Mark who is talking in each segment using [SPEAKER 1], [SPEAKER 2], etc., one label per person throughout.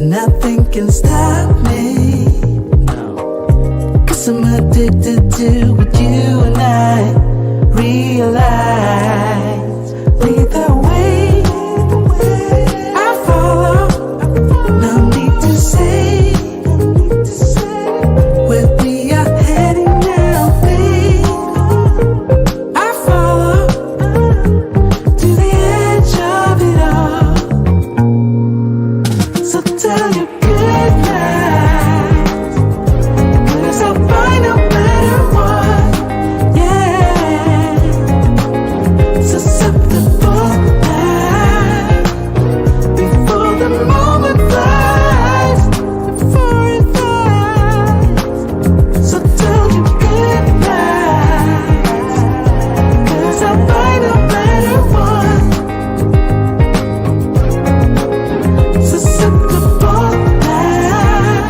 [SPEAKER 1] Nothing can stop me. No. 'Cause I'm addicted to what you and I realize. Lead the way, I follow. No need to say where we are heading now, babe. I follow to the edge of it all. So tell your good night, 'cause I'll find no matter what, yeah. Susceptible now, before the moment flies, before it flies. So tell your good night, 'cause I'll find no matter what. Susceptible now,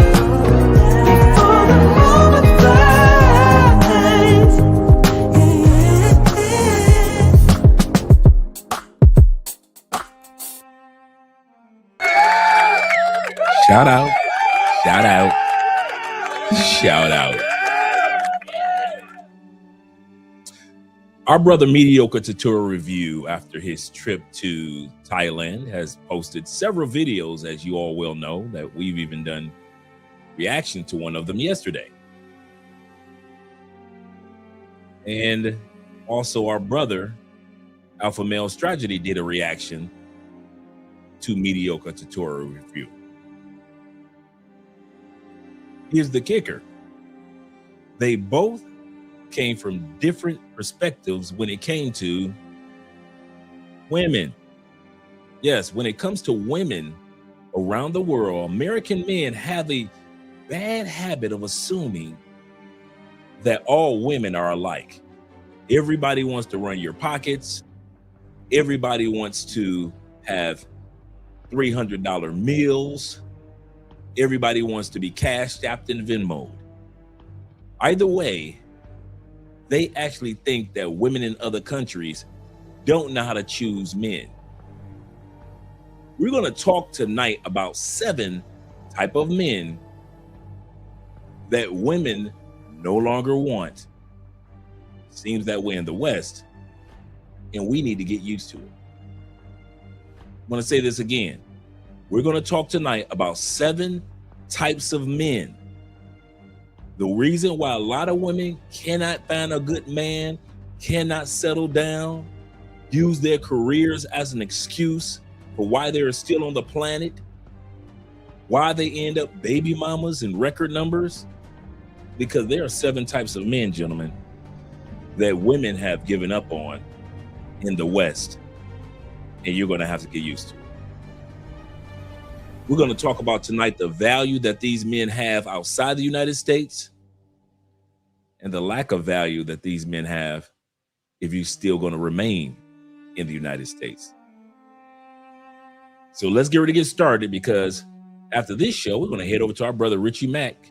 [SPEAKER 1] before the moment flies.
[SPEAKER 2] Shout out, shout out, shout out. Our brother Mediocre Tutorial Review, after his trip to Thailand, has posted several videos, as you all well know, that we've even done reaction to one of them yesterday. And also our brother Alpha Male Strategy did a reaction to Mediocre Tutorial Review. Here's the kicker. They both came from different perspectives when it came to women. Yes, when it comes to women around the world, American men have a bad habit of assuming that all women are alike. Everybody wants to run your pockets. Everybody wants to have $300 meals. Everybody wants to be cash strapped and Venmo'd. Either way, they actually think that women in other countries don't know how to choose men. We're going to talk tonight about 7 type of men that women no longer want. Seems that way in the West, and we need to get used to it. I'm going to say this again. We're going to talk tonight about 7 types of men. The reason why a lot of women cannot find a good man, cannot settle down, use their careers as an excuse for why they're still on the planet, why they end up baby mamas in record numbers, because there are 7 types of men, gentlemen, that women have given up on in the West, and you're going to have to get used to it. We're going to talk about tonight the value that these men have outside the United States and the lack of value that these men have if you're still going to remain in the United States. So let's get ready to get started, because after this show, we're going to head over to our brother Richie Mack,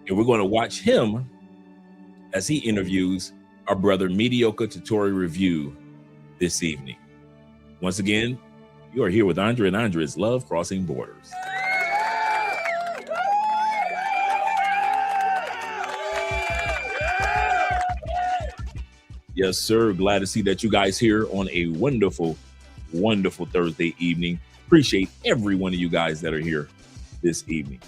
[SPEAKER 2] and we're going to watch him as he interviews our brother Mediocre Tutorial Review this evening. Once again, you are here with Andre and Andre's Love Crossing Borders. Yes, sir. Glad to see that you guys here on a wonderful, wonderful Thursday evening. Appreciate every one of you guys that are here this evening.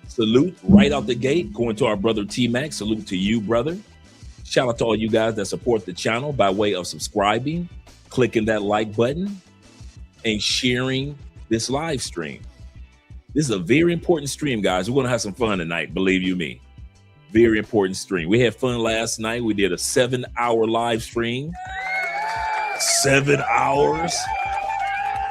[SPEAKER 2] Salute right out the gate, going to our brother T-Mac. Salute to you, brother. Shout out to all you guys that support the channel by way of subscribing, clicking that like button, and sharing this live stream. This is a very important stream, guys. We're going to have some fun tonight, believe you me. Very important stream. We had fun last night. We did a 7-hour live stream. 7 hours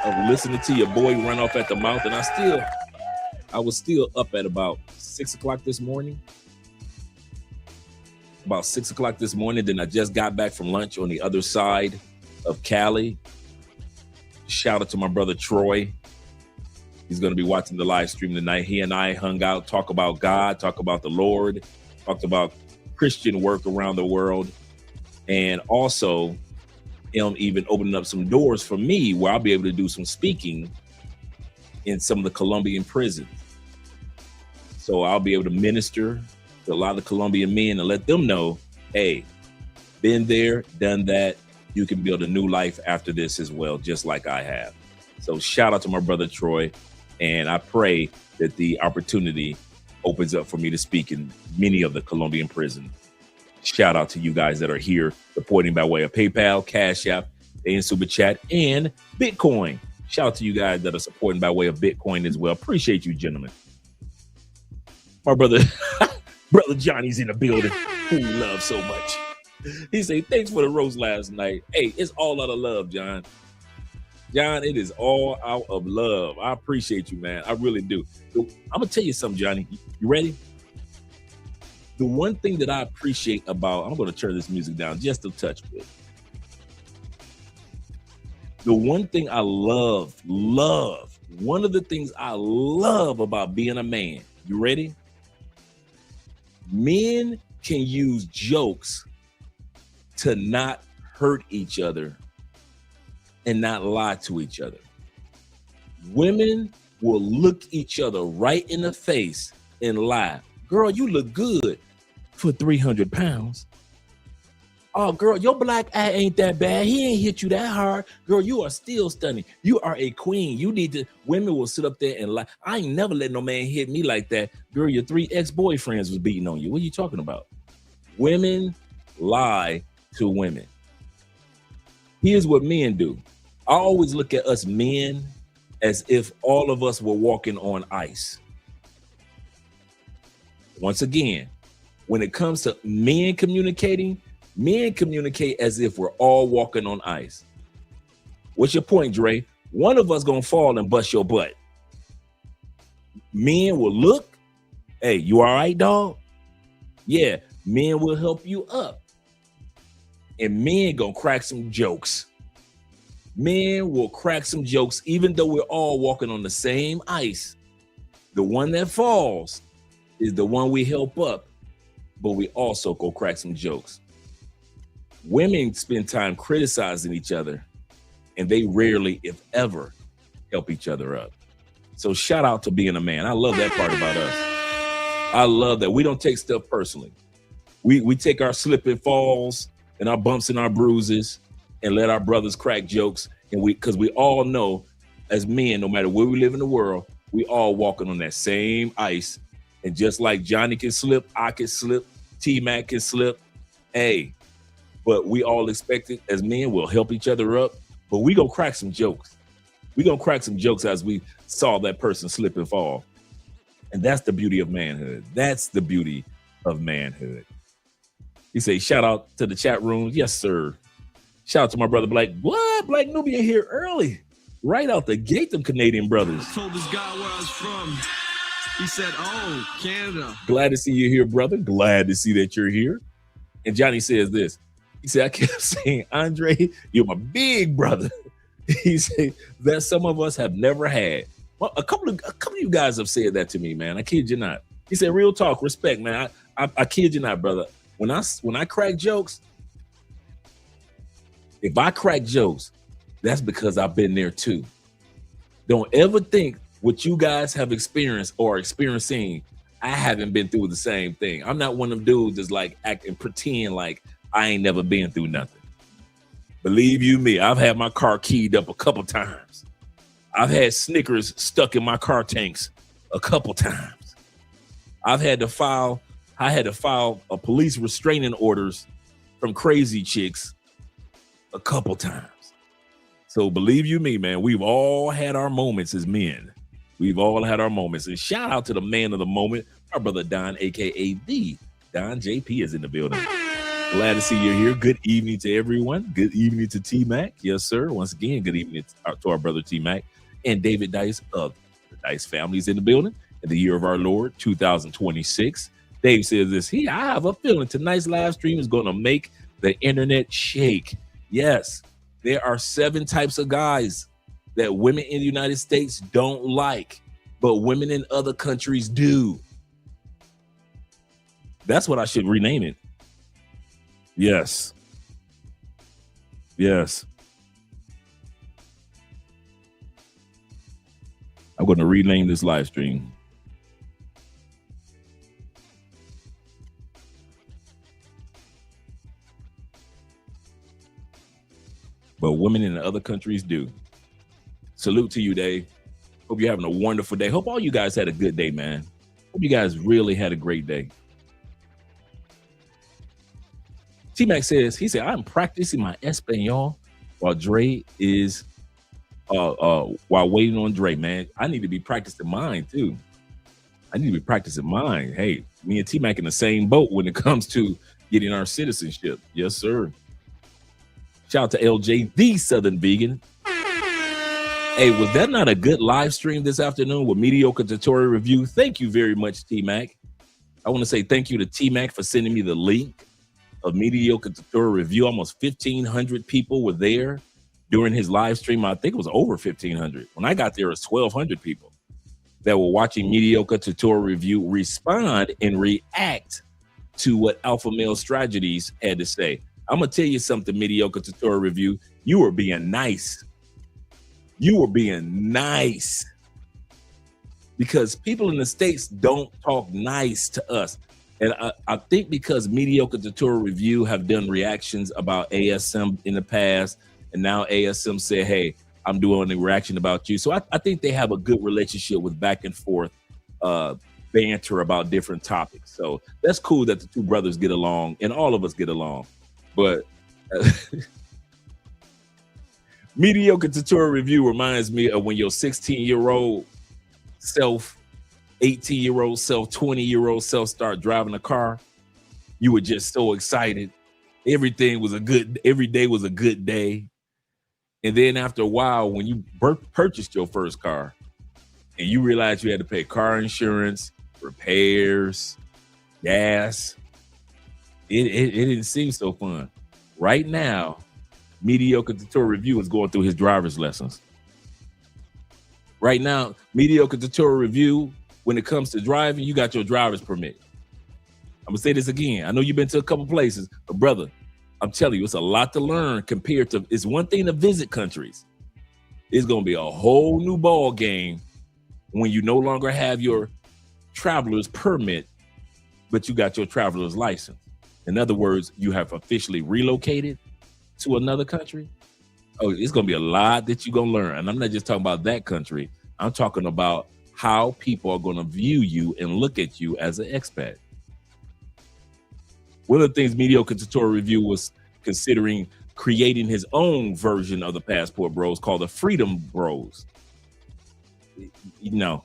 [SPEAKER 2] of listening to your boy run off at the mouth. And I was still up at about 6 o'clock this morning. About 6 o'clock this morning. Then I just got back from lunch on the other side of Cali. Shout out to my brother Troy. He's going to be watching the live stream tonight. He and I hung out, talk about God, talk about the Lord, talked about Christian work around the world, and also him even opening up some doors for me where I'll be able to do some speaking in some of the Colombian prisons. So I'll be able to minister to a lot of the Colombian men and let them know, hey, been there, done that. You can build a new life after this as well, just like I have. So shout out to my brother Troy. And I pray that the opportunity opens up for me to speak in many of the Colombian prisons. Shout out to you guys that are here supporting by way of PayPal, Cash App, and Super Chat, and Bitcoin. Shout out to you guys that are supporting by way of Bitcoin as well. Appreciate you, gentlemen. My brother, brother Johnny's in the building, who we love so much. He said, thanks for the roast last night. Hey, it's all out of love, John. John, it is all out of love. I appreciate you, man. I really do. So, I'm going to tell you something, Johnny. You ready? The one thing that I appreciate about, I'm going to turn this music down just a touch bit. The one thing I love, one of the things I love about being a man, you ready? Men can use jokes to not hurt each other and not lie to each other. Women will look each other right in the face and lie. Girl, you look good for 300 pounds. Oh, girl, your black eye ain't that bad. He ain't hit you that hard. Girl, you are still stunning. You are a queen. You need to, women will sit up there and lie. I ain't never let no man hit me like that. Girl, your 3 ex-boyfriends was beating on you. What are you talking about? Women lie to women. Here's what men do. I always look at us men as if all of us were walking on ice. Once again, when it comes to men communicating as if we're all walking on ice. What's your point, Dre? One of us gonna fall and bust your butt. Men will look, hey, you all right, dog? Yeah, men will help you up. And men gonna crack some jokes. Men will crack some jokes, even though we're all walking on the same ice. The one that falls is the one we help up, but we also go crack some jokes. Women spend time criticizing each other, and they rarely, if ever, help each other up. So shout out to being a man. I love that part about us. I love that we don't take stuff personally. We take our slip and falls and our bumps and our bruises and let our brothers crack jokes. And because we all know as men, no matter where we live in the world, we all walking on that same ice. And just like Johnny can slip, I can slip, T-Mac can slip. Hey, but we all expect it as men, we'll help each other up. But we gonna crack some jokes. We gonna crack some jokes as we saw that person slip and fall. And that's the beauty of manhood. That's the beauty of manhood. You say, shout out to the chat room. Yes, sir. Shout out to my brother Black. What? Black Nubian here early. Right out the gate, them Canadian brothers.
[SPEAKER 3] I told this guy where I was from. He said, oh, Canada.
[SPEAKER 2] Glad to see you here, brother. Glad to see that you're here. And Johnny says this. He said, I kept saying, Andre, you're my big brother. He said that some of us have never had. Well, a couple of you guys have said that to me, man. I kid you not. He said, real talk, respect, man. I kid you not, brother. When I crack jokes, if I crack jokes, that's because I've been there too. Don't ever think what you guys have experienced or experiencing, I haven't been through the same thing. I'm not one of them dudes that's like act and pretend like I ain't never been through nothing. Believe you me, I've had my car keyed up a couple times. I've had Snickers stuck in my car tanks a couple times. I had to file a police restraining orders from crazy chicks a couple times. So believe you me, man, we've all had our moments as men. We've all had our moments. And shout out to the man of the moment, our brother Don, aka the Don JP is in the building. Glad to see you here. Good evening to everyone. Good evening to T-Mac. Yes, sir. Once again, good evening to our brother T-Mac and David Dice of the Dice family is in the building. In the year of our Lord, 2026. Dave says this, I have a feeling tonight's live stream is going to make the internet shake. Yes, there are 7 types of guys that women in the United States don't like, but women in other countries do. That's what I should rename it. Yes. Yes. I'm going to rename this live stream. But women in other countries do. Salute to you, Dave. Hope you're having a wonderful day. Hope all you guys had a good day, man. Hope you guys really had a great day. T-Mac says, he said, I'm practicing my Espanol while Dre is while waiting on Dre, man. I need to be practicing mine too. I need to be practicing mine. Hey, me and T-Mac in the same boat when it comes to getting our citizenship. Yes, sir. Shout out to LJ, the Southern Vegan. Hey, was that not a good live stream this afternoon with Mediocre Tutorial Review? Thank you very much, T-Mac. I want to say thank you to T-Mac for sending me the link of Mediocre Tutorial Review. Almost 1,500 people were there during his live stream. I think it was over 1,500. When I got there, it was 1,200 people that were watching Mediocre Tutorial Review respond and react to what Alpha Male Strategies had to say. I'm going to tell you something, Mediocre Tutorial Review. You were being nice. You were being nice. Because people in the States don't talk nice to us. And I think because Mediocre Tutorial Review have done reactions about ASM in the past, and now ASM said, hey, I'm doing a reaction about you. So I think they have a good relationship with back and forth banter about different topics. So that's cool that the two brothers get along and all of us get along. But Mediocre Tutorial Review reminds me of when your 16-year-old self, 18-year-old self, 20-year-old self start driving a car. You were just so excited. Every day was a good day. And then after a while, when you purchased your first car and you realized you had to pay car insurance, repairs, gas, it didn't seem so fun. Right now, Mediocre Tutorial Review is going through his driver's lessons. Right now, Mediocre Tutorial Review, when it comes to driving, you got your driver's permit. I'm going to say this again. I know you've been to a couple places, but brother, I'm telling you, it's a lot to learn compared to, it's one thing to visit countries. It's going to be a whole new ball game when you no longer have your traveler's permit, but you got your traveler's license. In other words, you have officially relocated to another country. Oh, it's going to be a lot that you're going to learn. And I'm not just talking about that country. I'm talking about how people are going to view you and look at you as an expat. One of the things Mediocre Tutorial Review was considering creating his own version of the Passport Bros called the Freedom Bros. No.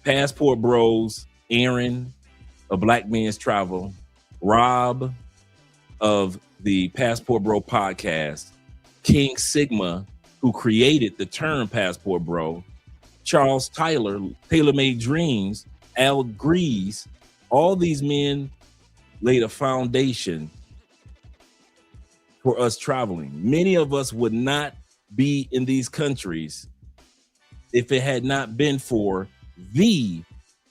[SPEAKER 2] Passport Bros, Aaron of Black Men's Travel, Rob of the Passport Bro podcast, King Sigma, who created the term Passport Bro, Charles Tyler, Tailor Made Dreams, Al Grease, all these men laid a foundation for us traveling. Many of us would not be in these countries if it had not been for the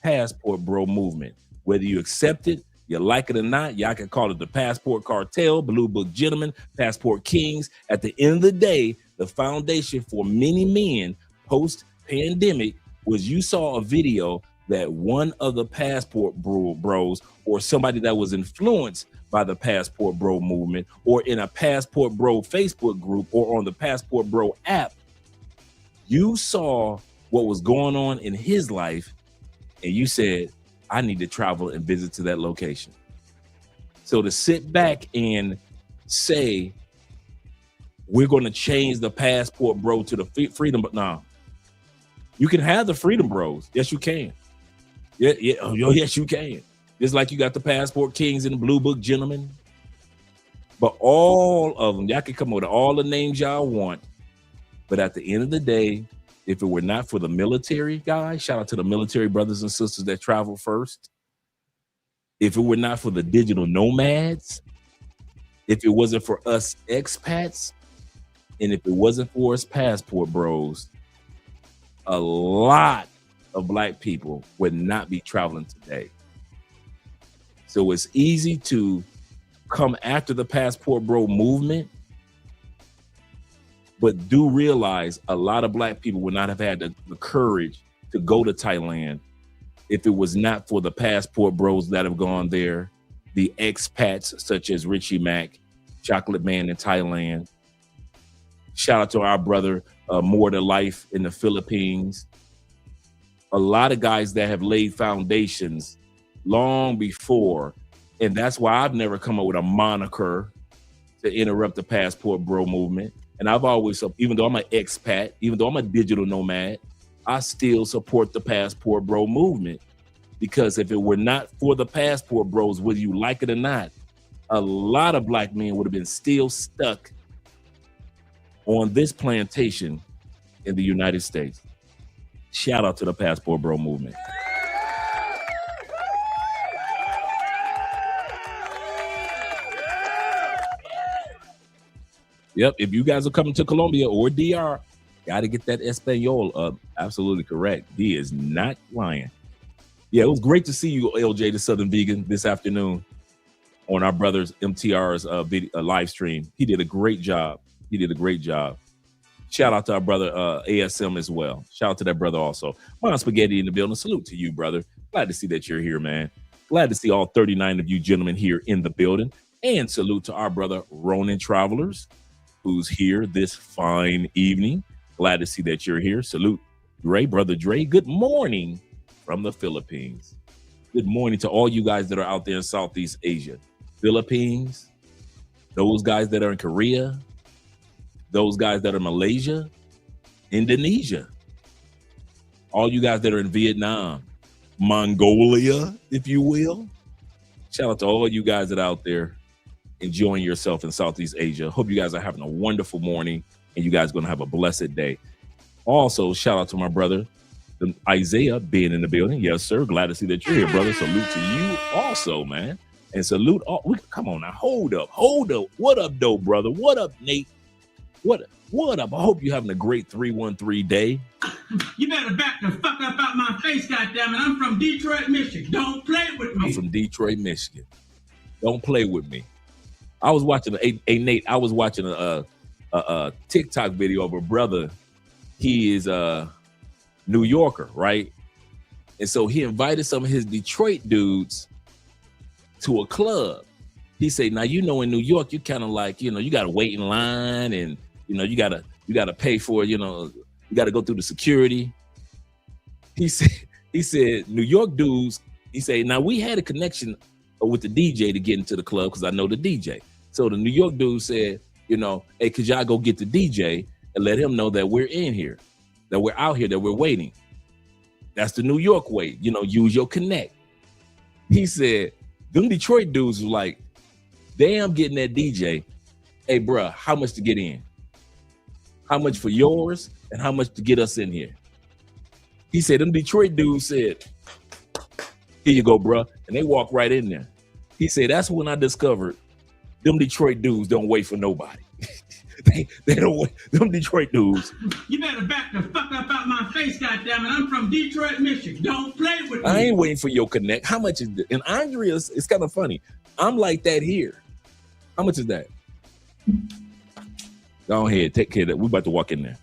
[SPEAKER 2] Passport Bro movement. Whether you accept it, you like it or not, y'all can call it the Passport Cartel, Blue Book Gentlemen, Passport Kings. At the end of the day, the foundation for many men post-pandemic was you saw a video that one of the Passport Bros or somebody that was influenced by the Passport Bro movement or in a Passport Bro Facebook group or on the Passport Bro app, you saw what was going on in his life and you said, I need to travel and visit to that location. So to sit back and say, we're going to change the Passport Bro to the Freedom, but no, you can have the Freedom Bros. Yes, you can. Yes, you can. Just like you got the Passport Kings and the Blue Book Gentlemen. But all of them, y'all can come up with all the names y'all want. But at the end of the day, if it were not for the military guys, shout out to the military brothers and sisters that travel first. If it were not for the digital nomads, if it wasn't for us expats, and if it wasn't for us Passport Bros, a lot of Black people would not be traveling today. So it's easy to come after the Passport Bro movement But do realize a lot of black people would not have had the courage to go to Thailand if it was not for the passport bros that have gone there, the expats such as Richie Mack, Chocolate Man in Thailand. Shout out to our brother, More to Life in the Philippines. A lot of guys that have laid foundations long before. And that's why I've never come up with a moniker to interrupt the passport bro movement. And I've always, even though I'm an expat, even though I'm a digital nomad, I still support the passport bro movement. Because if it were not for the passport bros, whether you like it or not, a lot of black men would have been still stuck on this plantation in the United States. Shout out to the passport bro movement. Yep, if you guys are coming to Colombia or DR, got to get that Espanol up. Absolutely correct. D is not lying. Yeah, it was great to see you, LJ, the Southern Vegan, this afternoon on our brother's MTR's live stream. He did a great job. He did a great job. Shout out to our brother ASM as well. Shout out to that brother also. Mon Spaghetti in the building. Salute to you, brother. Glad to see that you're here, man. Glad to see all 39 of you gentlemen here in the building. And salute to our brother Ronin Travelers, who's here this fine evening. Glad to see that you're here. Salute, Dre, brother Dre. Good morning from the Philippines. Good morning to all you guys that are out there in Southeast Asia. Philippines, those guys that are in Korea, those guys that are in Malaysia, Indonesia, all you guys that are in Vietnam, Mongolia, if you will. Shout out to all you guys that are out there enjoying yourself in Southeast Asia. Hope you guys are having a wonderful morning and you guys are going to have a blessed day. Also, shout out to my brother, Isaiah, being in the building. Yes, sir. Glad to see that you're here, brother. Salute to you also, man. And salute all. Come on now. Hold up. What up, though, brother? What up, Nate? What up? I hope you're having a great 313 day.
[SPEAKER 4] You better back the fuck up out my face, goddammit. I'm from Detroit, Michigan. Don't play with me.
[SPEAKER 2] I'm from Detroit, Michigan. Don't play with me. I was watching Nate. I was watching a TikTok video of a brother. He is a New Yorker, right? And so he invited some of his Detroit dudes to a club. He said, now, in New York, you kind of like, you got to wait in line and, you got to pay for, you got to go through the security. He said, New York dudes, he said, now we had a connection with the DJ to get into the club because I know the DJ. So the New York dude said, hey, could y'all go get the DJ and let him know that we're in here, that we're out here, that we're waiting. That's the New York way, use your connect. He said, them Detroit dudes was like, damn, getting that DJ. Hey, bruh, how much to get in? How much for yours and how much to get us in here? He said, them Detroit dudes said, here you go, bruh. And they walked right in there. He said, that's when I discovered them Detroit dudes don't wait for nobody. They don't wait. Them Detroit dudes.
[SPEAKER 4] You better back the fuck up out my face, goddammit. I'm from Detroit, Michigan. Don't play with me.
[SPEAKER 2] I ain't waiting for your connect. How much is it? And Andrea's, it's kind of funny. I'm like that here. How much is that? Go ahead, take care of that. We about to walk in there.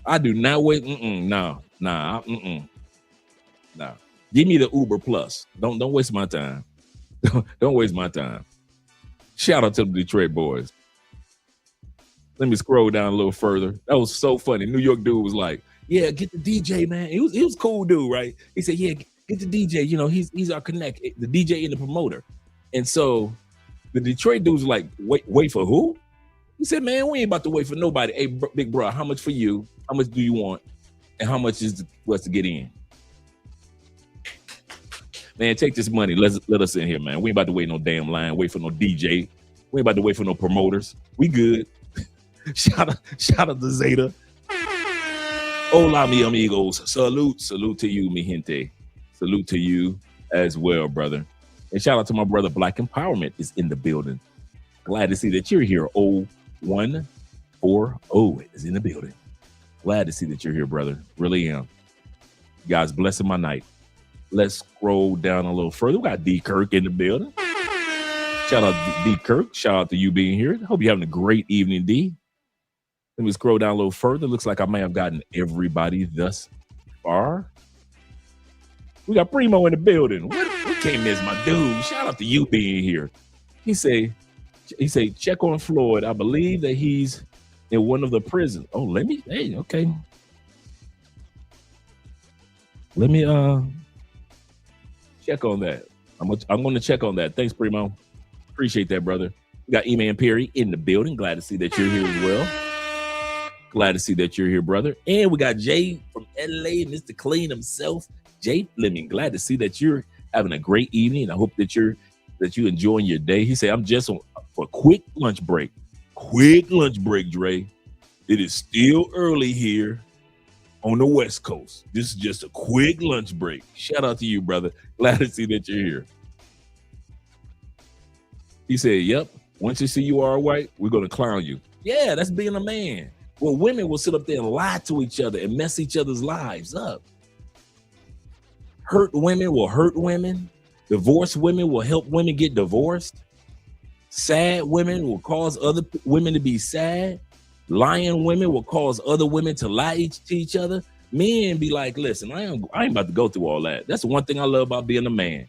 [SPEAKER 2] I do not wait. No. Give me the Uber Plus. Don't waste my time. Don't waste my time. Shout out to the Detroit boys. Let me scroll down a little further. That was so funny. New York dude was like, yeah, get the DJ, man. He was a cool dude, right? He said, yeah, get the DJ. He's our connect, the DJ and the promoter. And so the Detroit dudes was like, wait for who? He said, man, we ain't about to wait for nobody. Hey, big bro, how much for you? How much do you want? And how much is for us to get in? Man, take this money. Let us in here, man. We ain't about to wait no damn line. Wait for no DJ. We ain't about to wait for no promoters. We good. Shout out to Zeta. Hola, mi amigos. Salute to you, mi gente. Salute to you as well, brother. And shout out to my brother, Black Empowerment is in the building. Glad to see that you're here. 0140 is in the building. Glad to see that you're here, brother. Really am. You guys blessing my night. Let's scroll down a little further. We got D Kirk in the building. Shout out to D Kirk. Shout out to you being here. Hope you're having a great evening, D. Let me scroll down a little further. Looks like I may have gotten everybody thus far. We got Primo in the building. We can't miss my dude. Shout out to you being here. He say, check on Floyd. I believe that he's in one of the prisons. Oh, okay. Let me check on that. I'm going to check on that. Thanks, Primo. Appreciate that, brother. We got E-Man Perry in the building. Glad to see that you're here as well. Glad to see that you're here, brother. And we got Jay from LA, Mr. Clean himself, Jay Fleming. Glad to see that you're having a great evening. I hope that you're enjoying your day. He said, I'm just for a quick lunch break. Quick lunch break, Dre. It is still early here on the West Coast. This is just a quick lunch break. Shout out to you, brother. Glad to see that you're here. He said, yep, once you see you are white, we're going to clown you. Yeah, that's being a man. Well, women will sit up there and lie to each other and mess each other's lives up. Hurt women will hurt women. Divorced women will help women get divorced. Sad women will cause other women to be sad. Lying women will cause other women to lie to each other. Men be like, listen, I ain't about to go through all that. That's the one thing I love about being a man.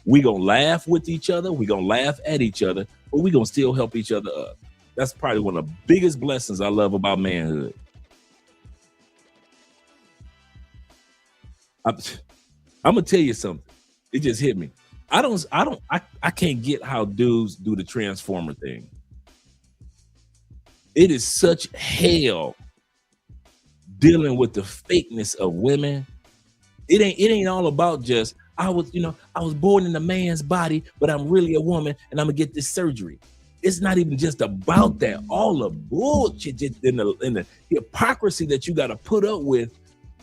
[SPEAKER 2] We gonna laugh with each other. We gonna laugh at each other, but we gonna still help each other up. That's probably one of the biggest blessings I love about manhood. I'm gonna tell you something. It just hit me. I can't get how dudes do the transformer thing. It is such hell dealing with the fakeness of women. It ain't all about just I was born in a man's body, but I'm really a woman and I'm gonna get this surgery. It's not even just about that. All the bullshit in the hypocrisy that you got to put up with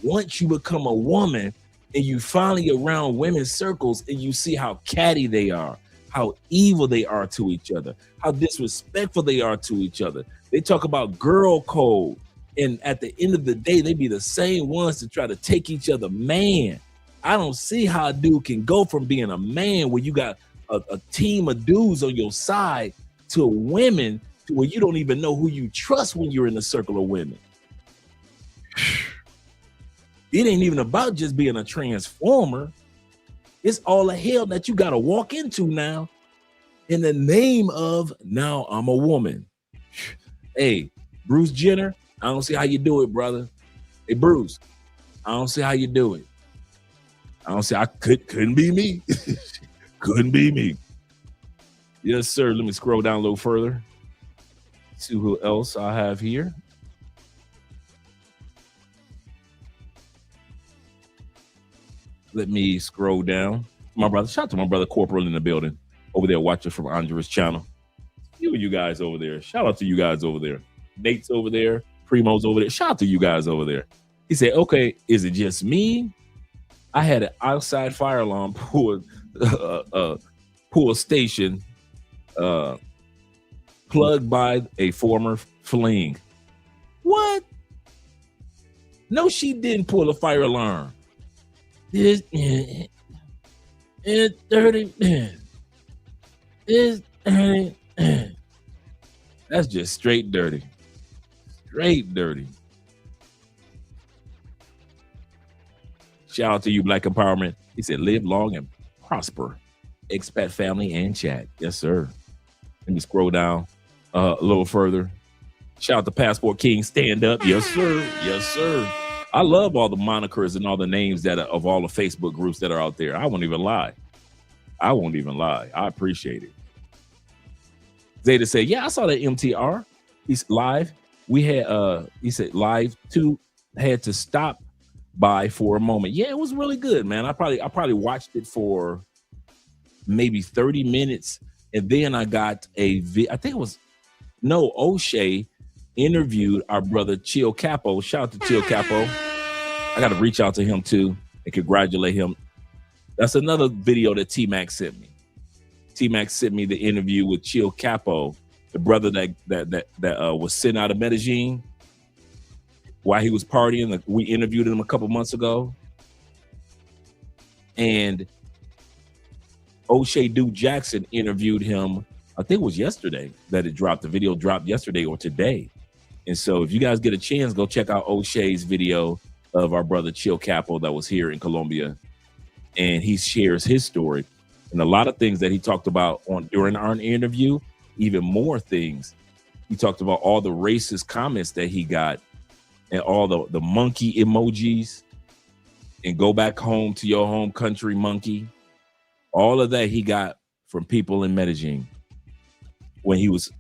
[SPEAKER 2] once you become a woman and you finally around women's circles and you see how catty they are, how evil they are to each other, how disrespectful they are to each other. They talk about girl code, and at the end of the day, they be the same ones to try to take each other. Man, I don't see how a dude can go from being a man where you got a team of dudes on your side to women to where you don't even know who you trust when you're in the circle of women. It ain't even about just being a transformer. It's all the hell that you got to walk into now in the name of now I'm a woman. Hey, Bruce Jenner, I don't see how you do it, brother. Hey, Bruce, I don't see how you do it. Couldn't be me. Couldn't be me. Yes, sir. Let me scroll down a little further. See who else I have here. Let me scroll down. My brother, shout out to my brother Corporal in the building over there watching from Andre's channel. You guys over there. Shout out to you guys over there. Nate's over there. Primo's over there. Shout out to you guys over there. He said, okay, is it just me? I had an outside fire alarm pull station plugged by a former fling. What? No, she didn't pull a fire alarm. It's dirty. It's dirty. That's just straight dirty. Straight dirty. Shout out to you, Black Empowerment. He said, live long and prosper. Expat family and chat. Yes, sir. Let me scroll down a little further. Shout out to Passport King. Stand up. Yes, sir. Yes, sir. I love all the monikers and all the names that are of all the Facebook groups that are out there. I won't even lie. I appreciate it. Zeta said, yeah, I saw that MTR. He's live. We had he said live 2 had to stop by for a moment. Yeah, it was really good, man. I probably watched it for maybe 30 minutes. And then I got I think it was O'Shea interviewed our brother Chill Capo. Shout out to Chill Capo. I got to reach out to him too and congratulate him. That's another video that T-Mac sent me. T-Mac sent me the interview with Chill Capo, the brother that was sent out of Medellin while he was partying. We interviewed him a couple months ago. And O'Shea Duke Jackson interviewed him I think it was yesterday that it dropped. The video dropped yesterday or today. And so if you guys get a chance, go check out O'Shea's video of our brother Chill Capo that was here in Colombia. And he shares his story and a lot of things that he talked about during our interview, even more things. He talked about all the racist comments that he got and all the monkey emojis and go back home to your home country, monkey. All of that he got from people in Medellin when he was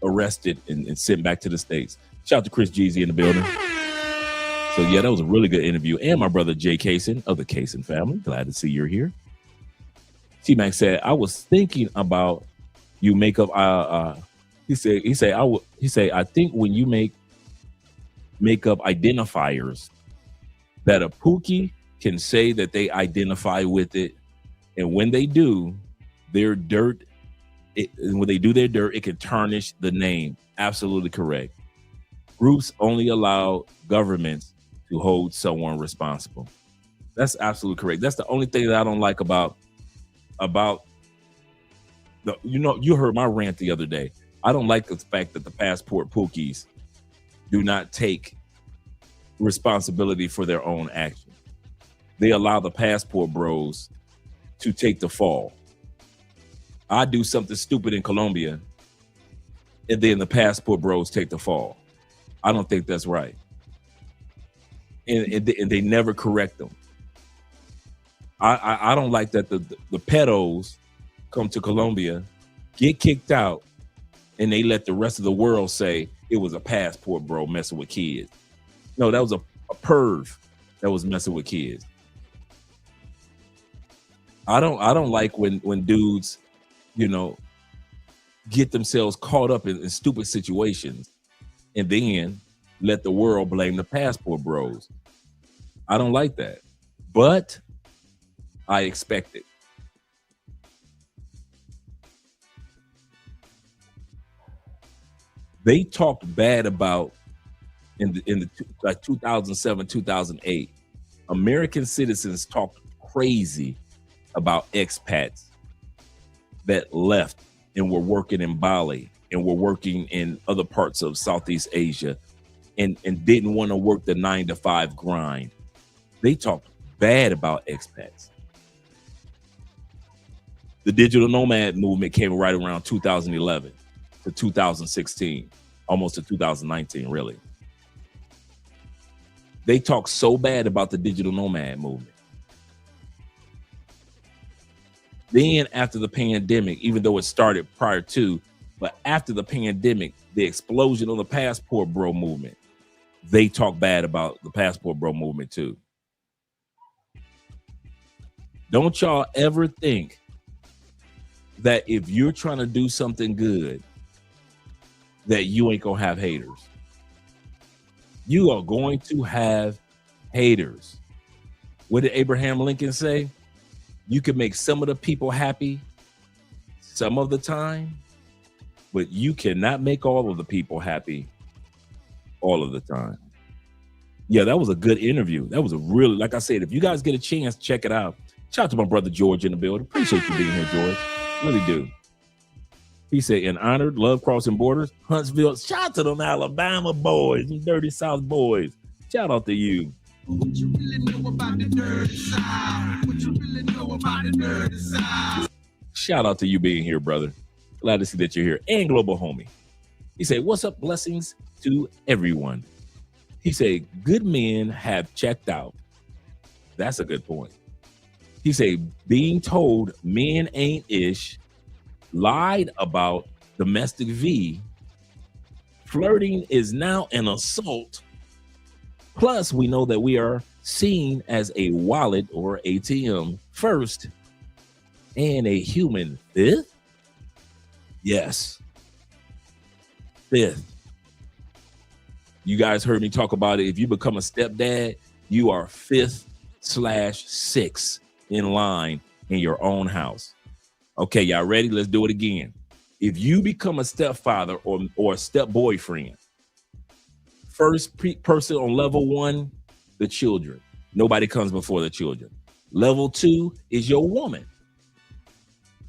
[SPEAKER 2] arrested and sent back to the States. Shout out to Chris Jeezy in the building. So yeah, that was a really good interview. And my brother Jay Kaysen of the Kaysen family. Glad to see you're here. T-Mac said, I was thinking about you make up he said I think when you make up identifiers that a Pookie can say that they identify with it, and when they do their dirt, it can tarnish the name. Absolutely correct. Groups only allow governments to hold someone responsible. That's absolutely correct. That's the only thing that I don't like about the, you heard my rant the other day. I don't like the fact that the passport Pookies do not take responsibility for their own actions. They allow the passport bros to take the fall. I do something stupid in Colombia, and then the passport bros take the fall. I don't think that's right. And they never correct them. I don't like that the pedos come to Colombia, get kicked out, and they let the rest of the world say it was a passport bro messing with kids. No, that was a perv that was messing with kids. I don't like when dudes, get themselves caught up in stupid situations and then let the world blame the passport bros. I don't like that, but I expect it. They talked bad about in the 2007, 2008. American citizens talked crazy about expats that left and were working in Bali and were working in other parts of Southeast Asia and didn't want to work the 9-to-5 grind. They talked bad about expats. The digital nomad movement came right around 2011 to 2016, almost to 2019, really. They talk so bad about the digital nomad movement. Then after the pandemic, even though it started prior to, but after the pandemic, the explosion of the passport bro movement, they talk bad about the passport bro movement too. Don't y'all ever think that if you're trying to do something good, that you ain't gonna have haters. You are going to have haters. What did Abraham Lincoln say? You can make some of the people happy some of the time, but you cannot make all of the people happy all of the time. Yeah, that was a good interview. That was a really, like I said, if you guys get a chance, check it out. Shout out to my brother George in the building. Appreciate you being here, George. Really do. He said, in honored, love crossing borders, Huntsville. Shout out to them Alabama boys, them dirty South boys. Shout out to you.
[SPEAKER 3] What you really know about the dirty side? What you really know about the dirty side?
[SPEAKER 2] Shout out to you being here, brother. Glad to see that you're here. And Global Homie. He said, what's up? Blessings to everyone. He said, good men have checked out. That's a good point. He said, being told men ain't ish, lied about domestic V, flirting is now an assault. Plus, we know that we are seen as a wallet or ATM first and a human fifth. Yes. Fifth. You guys heard me talk about it. If you become a stepdad, you are 5th/6th in line in your own house. Okay, y'all ready? Let's do it again. If you become a stepfather or a step boyfriend, first person on level 1, the children. Nobody comes before the children. Level 2 is your woman.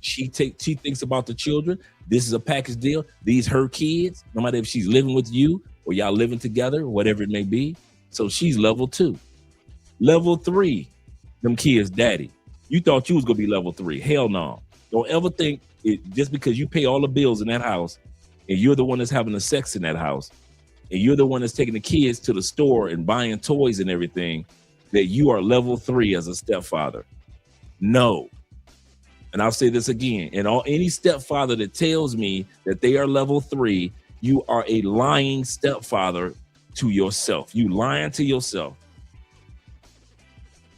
[SPEAKER 2] She thinks about the children. This is a package deal. These her kids, no matter if she's living with you or y'all living together, whatever it may be. So she's level 2. Level 3, them kids daddy. You thought you was gonna be level 3. Hell no. Don't ever think it just because you pay all the bills in that house and you're the one that's having the sex in that house and you're the one that's taking the kids to the store and buying toys and everything, that you are level 3 as a stepfather. No. And I'll say this again, and any stepfather that tells me that they are level 3, you are a lying stepfather to yourself. You lying to yourself.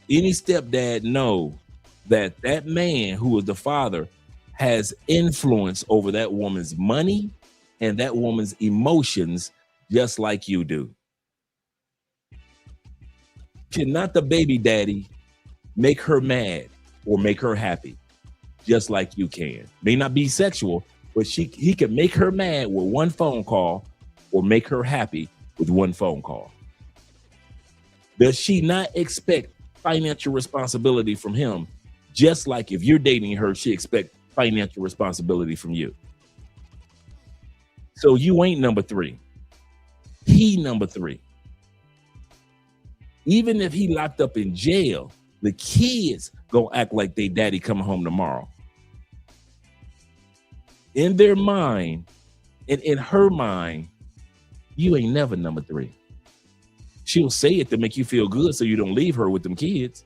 [SPEAKER 2] Any stepdad know that that man who is the father has influence over that woman's money and that woman's emotions just like you do. Cannot the baby daddy make her mad or make her happy just like you can? May not be sexual, but he can make her mad with one phone call or make her happy with one phone call. Does she not expect financial responsibility from him? Just like if you're dating her, she expects financial responsibility from you. So you ain't number 3. He number 3. Even if he locked up in jail, the kids gonna act like they daddy coming home tomorrow. In their mind and in her mind, you ain't never number 3. She'll say it to make you feel good so you don't leave her with them kids,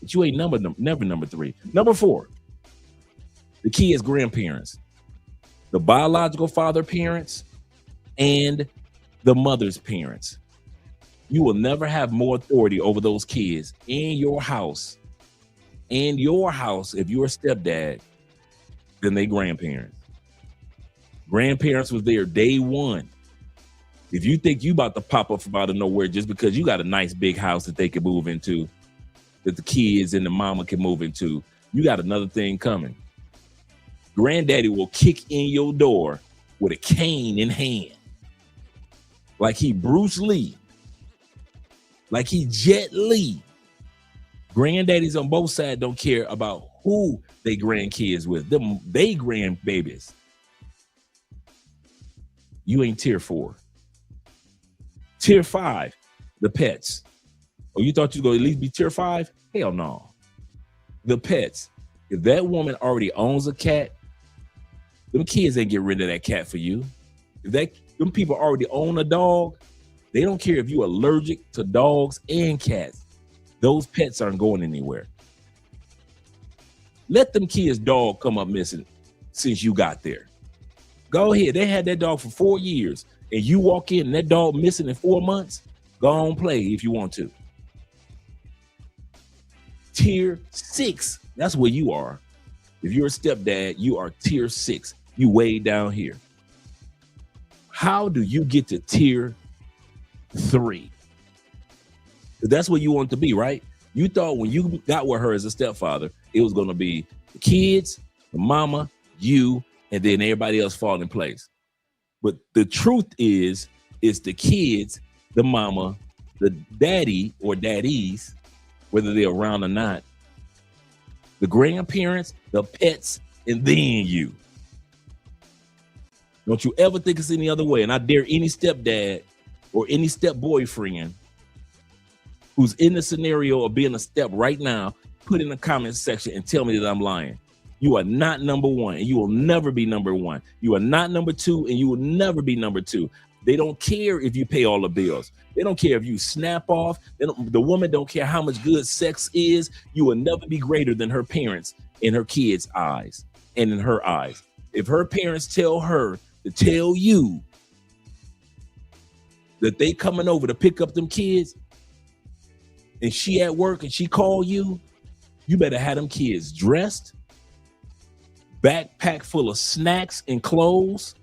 [SPEAKER 2] but you ain't never number 3. Number 4, the kids' grandparents, the biological father parents and the mother's parents. You will never have more authority over those kids in your house if you're a stepdad than they grandparents. Grandparents was there day one. If you think you about to pop up from out of nowhere just because you got a nice big house that they can move into, that the kids and the mama can move into, you got another thing coming. Granddaddy will kick in your door with a cane in hand, like he Bruce Lee, like he Jet Li. Granddaddies on both sides don't care about who they grandkids with. They grandbabies. You ain't tier 4. Tier 5, the pets. Oh, you thought you was gonna at least be tier 5? Hell no. The pets. If that woman already owns a cat, them kids ain't get rid of that cat for you. If them people already own a dog, they don't care if you're allergic to dogs and cats. Those pets aren't going anywhere. Let them kids' dog come up missing since you got there. Go ahead. They had that dog for 4 years and you walk in and that dog missing in 4 months. Go on, play if you want to. Tier 6. That's where you are. If you're a stepdad, you are tier 6. You way down here. How do you get to tier 3? That's where you want to be, right? You thought when you got with her as a stepfather, it was going to be the kids, the mama, you, and then everybody else fall in place. But the truth is, it's the kids, the mama, the daddy or daddies, whether they're around or not, the grandparents, the pets, and then you. Don't you ever think it's any other way. And I dare any stepdad or any step boyfriend who's in the scenario of being a step right now, put in the comment section and tell me that I'm lying. You are not number 1 and you will never be number 1. You are not number 2 and you will never be number 2. They don't care if you pay all the bills. They don't care if you snap off. The woman don't care how much good sex is. You will never be greater than her parents in her kids' eyes and in her eyes. If her parents tell her to tell you that they coming over to pick up them kids and she at work and she call you, you better have them kids dressed, backpack full of snacks and clothes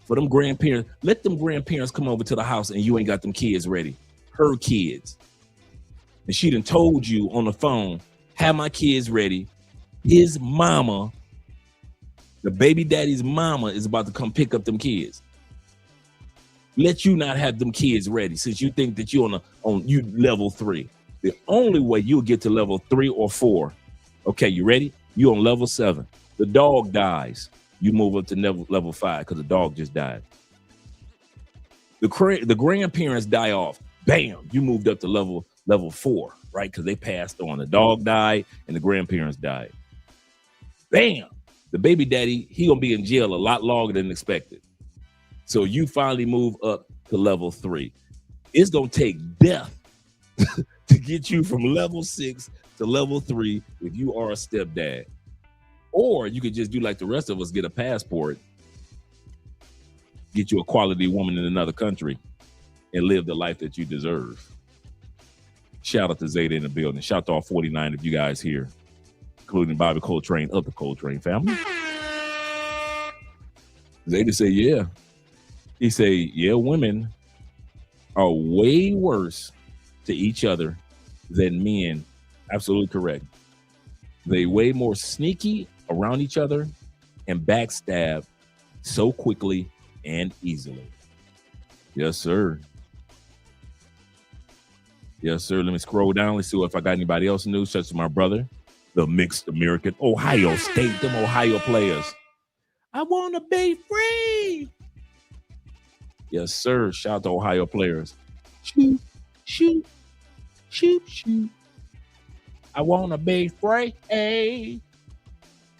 [SPEAKER 2] for them grandparents. Let them grandparents come over to the house and you ain't got them kids ready. Her kids. And she done told you on the phone, have my kids ready. His mama, the baby daddy's mama, is about to come pick up them kids. Let you not have them kids ready since you think that you you level 3. The only way you'll get to level 3 or 4. Okay, you ready? You on level 7. The dog dies. You move up to level 5 because the dog just died. The grandparents die off. Bam, you moved up to level 4, right? Because they passed on. The dog died and the grandparents died. Bam, the baby daddy, he gonna be in jail a lot longer than expected. So you finally move up to level 3. It's gonna take death to get you from level 6 to level 3 if you are a stepdad. Or you could just do like the rest of us, get a passport, get you a quality woman in another country, and live the life that you deserve. Shout out to Zeta in the building. Shout out to all 49 of you guys here, including Bobby Coltrane of the Coltrane family. Zeta say, yeah. He say, yeah, women are way worse to each other than men. Absolutely correct. They way more sneaky around each other and backstab so quickly and easily. Yes, sir. Yes, sir. Let me scroll down. Let's see if I got anybody else news, such as my brother, the mixed American Ohio State, them Ohio players. I want to be free. Yes, sir. Shout out to Ohio players. Shoot, shoot, shoot, shoot. I want to be free. Hey.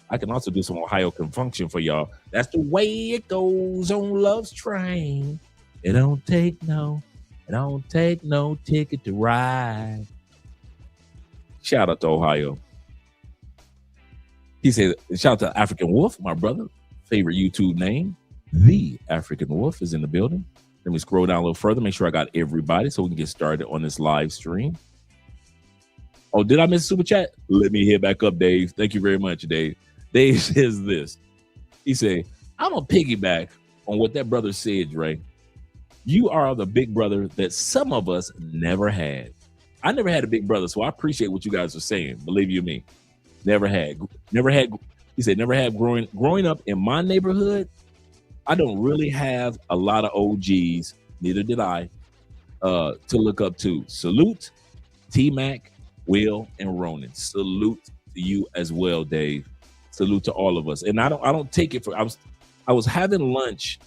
[SPEAKER 2] I can also do some Ohio confunction for y'all. That's the way it goes on Love's Train. It don't take no ticket to ride. Shout out to Ohio. He said, shout out to African Wolf, my brother. Favorite YouTube name. The African Wolf is in the building. Let me scroll down a little further, make sure I got everybody so we can get started on this live stream. Oh, did I miss a super chat? Let me hit back up, Dave. Thank you very much, Dave. Dave says this. He said, I'm going to piggyback on what that brother said, Dre. You are the big brother that some of us never had. I never had a big brother, so I appreciate what you guys are saying. Believe you me. Never had. He said, never had growing up in my neighborhood. I don't really have a lot of OGs, neither did I, to look up to. Salute, T-Mac, Will, and Ronan. Salute to you as well, Dave. Salute to all of us. And I don't take it for, I was having lunch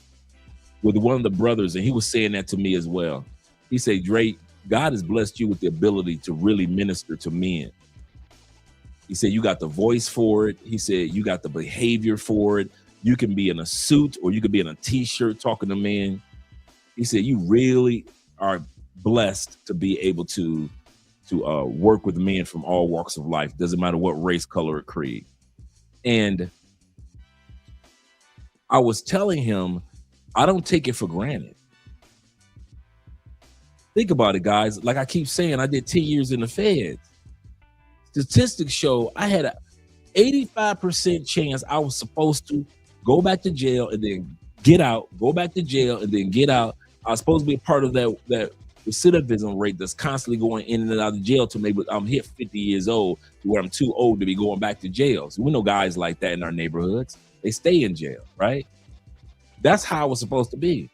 [SPEAKER 2] with one of the brothers, and he was saying that to me as well. He said, Drake, God has blessed you with the ability to really minister to men. He said, you got the voice for it. He said, you got the behavior for it. You can be in a suit or you could be in a t-shirt talking to men. He said, you really are blessed to be able to work with men from all walks of life. Doesn't matter what race, color, or creed. And I was telling him, I don't take it for granted. Think about it, guys. Like I keep saying, I did 10 years in the feds. Statistics show I had an 85% chance I was supposed to go back to jail and then get out, go back to jail and then get out. I was supposed to be a part of that recidivism rate that's constantly going in and out of jail to maybe I'm hit 50 years old to where I'm too old to be going back to jail. So we know guys like that in our neighborhoods. They stay in jail, right? That's how it was supposed to be.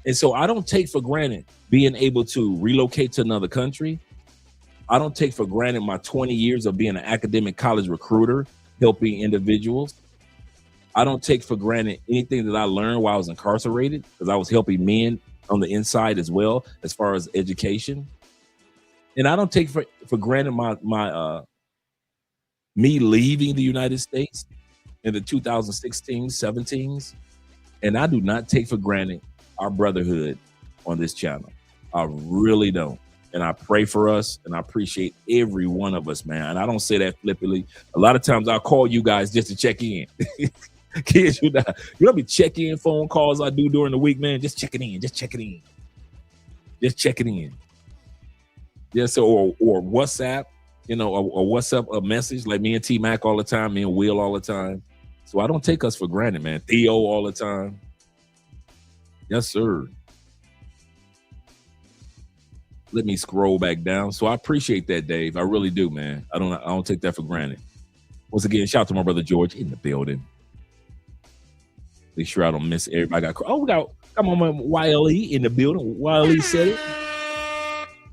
[SPEAKER 2] And so I don't take for granted being able to relocate to another country. I don't take for granted my 20 years of being an academic college recruiter, helping individuals. I don't take for granted anything that I learned while I was incarcerated, because I was helping men on the inside as well, as far as education. And I don't take for granted my me leaving the United States in the 2016, 17s. And I do not take for granted our brotherhood on this channel. I really don't. And I pray for us, and I appreciate every one of us, man. And I don't say that flippantly. A lot of times I'll call you guys just to check in. Kids, you know, be check-in phone calls I do during the week, man. Just checking in. Yes, or WhatsApp, you know, or WhatsApp a message like me and T-Mac all the time, me and Will all the time. So I don't take us for granted, man. Theo all the time. Yes, sir. Let me scroll back down. So I appreciate that, Dave. I really do, man. I don't take that for granted. Once again, shout out to my brother George in the building. Make sure I don't miss everybody. We got come on, YLE in the building. YLE said it.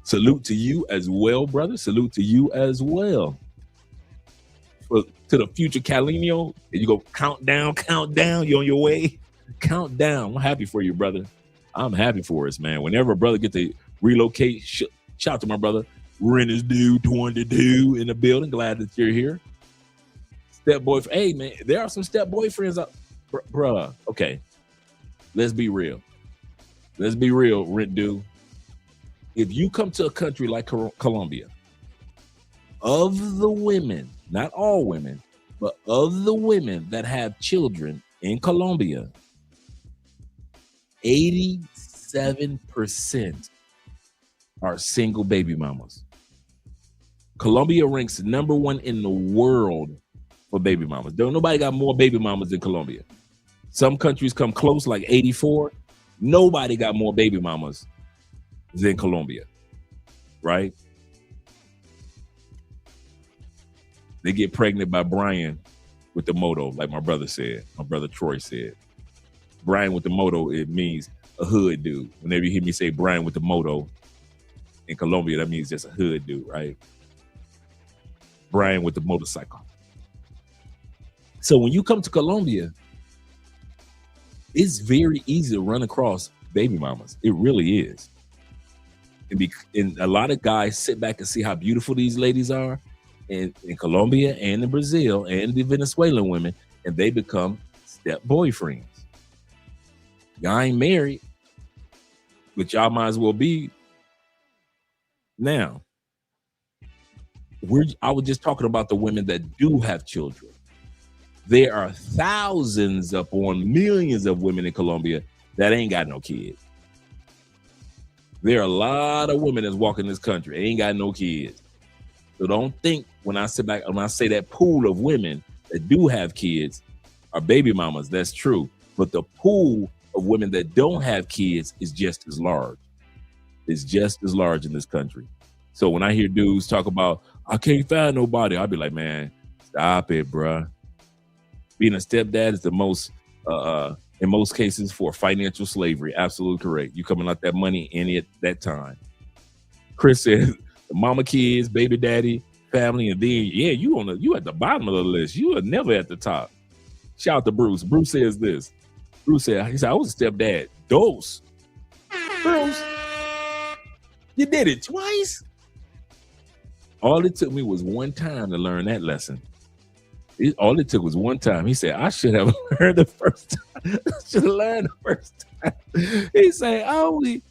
[SPEAKER 2] Salute to you as well, brother. Salute to you as well. to the future Calino, and you go count down, you're on your way. Count down. I'm happy for you, brother. I'm happy for us, man. Whenever a brother get to relocate, shout out to my brother. Rent is due 22 in the building. Glad that you're here. Step boyfriend. Hey, man, there are some step boyfriends out. Bruh, okay. Let's be real. Let's be real, rent due. If you come to a country like Colombia, of the women, not all women, but of the women that have children in Colombia, 87% are single baby mamas. Colombia ranks number 1 in the world for baby mamas. Don't nobody got more baby mamas than Colombia. Some countries come close, like 84. Nobody got more baby mamas than Colombia, right? They get pregnant by Brian with the moto, like my brother said. My brother Troy said. Brian with the moto, it means a hood dude. Whenever you hear me say Brian with the moto in Colombia, that means just a hood dude, right? Brian with the motorcycle. So when you come to Colombia, it's very easy to run across baby mamas. It really is. And a lot of guys sit back and see how beautiful these ladies are in Colombia and in Brazil and the Venezuelan women, and they become step boyfriends. Y'all ain't married, but y'all might as well be. Now, I was just talking about the women that do have children. There are thousands upon millions of women in Colombia that ain't got no kids. There are a lot of women that's walking this country, ain't got no kids. So don't think when I say that pool of women that do have kids are baby mamas, that's true. But the pool of women that don't have kids is just as large. It's just as large in this country. So when I hear dudes talk about, I can't find nobody, I'll be like, man, stop it, bruh. Being a stepdad is the most, in most cases, for financial slavery. Absolutely correct. You coming out that money any at that time. Chris said, the mama, kids, baby daddy, family, and then, yeah, you at the bottom of the list. You are never at the top. Shout out to Bruce. Bruce says this. Bruce said, I was a stepdad. Dose. Bruce, you did it twice? All it took me was one time to learn that lesson. All it took was one time. He said, I should have learned the first time. He said, I only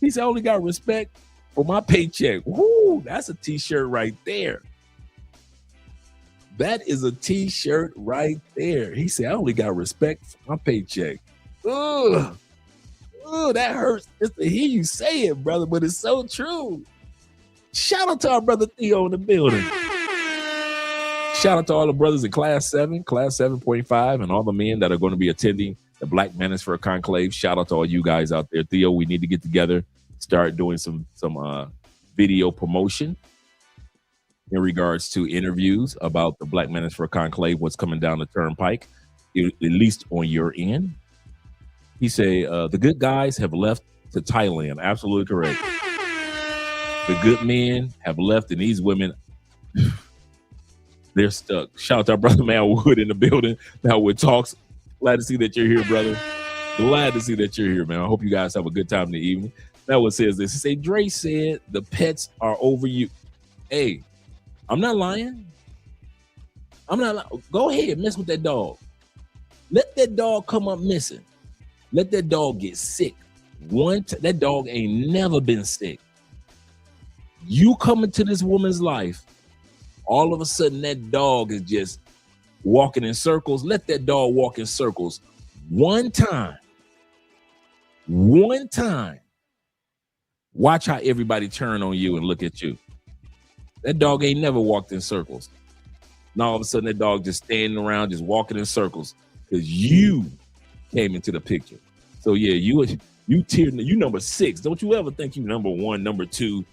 [SPEAKER 2] got respect for my paycheck. Woo, that's a t-shirt right there. That is a t-shirt right there. He said, I only got respect for my paycheck. Ugh, that hurts just to hear you say it, brother, but it's so true. Shout out to our brother Theo in the building. Shout out to all the brothers in Class 7, Class 7.5, and all the men that are going to be attending the Black Manosphere Conclave. Shout out to all you guys out there. Theo, we need to get together, start doing some video promotion in regards to interviews about the Black Manosphere Conclave, what's coming down the turnpike, at least on your end. He say, the good guys have left to Thailand. Absolutely correct. The good men have left, and these women... they're stuck. Shout out to our brother Malwood in the building. Malwood Talks. Glad to see that you're here, brother. Glad to see that you're here, man. I hope you guys have a good time in the evening. Malwood says this. He say, Dre said the pets are over you. Hey, I'm not lying. Go ahead, mess with that dog. Let that dog come up missing. Let that dog get sick. That dog ain't never been sick. You come into this woman's life, all of a sudden that dog is just walking in circles. Let that dog walk in circles one time. Watch how everybody turn on you and look at you. That dog ain't never walked in circles. Now all of a sudden that dog just standing around, just walking in circles because you came into the picture. So yeah, you number 6. Don't you ever think you number 1, number 2.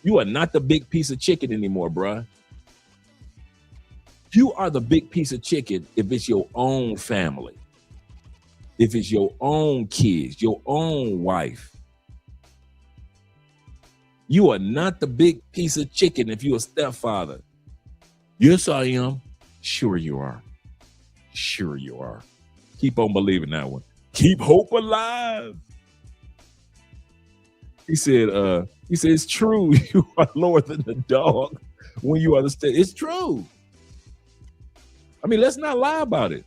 [SPEAKER 2] You are not the big piece of chicken anymore, bruh. You are the big piece of chicken if it's your own family, if it's your own kids, your own wife. You are not the big piece of chicken if you're a stepfather. Yes, I am. Sure you are. Sure you are. Keep on believing that one. Keep hope alive. He said, it's true. You are lower than the dog when you understand. It's true. I mean, let's not lie about it.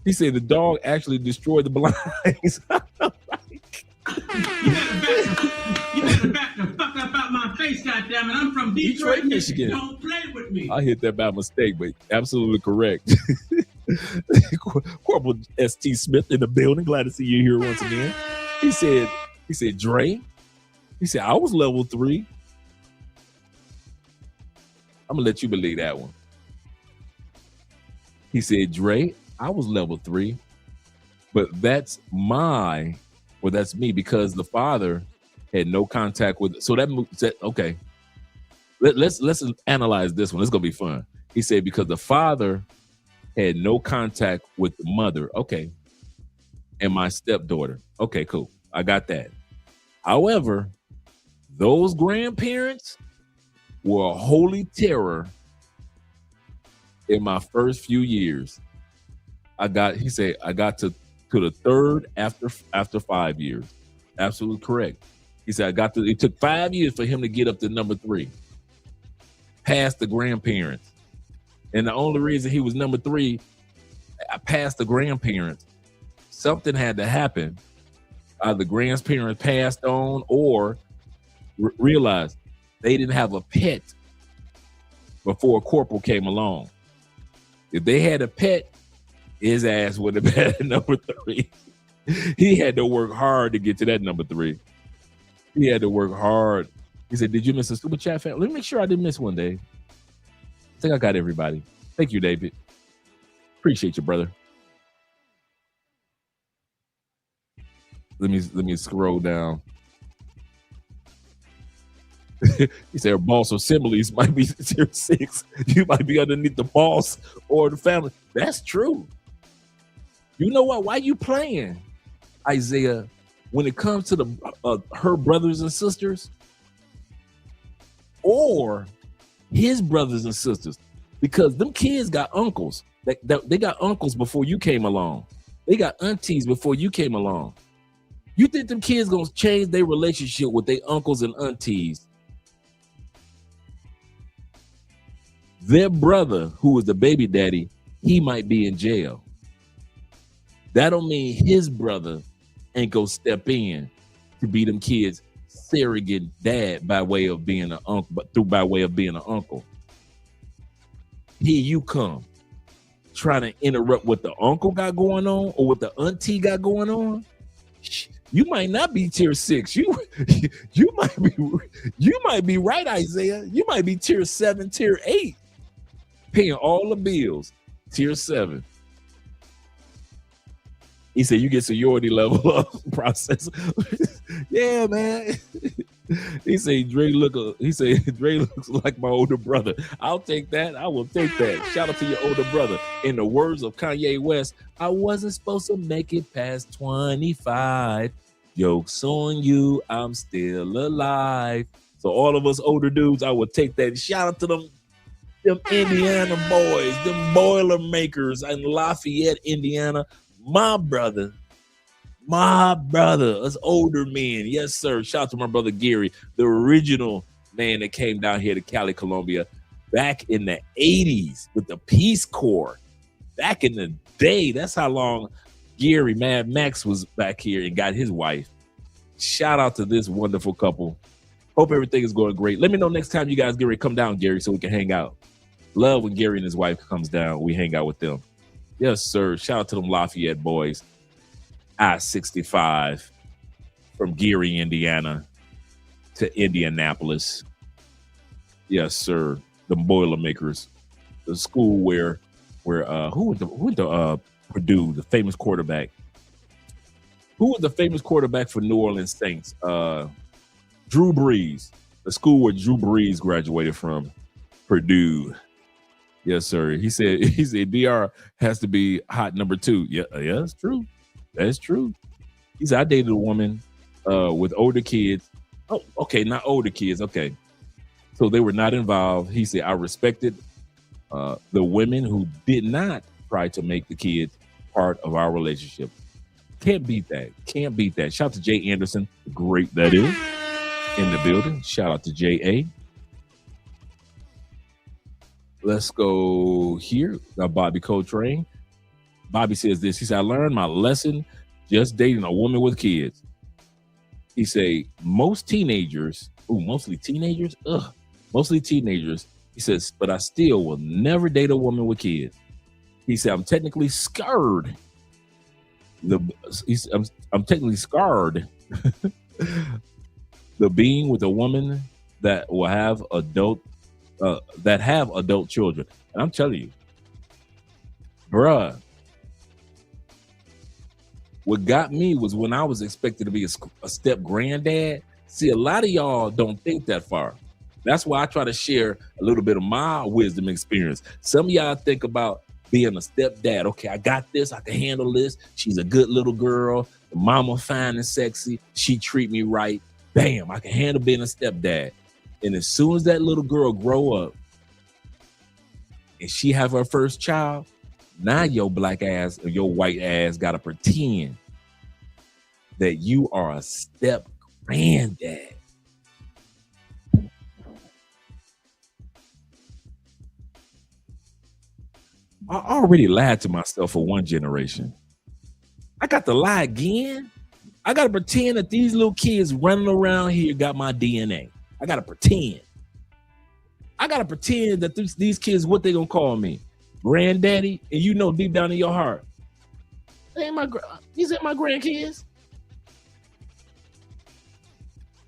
[SPEAKER 2] He said the dog actually destroyed the blinds.
[SPEAKER 4] You better back the fuck up out my face, goddammit. I'm from Detroit, Michigan. Don't play with me.
[SPEAKER 2] I hit that by mistake, but absolutely correct. Corporal S.T. Smith in the building. Glad to see you here once again. He said, Dre, he said, I was level 3. I'm gonna let you believe that one. He said, Dre, I was level 3, but that's me because the father had no contact with. So that okay. Let's analyze this one. It's gonna be fun. He said because the father had no contact with the mother. Okay, and my stepdaughter. Okay, cool. I got that. However, those grandparents were a holy terror in my first few years. He said I got to the third after 5 years. Absolutely correct. He said it took 5 years for him to get up to number 3, past the grandparents. And the only reason he was number 3, past the grandparents, something had to happen. Either grandparents passed on or realized they didn't have a pet before a corporal came along. If they had a pet, his ass would have been at number 3. He had to work hard to get to that number 3. He had to work hard. He said, did you miss a super chat fan? Let me make sure I didn't miss one, Dave. I think I got everybody. Thank you, David. Appreciate you, brother. Let me scroll down. He said boss assemblies might be tier 6. You might be underneath the boss or the family. That's true. You know what? Why you playing, Isaiah? When it comes to the her brothers and sisters, or his brothers and sisters, because them kids got uncles. They got uncles before you came along. They got aunties before you came along. You think them kids gonna change their relationship with their uncles and aunties? Their brother, who was the baby daddy, he might be in jail. That don't mean his brother ain't go step in to be them kids' surrogate dad by way of being an uncle, by way of being an uncle. Here you come, trying to interrupt what the uncle got going on or what the auntie got going on. You might not be tier 6. You might be right, Isaiah. You might be tier 7, tier 8, paying all the bills. Tier 7. He said you get seniority level up process. Yeah, man. He said Dre looks like my older brother. I'll take that. I will take that. Shout out to your older brother. In the words of Kanye West, I wasn't supposed to make it past 25. Joke's on you, I'm still alive. So all of us older dudes, I will take that. Shout out to them Indiana boys, them Boilermakers in Lafayette, Indiana. My brother, us older men. Yes, sir. Shout out to my brother Gary, the original man that came down here to Cali, Colombia back in the 80s with the Peace Corps. Back in the day, that's how long Gary, Mad Max, was back here and got his wife. Shout out to this wonderful couple. Hope everything is going great. Let me know next time you guys get ready to come down, Gary, so we can hang out. Love when Gary and his wife comes down. We hang out with them. Yes, sir. Shout out to them Lafayette boys. I-65 from Gary, Indiana to Indianapolis. Yes, sir. The Boilermakers. The school where who went to Purdue, the famous quarterback. Who was the famous quarterback for New Orleans Saints? Drew Brees. The school where Drew Brees graduated from, Purdue. Yes, sir. He said DR has to be hot number 2. Yeah, that's true. That's true. He said I dated a woman with older kids. Oh, okay, not older kids. Okay. So they were not involved. He said I respected The women who did not try to make the kids part of our relationship. Can't beat that. Can't beat that. Shout out to Jay Anderson, great that is, in the building. Shout out to J.A. Let's go here. Bobby Coltrane. Bobby says this. He said, I learned my lesson just dating a woman with kids. He said, mostly teenagers. He says, but I still will never date a woman with kids. He said, I'm technically scarred. I'm technically scarred. The being with a woman that will have adult children. And I'm telling you, bruh, what got me was when I was expected to be a step granddad. See, a lot of y'all don't think that far. That's why I try to share a little bit of my wisdom experience. Some of y'all think about being a stepdad. Okay, I got this. I can handle this. She's a good little girl. The mama fine and sexy. She treat me right. Bam, I can handle being a stepdad. And as soon as that little girl grow up and she have her first child, now your black ass or your white ass got to pretend that you are a step granddad. I already lied to myself for one generation. I got to lie again. I got to pretend that these little kids running around here got my DNA. I got to pretend. I got to pretend that these kids, what they going to call me? Granddaddy? And you know deep down in your heart, these ain't my grandkids.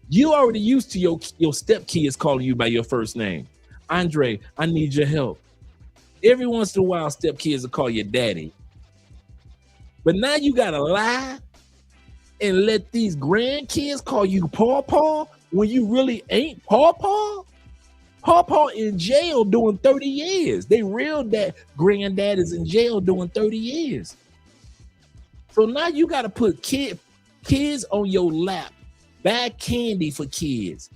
[SPEAKER 2] You already used to your stepkids calling you by your first name. Andre, I need your help. Every once in a while, stepkids will call you daddy. But now you got to lie and let these grandkids call you Paw when you really ain't Paw. Paw in jail doing 30 years. They real granddad is in jail doing 30 years. So now you got to put kids on your lap. Buy candy for kids.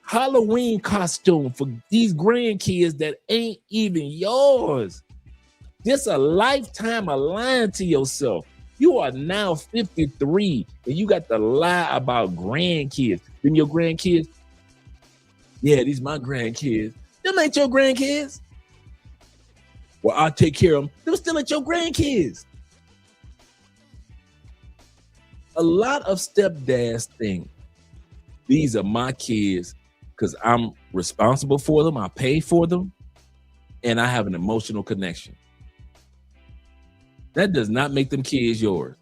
[SPEAKER 2] Halloween costume for these grandkids that ain't even yours. This a lifetime of lying to yourself. You are now 53 and you got to lie about grandkids. Them your grandkids? Yeah, these my grandkids. Them ain't your grandkids. Well, I'll take care of them. Them still ain't your grandkids. A lot of stepdads think these are my kids because I'm responsible for them, I pay for them, and I have an emotional connection. That does not make them kids yours,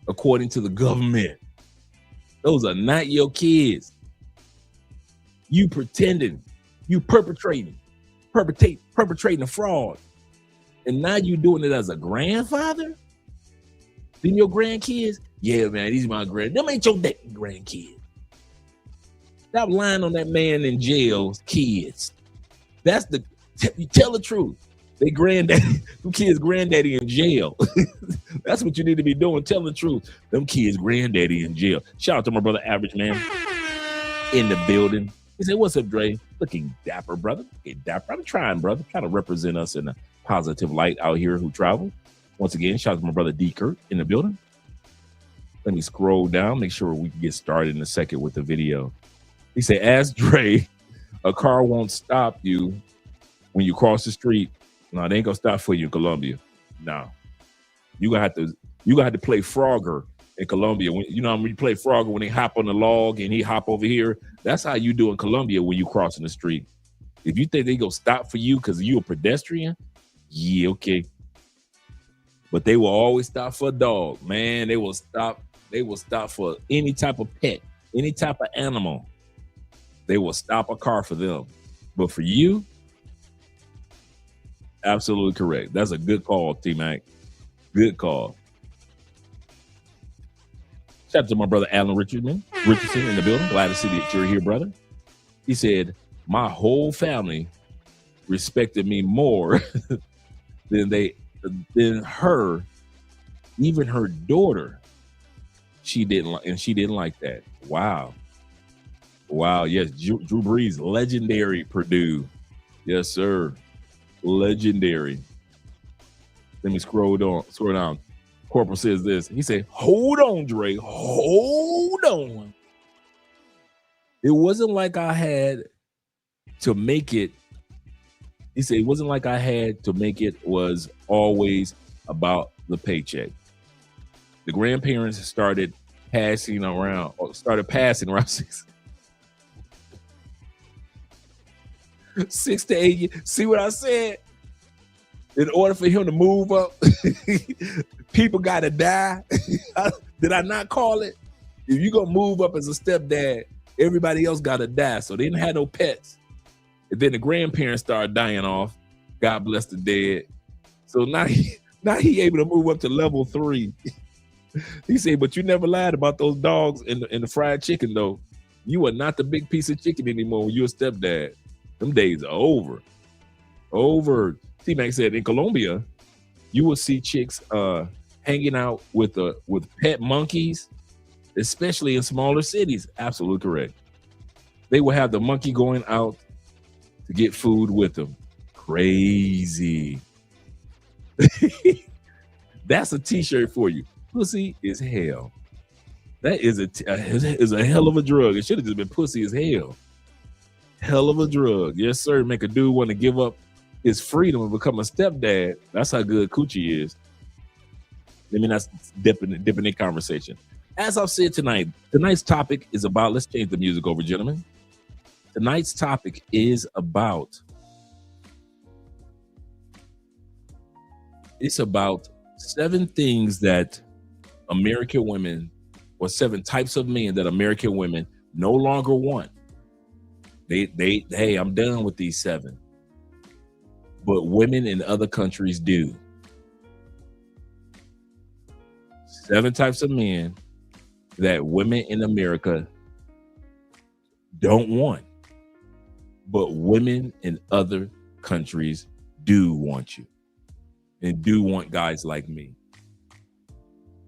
[SPEAKER 2] according to the government. Those are not your kids. You pretending, you perpetrating a fraud. And now you doing it as a grandfather? Then your grandkids? Yeah, man, these are my them ain't your grandkids. Stop lying on that man in jail's kids. That's you tell the truth. They granddaddy, them kids granddaddy in jail. That's what you need to be doing. Tell the truth. Them kids granddaddy in jail. Shout out to my brother Average Man in the building. He said, what's up, Dre? Looking dapper, brother. Looking dapper. I'm trying, brother. Trying to represent us in a positive light out here who travel. Once again, shout out to my brother D. Kurt in the building. Let me scroll down, make sure we can get started in a second with the video. He said, ask Dre, a car won't stop you when you cross the street. No, they ain't gonna stop for you in Colombia. No. You gonna have to play Frogger in Colombia. When you play Frogger when they hop on the log and he hop over here. That's how you do in Colombia when you crossing the street. If you think they gonna stop for you because you a pedestrian, yeah, okay. But they will always stop for a dog, man. They will stop for any type of pet, any type of animal. They will stop a car for them. But for you, absolutely correct. That's a good call, T-Mac. Good call. Shout out to my brother Alan Richardson in the building. Glad to see that you're here, brother. He said, my whole family respected me more than her, even her daughter. She didn't like that. Wow. Yes, Drew Brees, legendary Purdue. Yes, sir. legendary. Let me scroll down. Corporal says this. He said, hold on, Dre. Hold on. It wasn't like I had to make it. He said, it wasn't like I had to make it was always about the paycheck. The grandparents started passing around 6 to 8 years. See what I said? In order for him to move up, people got to die. Did I not call it? If you're going to move up as a stepdad, everybody else got to die. So they didn't have no pets. And then the grandparents started dying off. God bless the dead. So now he able to move up to level 3. He said, but you never lied about those dogs and the fried chicken, though. You are not the big piece of chicken anymore when you're a stepdad. Them days are over. Over. T-Mac said in Colombia, you will see chicks hanging out with pet monkeys, especially in smaller cities. Absolutely correct. They will have the monkey going out to get food with them. Crazy. That's a t-shirt for you. Pussy is hell. That is a hell of a drug. It should have just been pussy as hell. Hell of a drug. Yes, sir. Make a dude want to give up his freedom and become a stepdad. That's how good coochie is. I mean, that's dipping in conversation. As I've said tonight, tonight's topic is about, let's change the music over, gentlemen. Tonight's topic is about, it's about 7 things that American women, or 7 types of men that American women no longer want. Hey, I'm done with these 7. But women in other countries do. 7 types of men that women in America don't want, but women in other countries do want you and do want guys like me.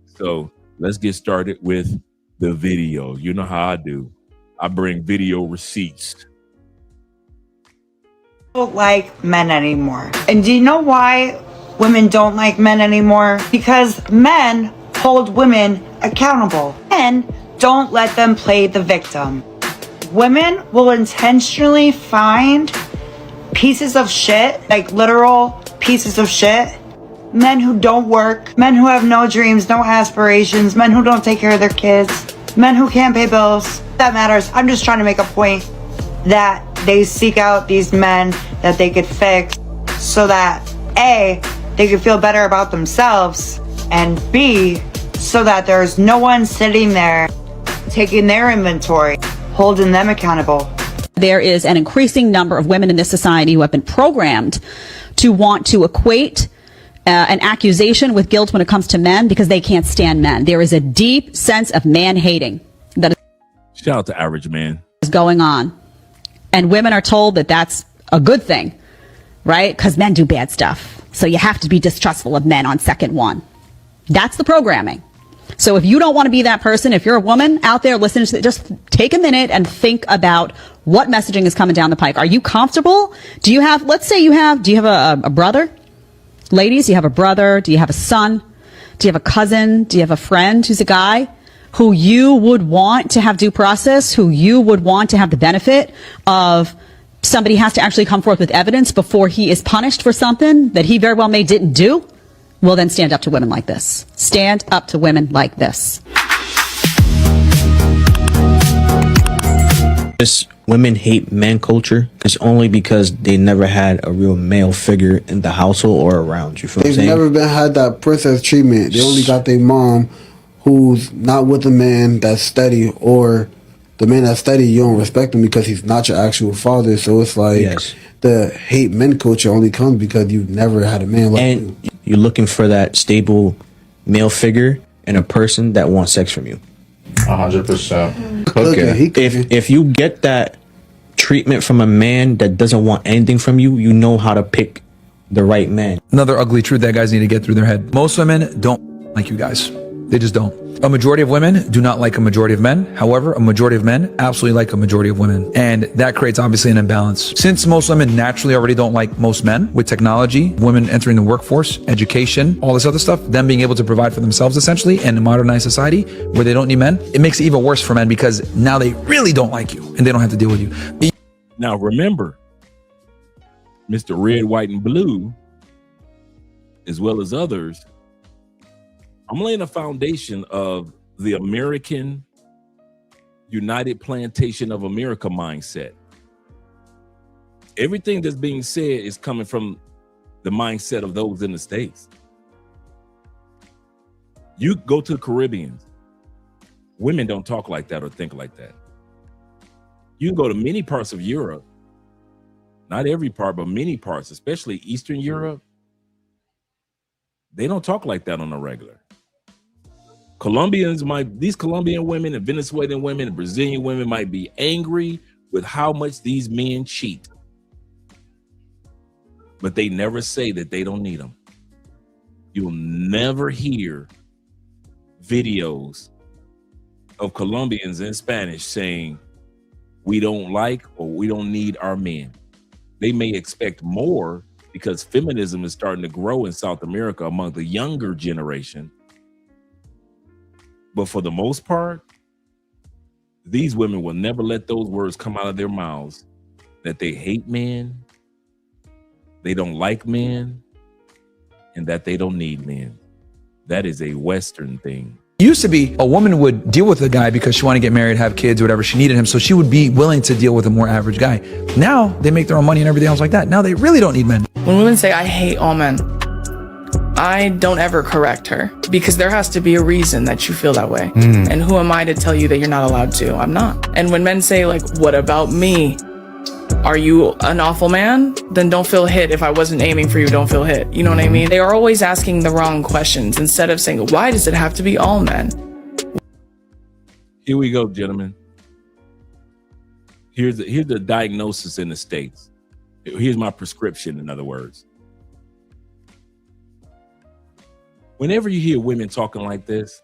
[SPEAKER 2] So let's get started with the video. You know how I do. I bring video receipts.
[SPEAKER 5] Don't like men anymore. And do you know why women don't like men anymore? Because men hold women accountable. Men don't let them play the victim. Women will intentionally find pieces of shit, like literal pieces of shit. Men who don't work, men who have no dreams, no aspirations, men who don't take care of their kids, men who can't pay bills. That matters. I'm just trying to make a point that they seek out these men that they could fix so that A, they could feel better about themselves, and B, so that there's no one sitting there taking their inventory, holding them accountable.
[SPEAKER 6] There is an increasing number of women in this society who have been programmed to want to equate an accusation with guilt when it comes to men because they can't stand men. There is a deep sense of man hating that
[SPEAKER 2] Shout out to Average Man.
[SPEAKER 6] is going on. And women are told that that's a good thing, right? Because men do bad stuff. So you have to be distrustful of men on second one. That's the programming. So if you don't want to be that person, if you're a woman out there listening to it, just take a minute and think about what messaging is coming down the pike. Are you comfortable? Do you have, let's say do you have a brother? Ladies, do you have a brother? Do you have a son? Do you have a cousin? Do you have a friend who's a guy who you would want to have due process, who you would want to have the benefit of somebody has to actually come forth with evidence before he is punished for something that he very well may didn't do? Well, then stand up to women like this. Stand up to women like this.
[SPEAKER 7] This women hate men culture is only because they never had a real male figure in the household or around. You feel what I'm
[SPEAKER 8] They've
[SPEAKER 7] saying?
[SPEAKER 8] never been had that princess treatment. They only got their mom who's not with a man that's steady, or the man that's steady, you don't respect him because he's not your actual father. So it's like the hate men culture only comes because you've never had a man like you.
[SPEAKER 7] And you're looking for that stable male figure and a person that wants sex from you.
[SPEAKER 9] 100%.
[SPEAKER 7] If you get that treatment from a man that doesn't want anything from you, you know how to pick the right man.
[SPEAKER 10] Another ugly truth that guys need to get through their head. Most women don't like you guys. They just don't. A majority of women do not like a majority of men. However, a majority of men absolutely like a majority of women. And that creates obviously an imbalance. Since most women naturally already don't like most men, with technology, women entering the workforce, education, all this other stuff, them being able to provide for themselves essentially in a modernized society where they don't need men, it makes it even worse for men because now they really don't like you and they don't have to deal with you.
[SPEAKER 2] Now remember, Mr. Red, White, and Blue, as well as others, I'm laying a foundation of the American United Plantation of America mindset. Everything that's being said is coming from the mindset of those in the States. You go to the Caribbean, women don't talk like that or think like that. You can go to many parts of Europe, not every part, but many parts, especially Eastern Europe. They don't talk like that on a regular. These Colombian women and Venezuelan women and Brazilian women might be angry with how much these men cheat, but they never say that they don't need them. You'll never hear videos of Colombians in Spanish saying, we don't like or we don't need our men. They may expect more because feminism is starting to grow in South America among the younger generation. But for the most part, these women will never let those words come out of their mouths that they hate men, they don't like men, and that they don't need men. That is a Western thing.
[SPEAKER 10] It used to be a woman would deal with a guy because she wanted to get married, have kids, whatever. She needed him. So she would be willing to deal with a more average guy. Now they make their own money and everything else like that. Now they really don't need men.
[SPEAKER 11] When women say, I hate all men, I don't ever correct her because there has to be a reason that you feel that way. And who am I to tell you that you're not allowed to? I'm not. And when men say like, what about me? Are you an awful man? Then don't feel hit. If I wasn't aiming for you, don't feel hit. You know what I mean? They are always asking the wrong questions instead of saying, why does it have to be all men?
[SPEAKER 2] Here we go, gentlemen. Here's the diagnosis in the States. Here's my prescription, in other words. Whenever you hear women talking like this,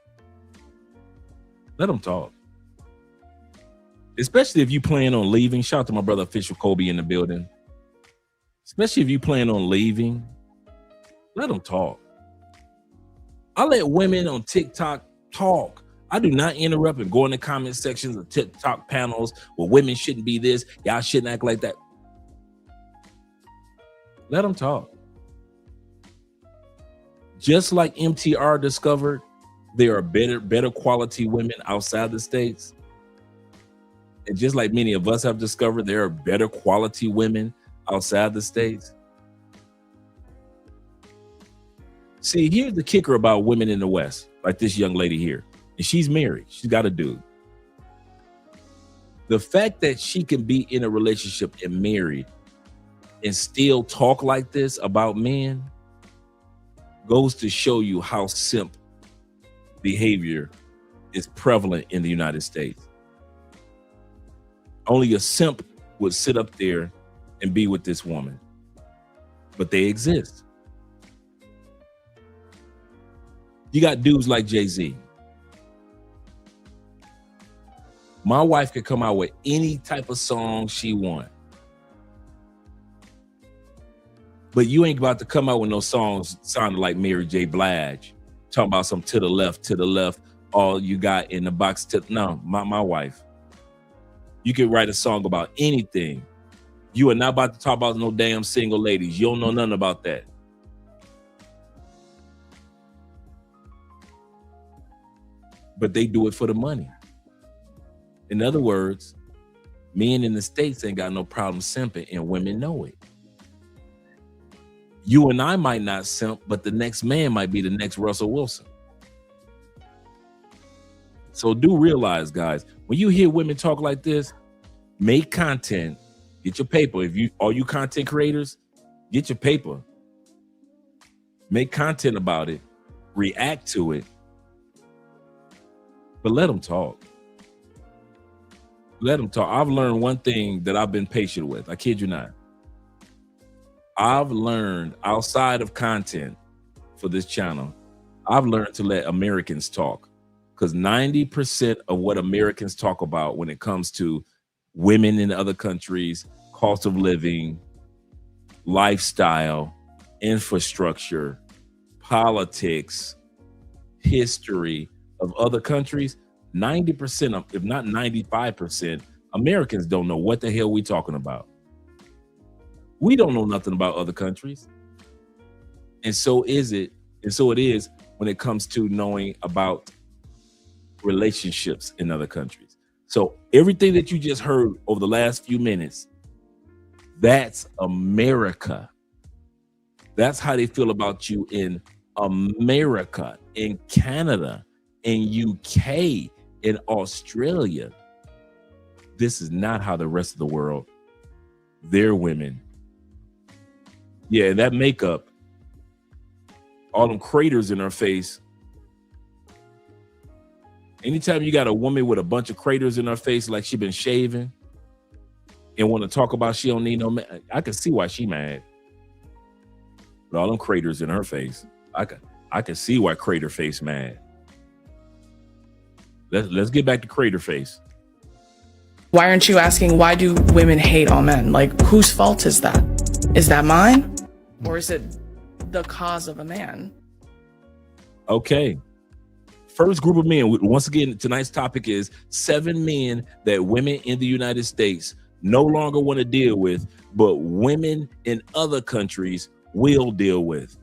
[SPEAKER 2] let them talk. Especially if you plan on leaving. Shout out to my brother Official Kobe in the building. Especially if you plan on leaving, let them talk. I let women on TikTok talk. I do not interrupt and go in the comment sections of TikTok panels where women shouldn't be this. Y'all shouldn't act like that. Let them talk. Just like MTR discovered, there are better quality women outside the States. And just like many of us have discovered, there are better quality women outside the States. See, here's the kicker about women in the West, like this young lady here. And she's married. She's got a dude. The fact that she can be in a relationship and married and still talk like this about men goes to show you how simp behavior is prevalent in the United States. Only a simp would sit up there and be with this woman, but they exist. You got dudes like Jay-Z. My wife could come out with any type of song she want. But you ain't about to come out with no songs sounding like Mary J. Blige, talking about some to the left, all you got in the box. No, my wife. You could write a song about anything. You are not about to talk about no damn single ladies. You don't know nothing about that. But they do it for the money. In other words, men in the States ain't got no problem simping, and women know it. You and I might not simp, but the next man might be the next Russell Wilson. So do realize, guys, when you hear women talk like this, make content, get your paper. All you content creators, get your paper. Make content about it, react to it, but let them talk. Let them talk. I've learned one thing that I've been patient with. I kid you not. I've learned outside of content for this channel I've learned to let Americans talk, because 90% of what Americans talk about when it comes to women in other countries, cost of living, lifestyle, infrastructure, politics, history of other countries, 90% of, if not 95%, Americans don't know what the hell we talking about. We don't know nothing about other countries. And so it is when it comes to knowing about relationships in other countries. So everything that you just heard over the last few minutes, that's America. That's how they feel about you in America, in Canada, in UK, in Australia. This is not how the rest of the world, their women. Yeah, that makeup, all them craters in her face. Anytime you got a woman with a bunch of craters in her face, like she been shaving, and want to talk about she don't need no man, I can see why she mad. With all them craters in her face, I can see why crater face mad. Let's get back to crater face.
[SPEAKER 11] Why aren't you asking, why do women hate all men? Like, whose fault is that? Is that mine? Or is it the cause of a man?
[SPEAKER 2] Okay. First group of men, once again, tonight's topic is 7 men that women in the United States no longer want to deal with, but women in other countries will deal with.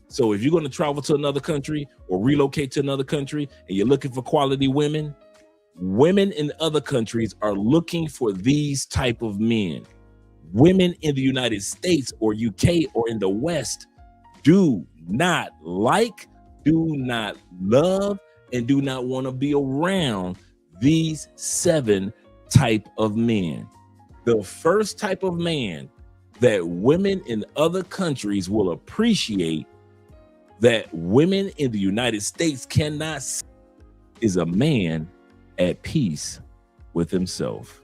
[SPEAKER 2] So if you're going to travel to another country or relocate to another country and you're looking for quality women, women in other countries are looking for these type of men. Women in the United States or UK or in the West do not like, do not love, and do not want to be around these 7 type of men. The first type of man that women in other countries will appreciate, that women in the United States cannot see, is a man at peace with himself.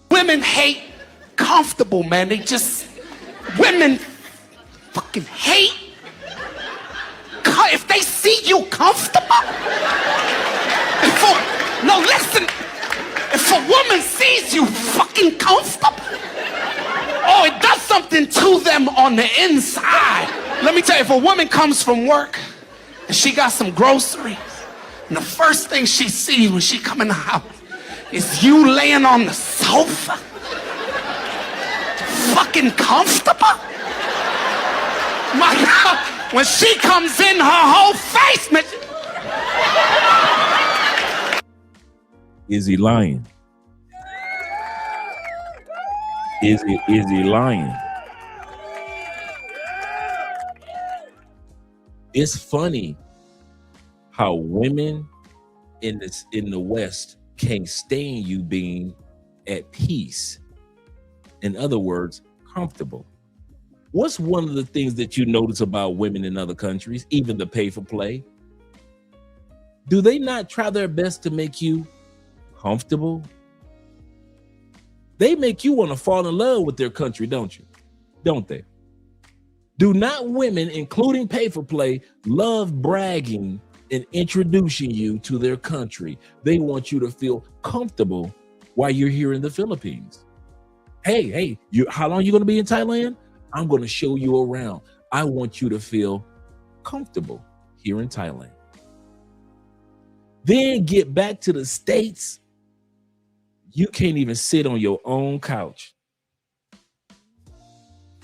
[SPEAKER 12] Women hate comfortable, man. Women fucking hate. If they see you comfortable, if a woman sees you fucking comfortable, oh, it does something to them on the inside. Let me tell you, if a woman comes from work and she got some groceries, and the first thing she sees when she come in the house is you laying on the sofa, fucking comfortable. My God, when she comes in, her whole face, man.
[SPEAKER 2] Is he lying? Is he lying? It's funny how women in the West can't stand you being at peace. In other words, comfortable. What's one of the things that you notice about women in other countries, even the pay for play? Do they not try their best to make you comfortable? They make you want to fall in love with their country, don't you? Don't they? Do not women, including pay for play, love bragging and introducing you to their country? They want you to feel comfortable while you're here in the Philippines. Hey, how long are you going to be in Thailand? I'm going to show you around. I want you to feel comfortable here in Thailand. Then get back to the States. You can't even sit on your own couch.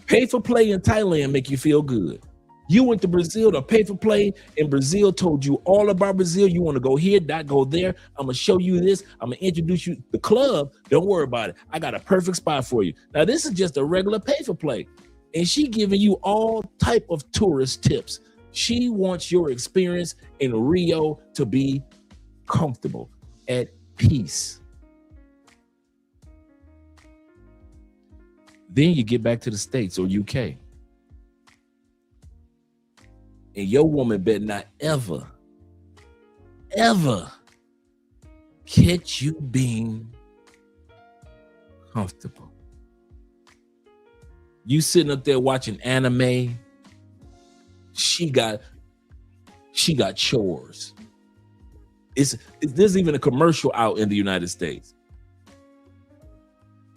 [SPEAKER 2] Pay for play in Thailand make you feel good. You went to Brazil to pay for play, and Brazil told you all about Brazil. You want to go here, not go there. I'm going to show you this. I'm going to introduce you to the club. Don't worry about it. I got a perfect spot for you. Now, this is just a regular pay for play. And she giving you all type of tourist tips. She wants your experience in Rio to be comfortable, at peace. Then you get back to the States or UK. And your woman better not ever catch you being comfortable. You sitting up there watching anime. She got chores. There's even a commercial out in the United States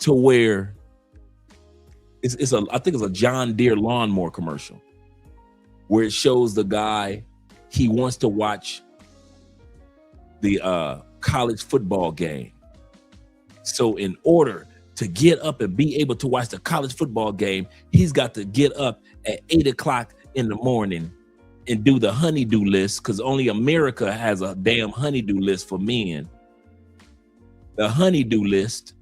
[SPEAKER 2] to where I think it's a John Deere lawnmower commercial where it shows the guy, he wants to watch the college football game. So in order to get up and be able to watch the college football game, he's got to get up at 8 o'clock in the morning and do the honeydew list, because only America has a damn honeydew list for men. The honeydew list.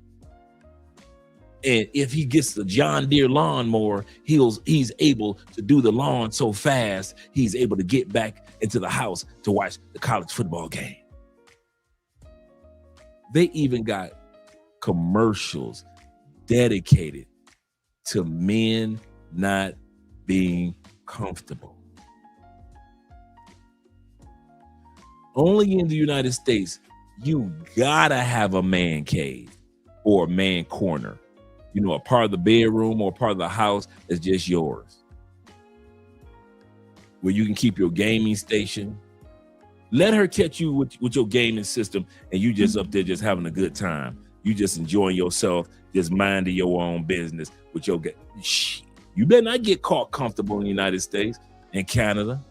[SPEAKER 2] And if he gets the John Deere lawnmower, he's able to do the lawn so fast, he's able to get back into the house to watch the college football game. They even got commercials dedicated to men not being comfortable. Only in the United States, you gotta have a man cave or a man corner. You know, a part of the bedroom or part of the house is just yours, where you can keep your gaming station. Let her catch you with your gaming system, and you just up there just having a good time. You just enjoying yourself, just minding your own business with your game. You better not get caught comfortable in the United States and Canada.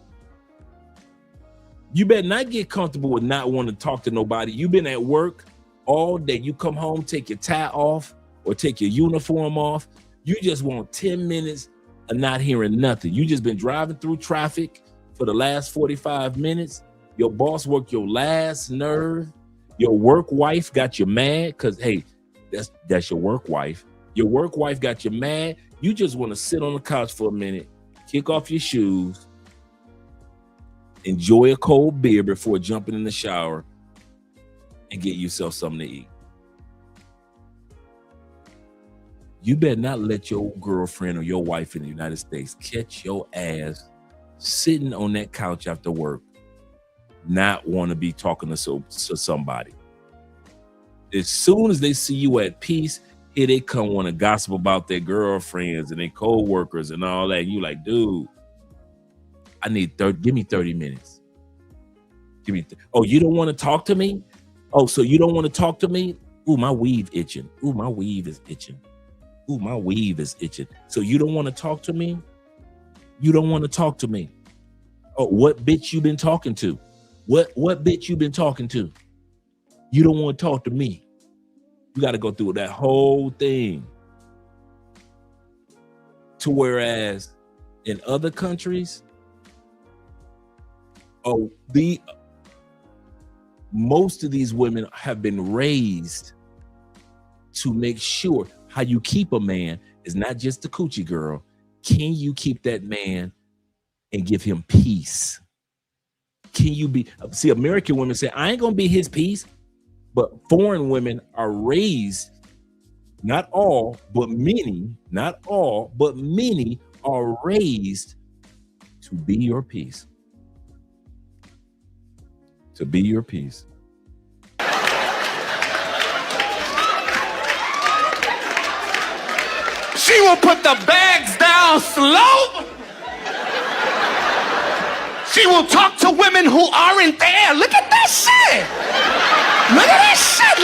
[SPEAKER 2] You better not get comfortable with not wanting to talk to nobody. You've been at work all day. You come home, take your tie off or take your uniform off. You just want 10 minutes of not hearing nothing. You just been driving through traffic for the last 45 minutes. Your boss worked your last nerve. Your work wife got you mad because, hey, that's your work wife. Your work wife got you mad. You just want to sit on the couch for a minute, kick off your shoes, enjoy a cold beer before jumping in the shower, and get yourself something to eat. You better not let your girlfriend or your wife in the United States catch your ass sitting on that couch after work, not want to be talking to somebody. As soon as they see you at peace, here they come want to gossip about their girlfriends and their co-workers and all that. And you like, dude, give me 30 minutes. Oh, you don't want to talk to me? Oh, so you don't want to talk to me? Ooh, my weave itching. Ooh, my weave is itching. Ooh, my weave is itching. So you don't want to talk to me? You don't want to talk to me. Oh, what bitch you been talking to? What bitch you been talking to? You don't want to talk to me. You got to go through that whole thing. To whereas in other countries, most of these women have been raised to make sure how you keep a man is not just the coochie girl. Can you keep that man and give him peace? Can you see, American women say, I ain't gonna be his peace, but foreign women are raised, not all, but many are raised to be your peace. To be your peace.
[SPEAKER 12] She will put the bags down slow. She will talk to women who aren't there. Look at that shit. Look at that shit.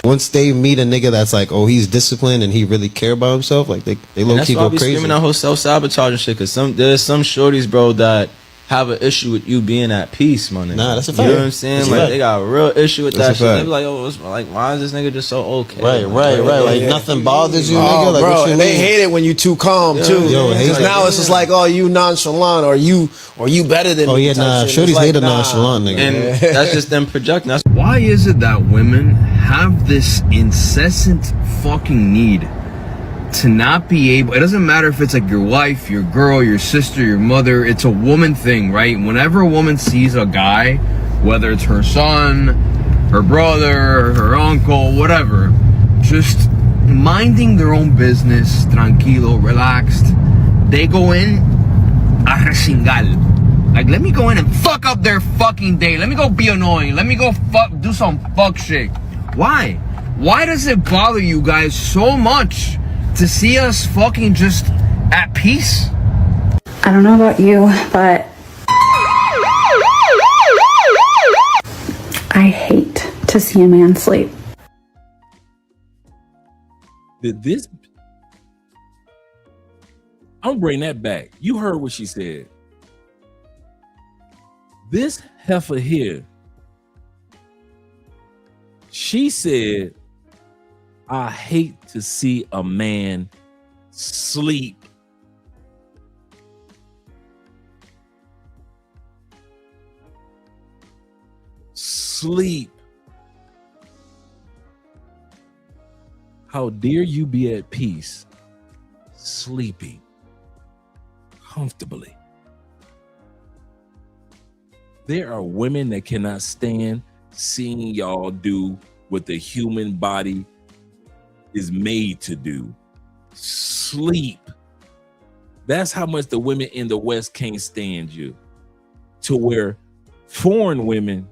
[SPEAKER 12] La.
[SPEAKER 13] Once they meet a nigga that's like, oh, he's disciplined and he really care about himself, like they low key go crazy.
[SPEAKER 7] Screaming that whole self-sabotage and shit, because there's some shorties, bro, that have an issue with you being at peace, man.
[SPEAKER 13] Nah, that's a fact.
[SPEAKER 7] You know what I'm saying? Like, they got a real issue with that shit. They be like, oh, why is this nigga just so okay?
[SPEAKER 13] Right. Like, nothing bothers you, nigga. Like,
[SPEAKER 14] bro, and they hate it when you too calm, too. Because now it's just like, oh, you nonchalant, or you better than me.
[SPEAKER 13] Oh, yeah, nah, shorties hate a nonchalant, nigga.
[SPEAKER 7] And that's just them projecting.
[SPEAKER 15] Why is it that women have this incessant fucking need to not be able, it doesn't matter if it's like your wife, your girl, your sister, your mother, it's a woman thing, right? Whenever a woman sees a guy, whether it's her son, her brother, her uncle, whatever, just minding their own business, tranquilo, relaxed, they go in a chingal. Like, let me go in and fuck up their fucking day. Let me go be annoying. Let me go do some fuck shit. Why? Why does it bother you guys so much to see us fucking just at peace.
[SPEAKER 16] I don't know about you, but I hate to see a man sleep.
[SPEAKER 2] This, I'm bringing that back. You heard what she said. This heifer here, she said, I hate to see a man sleep. Sleep. How dare you be at peace, sleeping comfortably? There are women that cannot stand seeing y'all do what the human body is made to do. Sleep. That's how much the women in the West can't stand you. To where foreign women,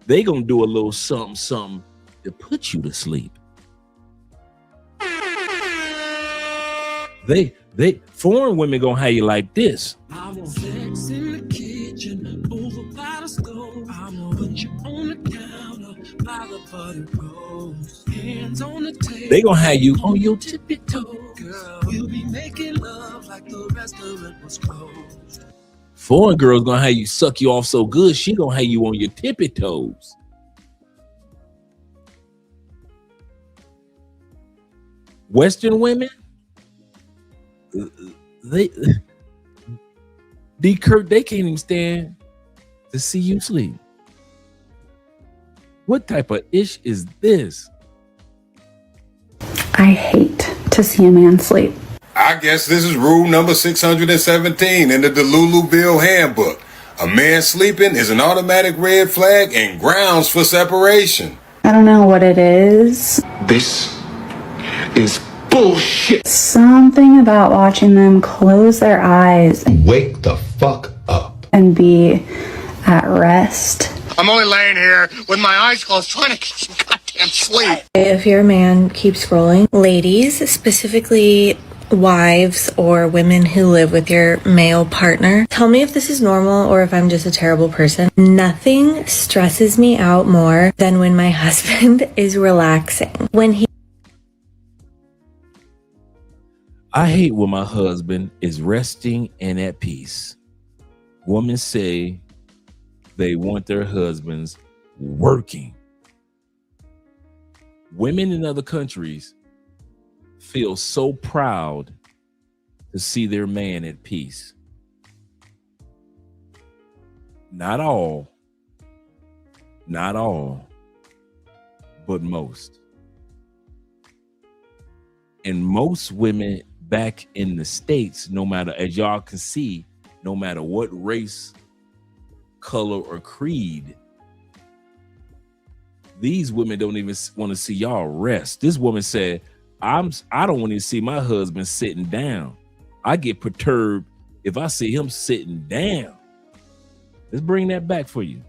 [SPEAKER 2] they gonna do a little something to put you to sleep. They foreign women gonna have you like this.
[SPEAKER 1] I want sex in the kitchen, over by the stove. I want put you on the counter, by the butter rolls. Hands on the table.
[SPEAKER 2] They gonna have you on your tippy toe.
[SPEAKER 1] Girl, we'll be making love like the restaurant was closed.
[SPEAKER 2] Foreign girls gonna have you suck you off so good, she gonna have you on your tippy toes. Western women, they can't even stand to see you sleep. What type of ish is this?
[SPEAKER 16] I hate to see a man sleep.
[SPEAKER 17] I guess this is rule number 617 in the Deluluville Handbook. A man sleeping is an automatic red flag and grounds for separation.
[SPEAKER 16] I don't know what it is.
[SPEAKER 17] This is bullshit.
[SPEAKER 16] Something about watching them close their eyes.
[SPEAKER 17] Wake the fuck up.
[SPEAKER 16] And be at rest.
[SPEAKER 17] I'm only laying here with my eyes closed trying to get some goddamn sleep.
[SPEAKER 18] If you're a man, keep scrolling. Ladies, specifically wives or women who live with your male partner, tell me if this is normal or if I'm just a terrible person. Nothing stresses me out more than when my husband is relaxing.
[SPEAKER 2] I hate when my husband is resting and at peace. Women say they want their husbands working. Women in other countries feel so proud to see their man at peace. Not all, but most. And most women back in the States, no matter, as y'all can see, no matter what race, color, or creed, these women don't even want to see y'all rest. This woman said, I don't want to see my husband sitting down. I get perturbed if I see him sitting down. Let's bring that back for you.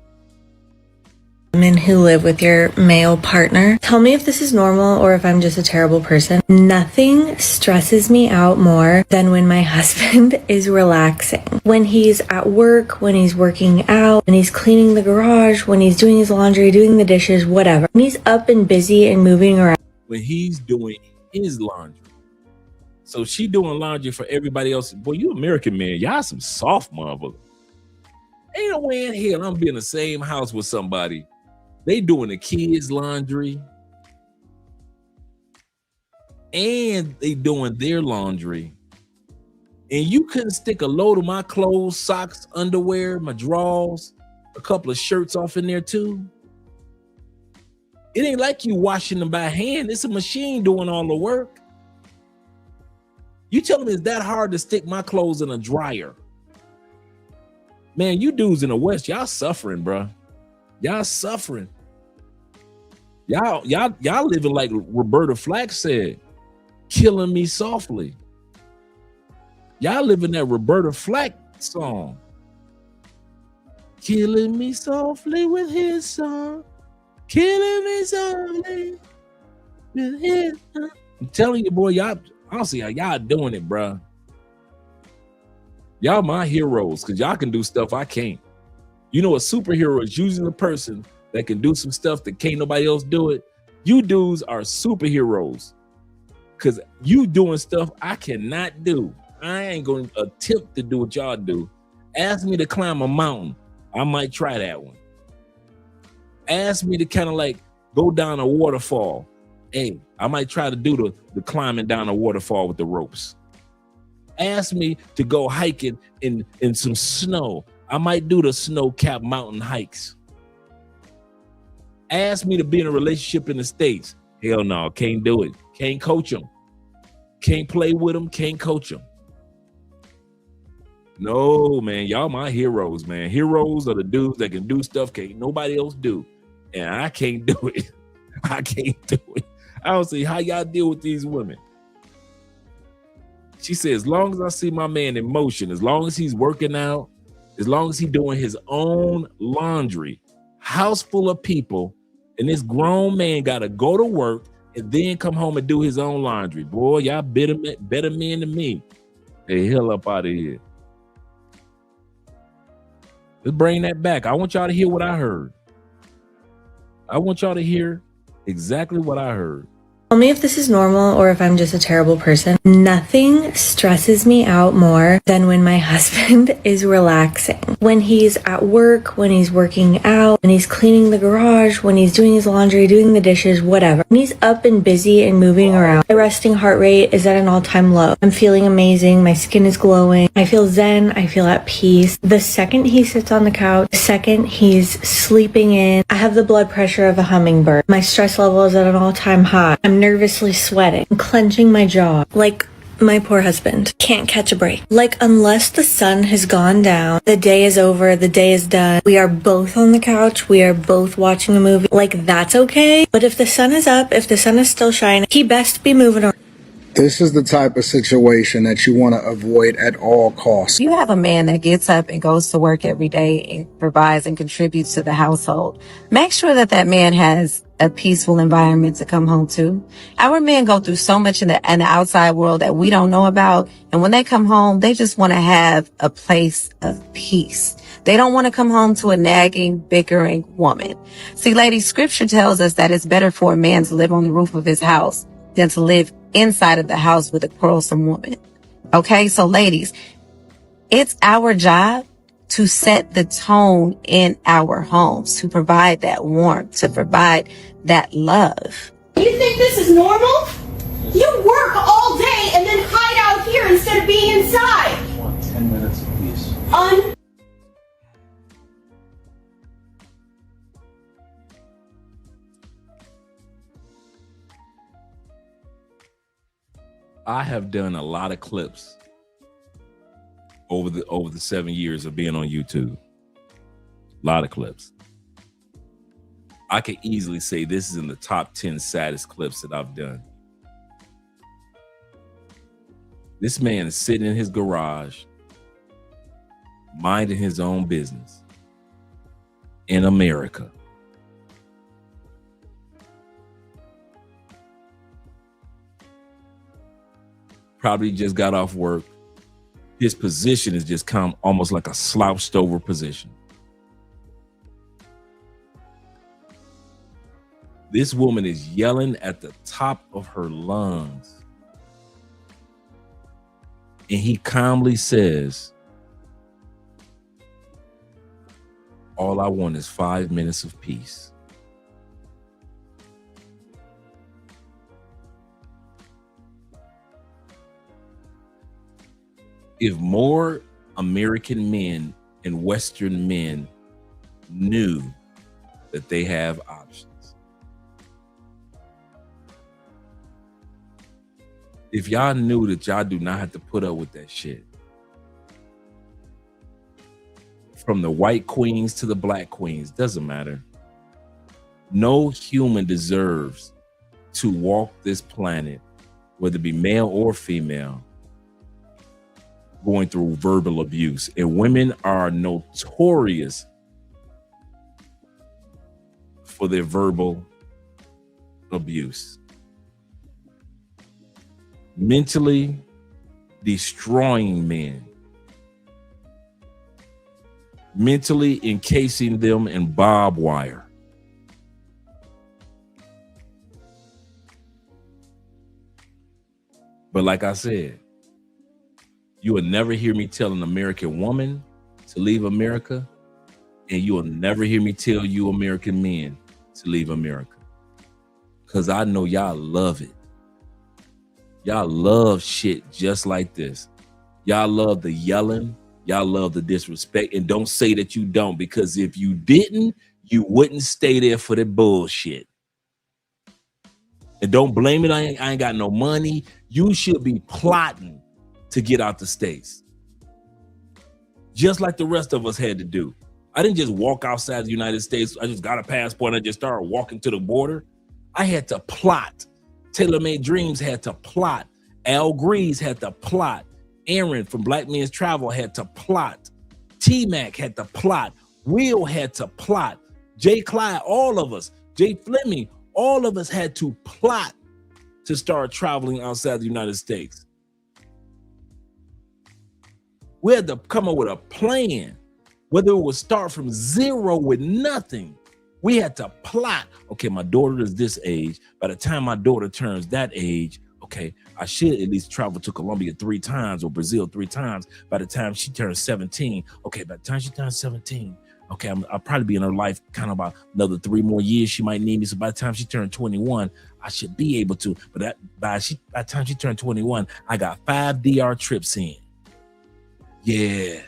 [SPEAKER 18] Women who live with your male partner, tell me if this is normal or if I'm just a terrible person. Nothing stresses me out more than when my husband is relaxing. When he's at work, when he's working out, when he's cleaning the garage, when he's doing his laundry, doing the dishes, whatever. When he's up and busy and moving around.
[SPEAKER 2] When he's doing his laundry. So she doing laundry for everybody else. Boy, you American man, y'all some soft motherfuckers. Ain't no way in hell I'm be in the same house with somebody. They doing the kids' laundry and they doing their laundry. And you couldn't stick a load of my clothes, socks, underwear, my drawers, a couple of shirts off in there too. It ain't like you washing them by hand. It's a machine doing all the work. You telling me it's that hard to stick my clothes in a dryer? Man, you dudes in the West, y'all suffering, bro. Y'all suffering. Y'all living like Roberta Flack said, killing me softly. Y'all living that Roberta Flack song. Killing me softly with his song. Killing me softly with his song. I'm telling you, boy, y'all, I don't see how y'all doing it, bruh. Y'all my heroes, because y'all can do stuff I can't. You know, a superhero is usually a person that can do some stuff that can't nobody else do it. You dudes are superheroes, because you doing stuff I cannot do. I ain't going to attempt to do what y'all do. Ask me to climb a mountain. I might try that one. Ask me to kind of like go down a waterfall. Hey, I might try to do the climbing down a waterfall with the ropes. Ask me to go hiking in some snow. I might do the snow-capped mountain hikes. Ask me to be in a relationship in the States. Hell no, can't do it. Can't coach them. Can't play with them, can't coach them. No, man, y'all my heroes, man. Heroes are the dudes that can do stuff can't nobody else do. And I can't do it. I can't do it. I don't see how y'all deal with these women. She said, as long as I see my man in motion, as long as he's working out, as long as he's doing his own laundry, house full of people, and this grown man got to go to work and then come home and do his own laundry. Boy, y'all better men than me. Hey, hell up out of here. Let's bring that back. I want y'all to hear what I heard. I want y'all to hear exactly what I heard.
[SPEAKER 18] Tell me if this is normal or if I'm just a terrible person. Nothing stresses me out more than when my husband is relaxing. When he's at work, when he's working out, when he's cleaning the garage, when he's doing his laundry, doing the dishes, whatever. When he's up and busy and moving around, my resting heart rate is at an all-time low. I'm feeling amazing. My skin is glowing. I feel zen. I feel at peace. The second he sits on the couch, the second he's sleeping in, I have the blood pressure of a hummingbird. My stress level is at an all-time high. I'm nervously sweating, clenching my jaw. Like my poor husband can't catch a break. Like unless the sun has gone down, the day is over, the day is done. We are both on the couch. We are both watching a movie. Like that's okay. But if the sun is up, if the sun is still shining, he best be moving around.
[SPEAKER 19] This is the type of situation that you want to avoid at all costs.
[SPEAKER 20] You have a man that gets up and goes to work every day and provides and contributes to the household. Make sure that that man has a peaceful environment to come home to. Our men go through so much in the outside world that we don't know about. And when they come home, they just want to have a place of peace. They don't want to come home to a nagging, bickering woman. See, ladies, scripture tells us that it's better for a man to live on the roof of his house than to live inside of the house with a quarrelsome woman. Okay, so ladies, it's our job to set the tone in our homes, to provide that warmth, to provide that love.
[SPEAKER 21] You think this is normal? You work all day and then hide out here instead of being inside.
[SPEAKER 9] I want 10 minutes of peace.
[SPEAKER 2] I have done a lot of clips over the 7 years of being on YouTube. A lot of clips. I could easily say this is in the top 10 saddest clips that I've done. This man is sitting in his garage, minding his own business in America. Probably just got off work. His position has just come almost like a slouched over position. This woman is yelling at the top of her lungs. And he calmly says, all I want is 5 minutes of peace. If more American men and Western men knew that they have options, if y'all knew that y'all do not have to put up with that shit, from the white queens to the black queens, doesn't matter. No human deserves to walk this planet, whether it be male or female, going through verbal abuse. And women are notorious for their verbal abuse. mentally destroying men, mentally encasing them in barbed wire. But like I said, you will never hear me tell an American woman to leave America, and you will never hear me tell you American men to leave America. Because I know y'all love it. Y'all love shit just like this. Y'all love the yelling. Y'all love the disrespect. And don't say that you don't, because if you didn't, you wouldn't stay there for the bullshit. And don't blame it. I ain't got no money. You should be plotting to get out the States, just like the rest of us had to do. I didn't just walk outside the United States. I just got a passport and I just started walking to the border. I had to plot. Taylor Made Dreams had to plot. Al Grease had to plot. Aaron from Black Men's Travel had to plot. T-Mac had to plot. Will had to plot. Jay Clyde, all of us. Jay Fleming, all of us had to plot to start traveling outside the United States. We had to come up with a plan, whether it would start from zero with nothing. We had to plot. Okay, my daughter is this age. By the time my daughter turns that age, okay, I should at least travel to Colombia 3 times or Brazil 3 times. By the time she turns 17, okay, by the time she turns 17, okay, I'll probably be in her life kind of about another 3 more years. She might need me. So by the time she turned 21, I should be able to. But by the time she turned 21, I got 5 DR trips in. Yeah.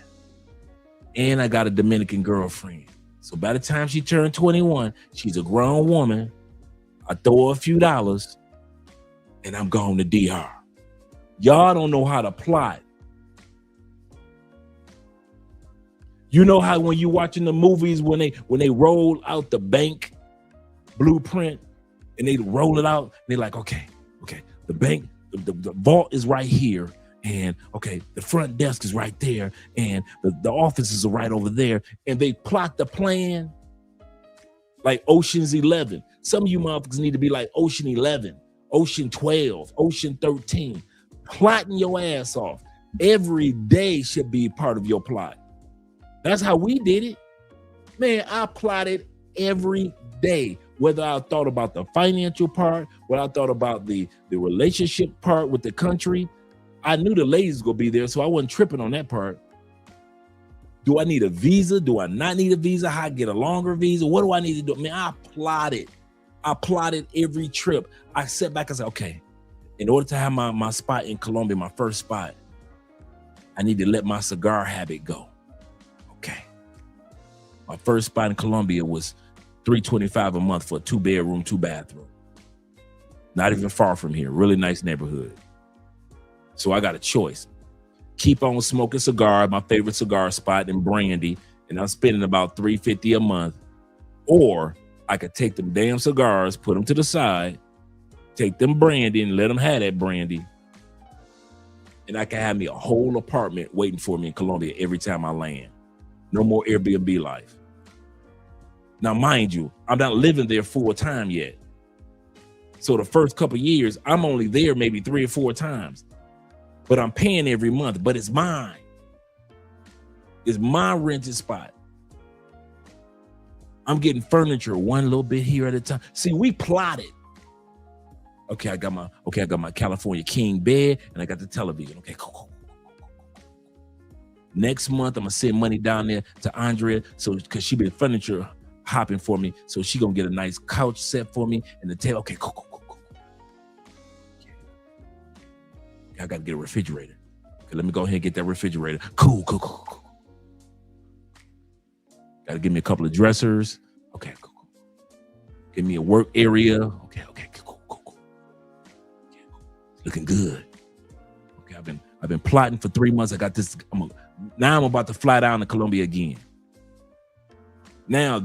[SPEAKER 2] And I got a Dominican girlfriend. So by the time she turned 21, she's a grown woman. I throw her a few dollars and I'm going to DR. Y'all don't know how to plot. You know how when you watching the movies, when they roll out the bank blueprint and they roll it out, and they're like, okay, the bank, the vault is right here. And okay, the front desk is right there, and the offices are right over there, and they plot the plan like Ocean's 11. Some of you motherfuckers need to be like Ocean 11, Ocean 12, Ocean 13, plotting your ass off. Every day should be part of your plot. That's how we did it. Man, I plotted every day, whether I thought about the financial part, whether I thought about the relationship part with the country. I knew the ladies gonna be there, so I wasn't tripping on that part. Do I need a visa? Do I not need a visa? How I get a longer visa? What do I need to do? Man, I plotted every trip. I sat back and said, okay, in order to have my spot in Colombia, my first spot, I need to let my cigar habit go. Okay. My first spot in Colombia was $325 a month for a 2-bedroom, 2-bathroom. Not even far from here. Really nice neighborhood. So I got a choice. Keep on smoking cigar, my favorite cigar spot in Brandy, and I'm spending about $350 a month. Or I could take them damn cigars, put them to the side, take them brandy and let them have that brandy. And I can have me a whole apartment waiting for me in Colombia every time I land. No more Airbnb life. Now, mind you, I'm not living there full time yet. So the first couple years, I'm only there maybe 3 or 4 times. But I'm paying every month, but it's mine. It's my rented spot. I'm getting furniture one little bit here at a time. See, we plotted. Okay, I got my California king bed and I got the television. Okay, cool. Next month, I'm gonna send money down there to Andrea, so because she been furniture hopping for me, so she gonna get a nice couch set for me and the table. Okay, cool. I got to get a refrigerator. Okay, let me go ahead and get that refrigerator. Cool. Got to give me a couple of dressers. Okay, cool. Give me a work area. Okay, cool. Okay, looking good. Okay, I've been plotting for 3 months. I got this. Now I'm about to fly down to Colombia again. Now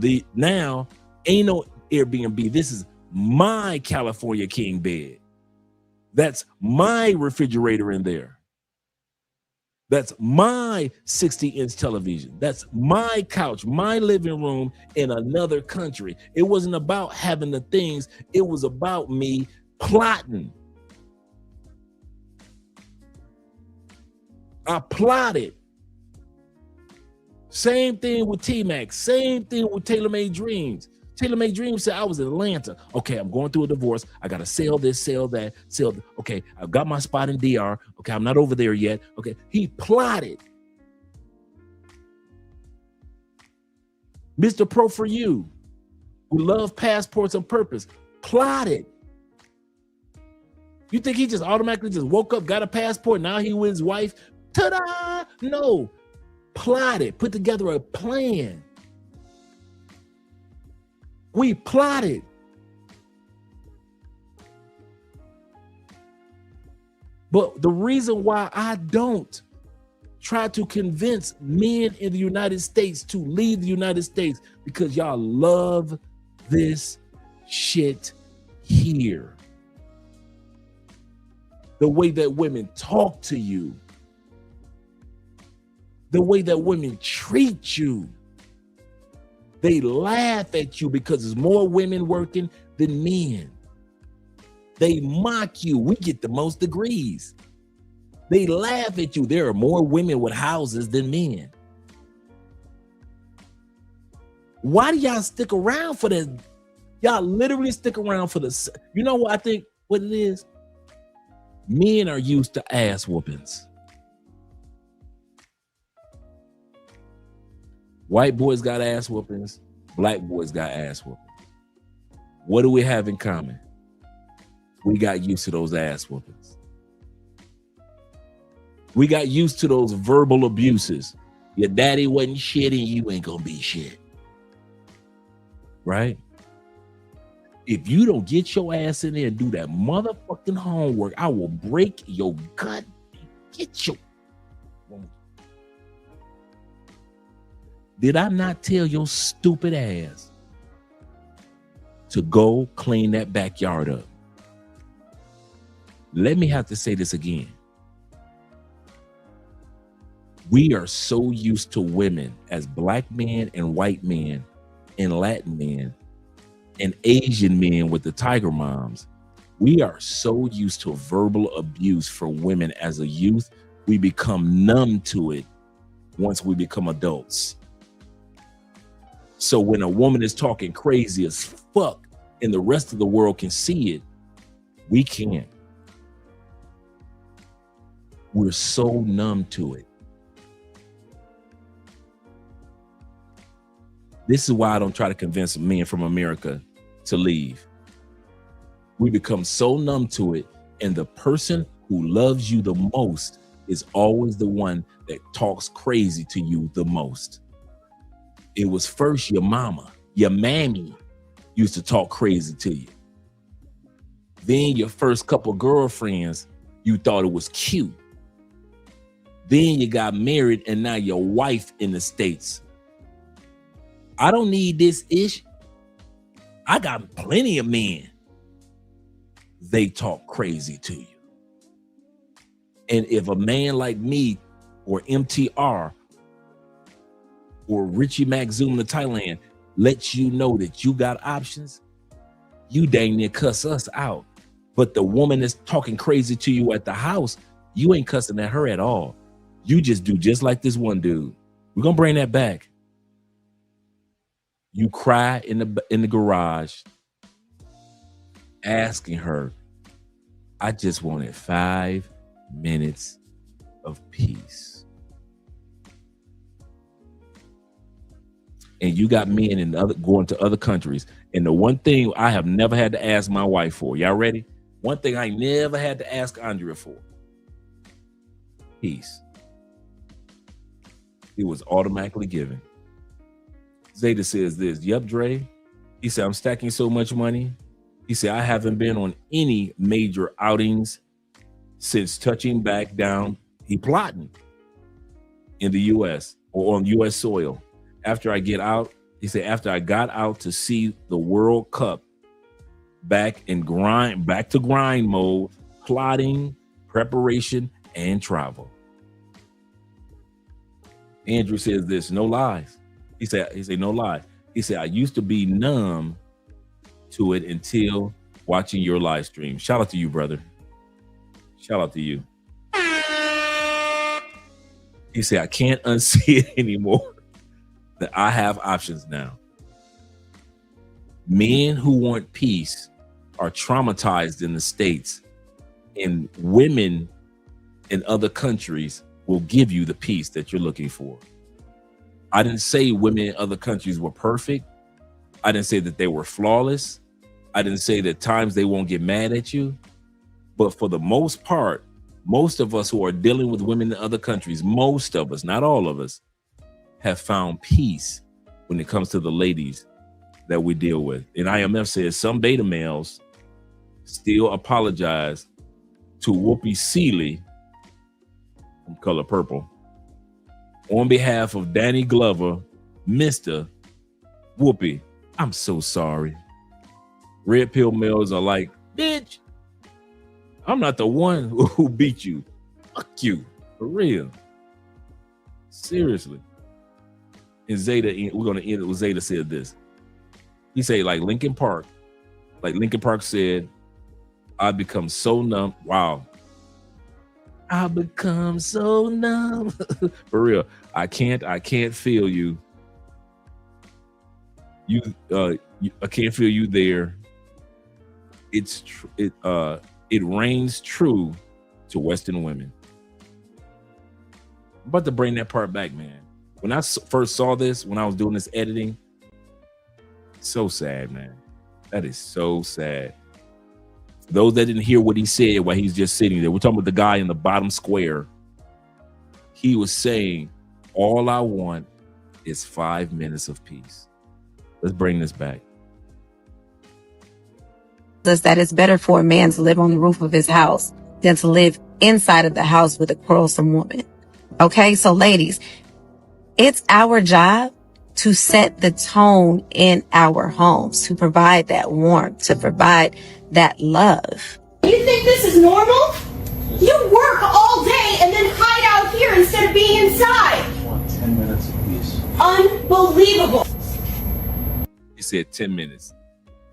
[SPEAKER 2] ain't no Airbnb. This is my California king bed. That's my refrigerator in there. That's my 60-inch television. That's my couch, my living room in another country. It wasn't about having the things. It was about me plotting. I plotted. Same thing with T-Mac. Same thing with Taylor Made Dreams. Taylor Made Dreams said, I was in Atlanta. Okay, I'm going through a divorce. I got to sell this, sell that, sell. Okay, I've got my spot in DR. Okay, I'm not over there yet. Okay, he plotted. Mr. Pro for You, who love passports on purpose, plotted. You think he just automatically just woke up, got a passport, now he with his wife? Ta-da! No. Plotted, put together a plan. We plotted. But the reason why I don't try to convince men in the United States to leave the United States, because y'all love this shit here. The way that women talk to you, the way that women treat you. They laugh at you because there's more women working than men. They mock you. We get the most degrees. They laugh at you. There are more women with houses than men. Why do y'all stick around for that? Y'all literally stick around for the, you know what I think what it is? Men are used to ass whoopings. White boys got ass whoopings. Black boys got ass whoopings. What do we have in common? We got used to those ass whoopings. We got used to those verbal abuses. Your daddy wasn't shit and you ain't gonna be shit. Right? If you don't get your ass in there and do that motherfucking homework, I will break your gut and get your... Did I not tell your stupid ass to go clean that backyard up? Let me have to say this again. We are so used to women as black men and white men and Latin men and Asian men with the tiger moms. We are so used to verbal abuse for women as a youth. We become numb to it once we become adults. So when a woman is talking crazy as fuck and the rest of the world can see it, we can't. We're so numb to it. This is why I don't try to convince men from America to leave. We become so numb to it, and the person who loves you the most is always the one that talks crazy to you the most. It was first your mama, your mammy used to talk crazy to you. Then your first couple girlfriends, you thought it was cute. Then you got married and now your wife in the States. I don't need this ish. I got plenty of men. They talk crazy to you. And if a man like me or MTR or Richie Mac Zoom to Thailand lets you know that you got options, you dang near cuss us out. But the woman that's talking crazy to you at the house, you ain't cussing at her at all. You just do just like this one dude. We're gonna bring that back. You cry in the garage, asking her, I just wanted 5 minutes of peace. And you got men in going to other countries. And the one thing I have never had to ask my wife for, y'all ready? One thing I never had to ask Andrea for, peace. It was automatically given. Zeta says this, yep, Dre. He said, I'm stacking so much money. He said, I haven't been on any major outings since touching back down. He plotting in the U.S. or on U.S. soil. After I get out, he said, after I got out to see the World Cup, back to grind mode, plotting, preparation, and travel. Andrew says this, no lies. He said, no lie. He said, I used to be numb to it until watching your live stream. Shout out to you, brother. Shout out to you. He said, I can't unsee it anymore. That I have options now. Men who want peace are traumatized in the States, and women in other countries will give you the peace that you're looking for. I didn't say women in other countries were perfect. I didn't say that they were flawless. I didn't say that times they won't get mad at you. But for the most part, most of us who are dealing with women in other countries, most of us, not all of us, have found peace when it comes to the ladies that we deal with. And IMF says some beta males still apologize to Whoopi Seeley from Color Purple on behalf of Danny Glover. Mr. Whoopi, I'm so sorry. Red pill males are like, bitch, I'm not the one who beat you. Fuck you, for real. Seriously. And Zeta, we're gonna end it with Zeta said this. He said, like Linkin Park said, I become so numb. Wow. I become so numb. For real. I can't feel you. I can't feel you there. It reigns true to Western women. I'm about to bring that part back, man. When I first saw this, when I was doing this editing, so sad, man. That is so sad. For those that didn't hear what he said while he's just sitting there, we're talking about the guy in the bottom square. He was saying, all I want is 5 minutes of peace. Let's bring this back.
[SPEAKER 20] That it's better for a man to live on the roof of his house than to live inside of the house with a quarrelsome woman. Okay, so ladies, it's our job to set the tone in our homes, to provide that warmth, to provide that love.
[SPEAKER 21] You think this is normal? You work all day and then hide out here instead of being inside.
[SPEAKER 9] I want 10 minutes of peace.
[SPEAKER 21] Unbelievable.
[SPEAKER 2] He said 10 minutes.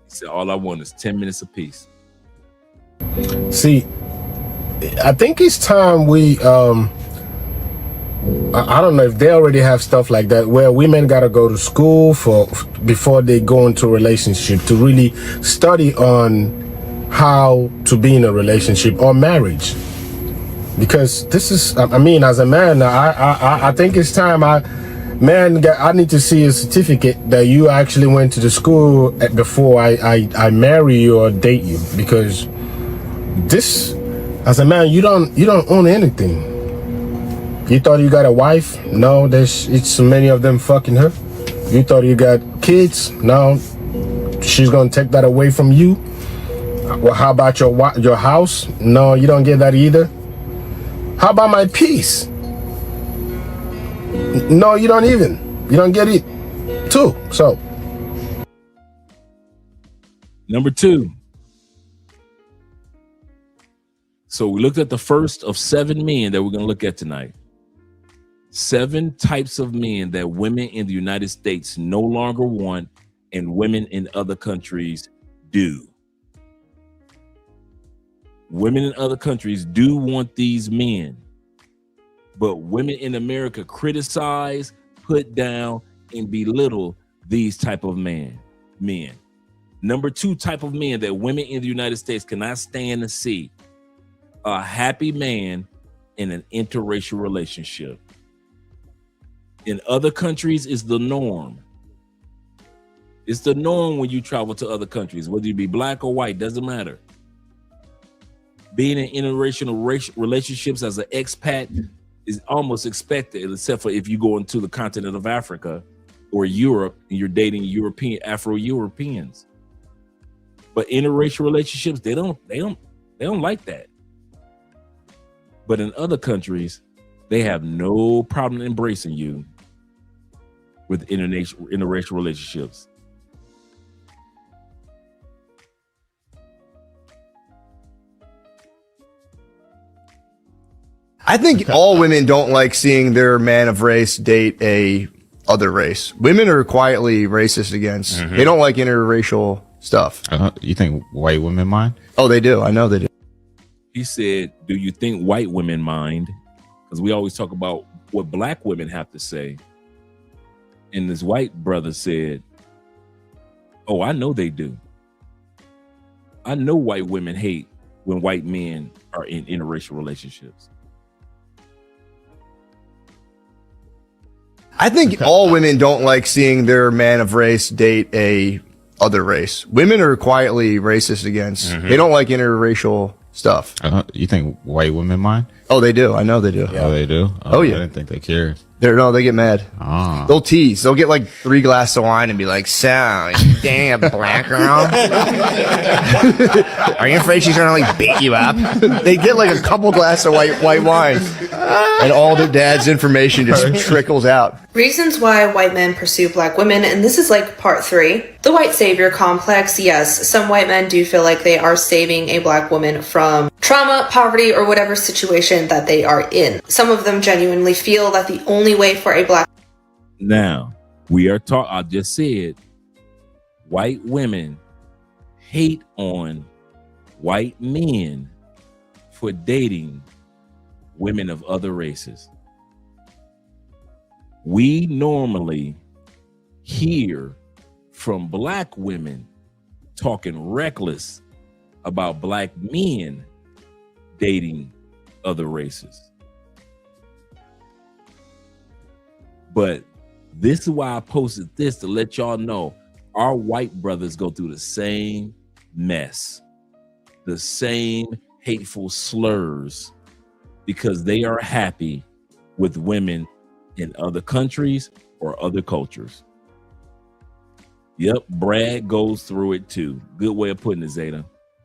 [SPEAKER 2] He said, all I want is 10 minutes of peace.
[SPEAKER 14] See, I think it's time we I don't know if they already have stuff like that where women gotta go to school before they go into a relationship to really study on how to be in a relationship or marriage. Because this is, I mean, as a man, I think it's time I need to see a certificate that you actually went to the school before I marry you or date you. Because this, as a man, you don't own anything. You thought you got a wife? No, it's so many of them fucking her. You thought you got kids? No, she's gonna take that away from you. Well, how about your house? No, you don't get that either. How about my peace? No, you don't get it too. So,
[SPEAKER 2] number 2. So we looked at the first of 7 men that we're going to look at tonight. 7 types of men that women in the United States no longer want and women in other countries do. Women in other countries do want these men, but women in America criticize, put down, and belittle these type of men. Number 2 type of men that women in the United States cannot stand to see: a happy man in an interracial relationship. In other countries, is the norm. It's the norm when you travel to other countries, whether you be black or white, doesn't matter. Being in interracial relationships as an expat is almost expected, except for if you go into the continent of Africa or Europe and you're dating Afro-Europeans. But interracial relationships, they don't like that. But in other countries, they have no problem embracing you with interracial relationships.
[SPEAKER 3] I think all women don't like seeing their man of race date a other race. Women are quietly racist against.
[SPEAKER 22] Mm-hmm.
[SPEAKER 3] They don't like interracial stuff.
[SPEAKER 22] You think white women mind?
[SPEAKER 3] Oh, they do. I know they do.
[SPEAKER 2] He said, do you think white women mind? Because we always talk about what black women have to say. And this white brother said, oh, I know they do. I know white women hate when white men are in interracial relationships.
[SPEAKER 3] I think all women don't like seeing their man of race date a other race. Women are quietly racist against. They don't like interracial stuff.
[SPEAKER 22] You think white women mind?
[SPEAKER 3] Oh, they do. I know they do.
[SPEAKER 22] Oh, they do?
[SPEAKER 3] Oh, yeah.
[SPEAKER 22] I didn't think they cared.
[SPEAKER 3] They get mad.
[SPEAKER 22] Ah.
[SPEAKER 3] They'll tease. They'll get like 3 glasses of wine and be like, so, you dang a black girl? Are you afraid she's gonna like beat you up? They get like a couple glasses of white wine and all their dad's information just trickles out.
[SPEAKER 4] Reasons why white men pursue black women, and this is like part 3. The white savior complex. Yes, some white men do feel like they are saving a black woman from trauma, poverty, or whatever situation that they are in. Some of them genuinely feel that the only way for a black...
[SPEAKER 2] Now, we are talking, I just said, white women hate on white men for dating women of other races. We normally hear from black women talking reckless about black men dating other races. But this is why I posted this, to let y'all know our white brothers go through the same mess, the same hateful slurs, because they are happy with women in other countries or other cultures. Yep, Brad goes through it too. Good way of putting it, Zeta.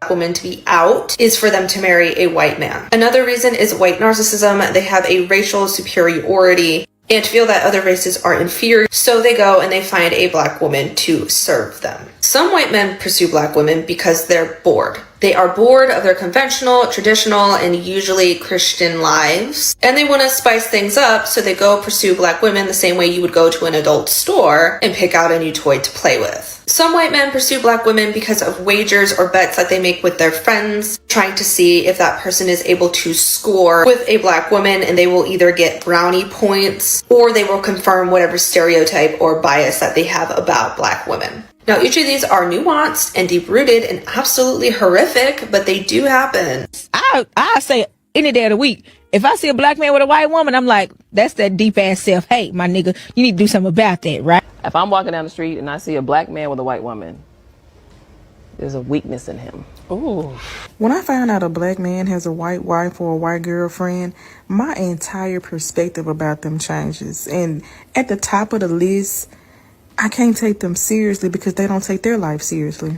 [SPEAKER 4] Women to be out is for them to marry a white man. Another reason is white narcissism. They have a racial superiority and feel that other races are inferior, so they go and they find a black woman to serve them. Some white men pursue black women because they're bored. They are bored of their conventional, traditional, and usually Christian lives, and they want to spice things up, so they go pursue black women the same way you would go to an adult store and pick out a new toy to play with. Some white men pursue black women because of wagers or bets that they make with their friends, trying to see if that person is able to score with a black woman, and they will either get brownie points or they will confirm whatever stereotype or bias that they have about black women. Now, each of these are nuanced and deep-rooted and absolutely horrific, but they do happen.
[SPEAKER 5] I say any day of the week, if I see a black man with a white woman, I'm like, that's that deep-ass self-hate, my nigga. You need to do something about that, right?
[SPEAKER 23] If I'm walking down the street and I see a black man with a white woman, there's a weakness in him.
[SPEAKER 11] Ooh. When I find out a black man has a white wife or a white girlfriend, my entire perspective about them changes. And at the top of the list, I can't take them seriously because they don't take their life seriously.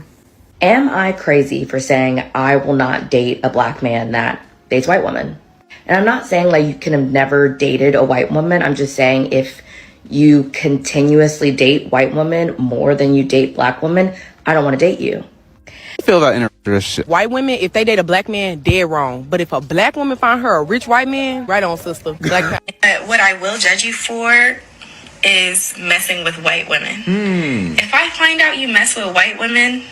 [SPEAKER 24] Am I crazy for saying I will not date a black man that dates white women? And I'm not saying like you can have never dated a white woman. I'm just saying if you continuously date white women more than you date black women, I don't want to date you.
[SPEAKER 25] I feel that interracial shit.
[SPEAKER 5] White women, if they date a black man, dead wrong. But if a black woman find her a rich white man, right on, sister.
[SPEAKER 26] What I will judge you for is messing with white women. If I find out you mess with white women,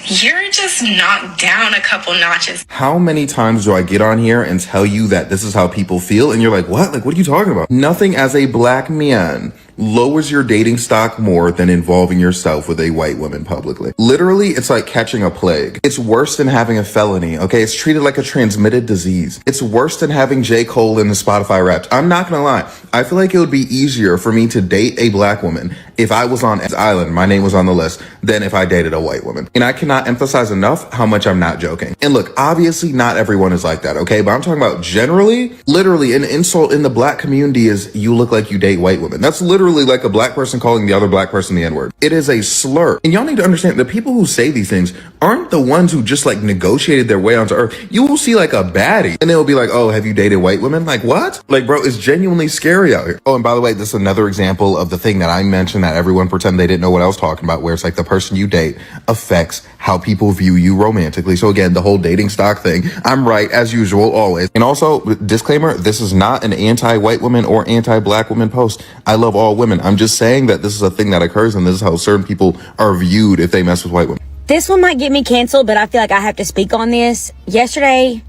[SPEAKER 26] you're just knocked down a couple notches.
[SPEAKER 27] How many times do I get on here and tell you that this is how people feel? And you're like, what? Like, what are you talking about? Nothing as a black man lowers your dating stock more than involving yourself with a white woman publicly. Literally, it's like catching a plague. It's worse than having a felony, okay? It's treated like a transmitted disease. It's worse than having J. Cole in the Spotify Wrapped. I'm not gonna lie. I feel like it would be easier for me to date a black woman if I was on Island, my name was on the list, than if I dated a white woman. And I cannot emphasize enough how much I'm not joking. And look, obviously not everyone is like that, okay? But I'm talking about generally, literally an insult in the black community is you look like you date white women. That's literally like a black person calling the other black person the N-word. It is a slur. And y'all need to understand, the people who say these things aren't the ones who just like negotiated their way onto earth. You will see like a baddie and they'll be like, oh, have you dated white women? Like what? Like, bro, it's genuinely scary out here. Oh, and by the way, this is another example of the thing that I mentioned that everyone pretend they didn't know what I was talking about, where it's like the person you date affects how people view you romantically. So again, the whole dating stock thing, I'm right as usual, always. And also, disclaimer, this is not an anti-white woman or anti-black woman post. I love all women. I'm just saying that this is a thing that occurs and this is how certain people are viewed if they mess with white women.
[SPEAKER 28] This one might get me canceled, but I feel like I have to speak on this. Yesterday,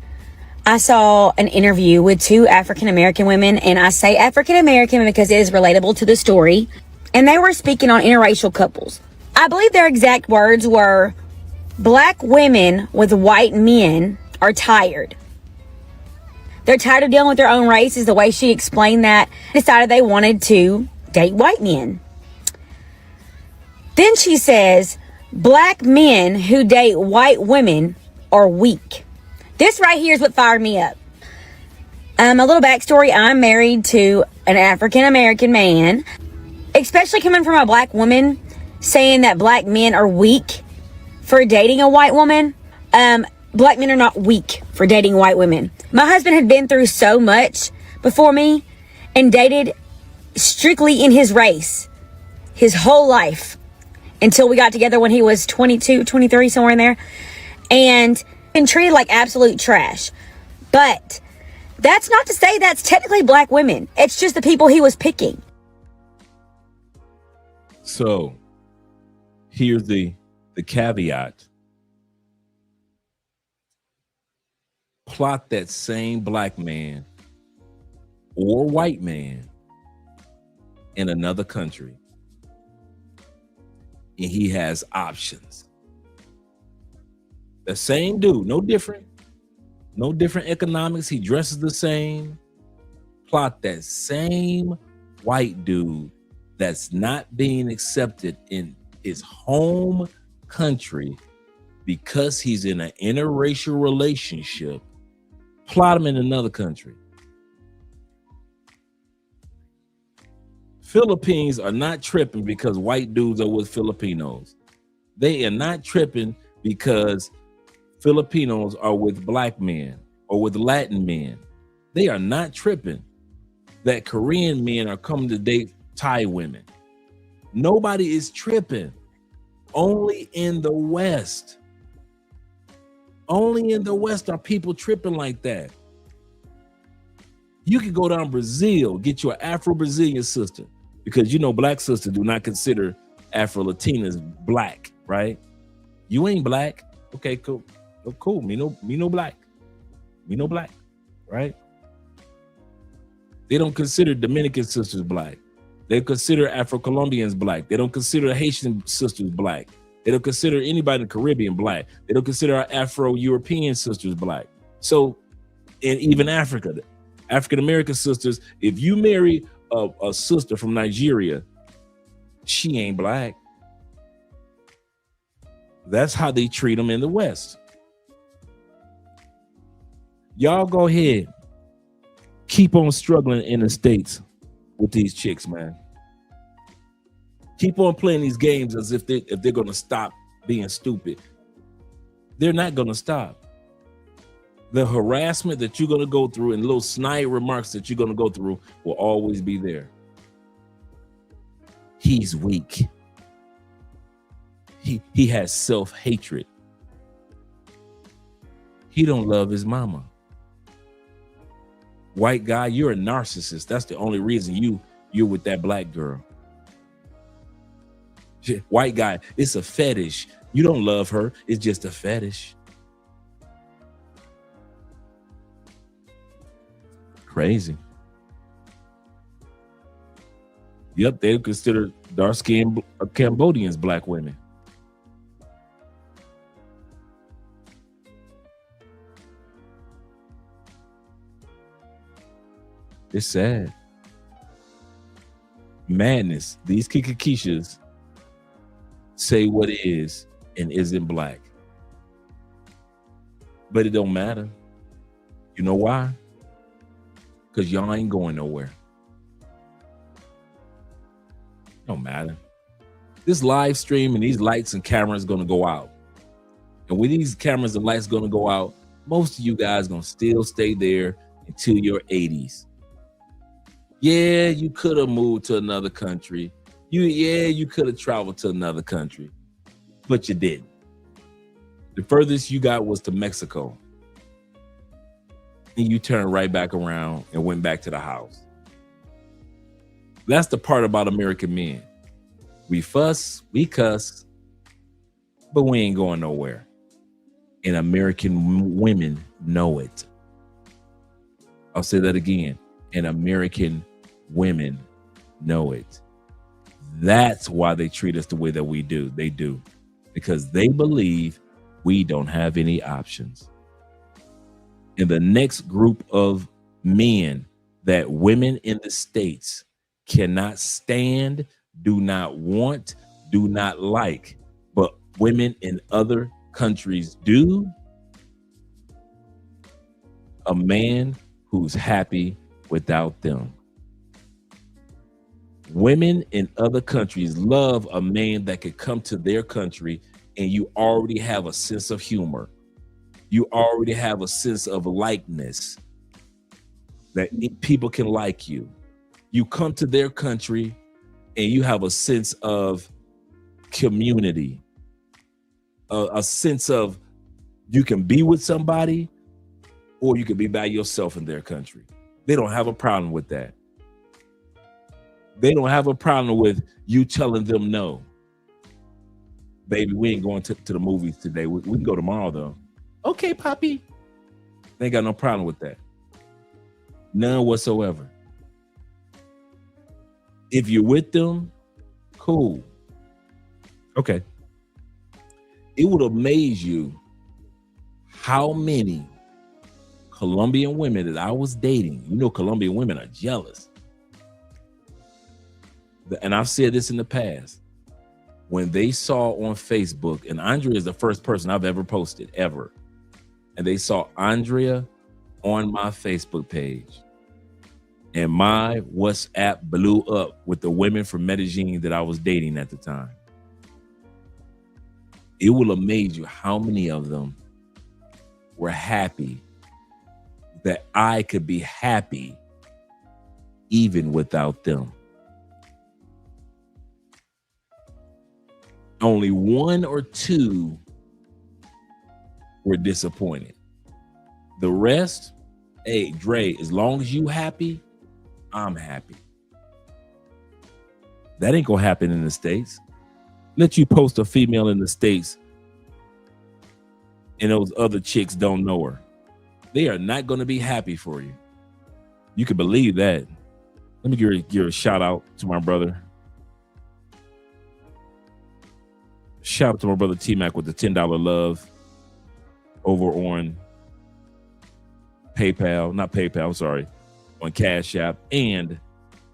[SPEAKER 6] I saw an interview with 2 African American women, and I say African American because it is relatable to the story, and they were speaking on interracial couples. I believe their exact words were, Black women with white men are tired. They're tired of dealing with their own race, is the way she explained that. Decided they wanted to date white men. Then she says, Black men who date white women are weak. This right here is what fired me up. A little backstory. I'm married to an African American man. Especially coming from a Black woman saying that Black men are weak for dating a white woman. Black men are not weak for dating white women. My husband had been through so much before me and dated strictly in his race his whole life until we got together when he was 22, 23, somewhere in there, and been treated like absolute trash. But that's not to say that's technically Black women. It's just the people he was picking.
[SPEAKER 2] So here's the caveat. Plot that same Black man or white man in another country, and he has options. The same dude, no different economics. He dresses the same. Plot that same white dude that's not being accepted in his home country because he's in an interracial relationship. Plot him in another country. Philippines are not tripping because white dudes are with Filipinos. They are not tripping because Filipinos are with Black men or with Latin men. They are not tripping that Korean men are coming to date Thai women. Nobody is tripping. Only in the West. Only in the West are people tripping like that. You could go down Brazil, get you an Afro-Brazilian sister, because you know Black sisters do not consider Afro-Latinas Black, right? You ain't Black. Okay, cool. Oh, cool. Me no Black. Me no Black, right? They don't consider Dominican sisters Black. They consider Afro-Colombians Black. They don't consider Haitian sisters Black. They don't consider anybody in the Caribbean Black. They don't consider our Afro-European sisters Black. So, and even Africa, African-American sisters, if you marry a sister from Nigeria, she ain't Black. That's how they treat them in the West. Y'all go ahead. Keep on struggling in the States with these chicks, man. Keep on playing these games as if they're going to stop being stupid. They're not going to stop. The harassment that you're going to go through and little snide remarks that you're going to go through will always be there. He's weak. He has self-hatred. He don't love his mama. White guy, you're a narcissist. That's the only reason you're with that Black girl. White guy, it's a fetish. You don't love her. It's just a fetish. Crazy. Yep, they consider dark-skinned Cambodians Black women. It's sad. Madness. These Kikakishas say what it is and isn't Black. But it don't matter. You know why? Because y'all ain't going nowhere. Don't matter. This live stream and these lights and cameras going to go out. And when these cameras and lights going to go out, most of you guys going to still stay there until your 80s. Yeah, you could have moved to another country. You could have traveled to another country, but you didn't. The furthest you got was to Mexico. And you turned right back around and went back to the house. That's the part about American men. We fuss, we cuss, but we ain't going nowhere. And American women know it. I'll say that again. And American women know it. That's why they treat us the way that we do. They do. Because they believe we don't have any options. And the next group of men that women in the States cannot stand, do not want, do not like, but women in other countries do, a man who's happy without them. Women in other countries love a man that could come to their country and you already have a sense of humor. You already have a sense of likeness, that people can like you. You come to their country and you have a sense of community, a sense of you can be with somebody or you can be by yourself in their country. They don't have a problem with that. They don't have a problem with you telling them no. Baby, we ain't going to the movies today. We can go tomorrow though. Okay, Poppy. They ain't got no problem with that. None whatsoever. If you're with them, cool. Okay. It would amaze you how many Colombian women that I was dating. You know, Colombian women are jealous. And I've said this in the past. When they saw on Facebook, and Andrea is the first person I've ever posted, ever. And they saw Andrea on my Facebook page. And my WhatsApp blew up with the women from Medellin that I was dating at the time. It will amaze you how many of them were happy that I could be happy even without them. Only one or two were disappointed. The rest, hey, Dre, as long as you happy, I'm happy. That ain't gonna happen in the States. Let you post a female in the States and those other chicks don't know her. They are not gonna be happy for you. You can believe that. Let me give a shout out to my brother. Shout out to my brother T-Mac with the $10 love over on PayPal, not PayPal, sorry, on Cash App, and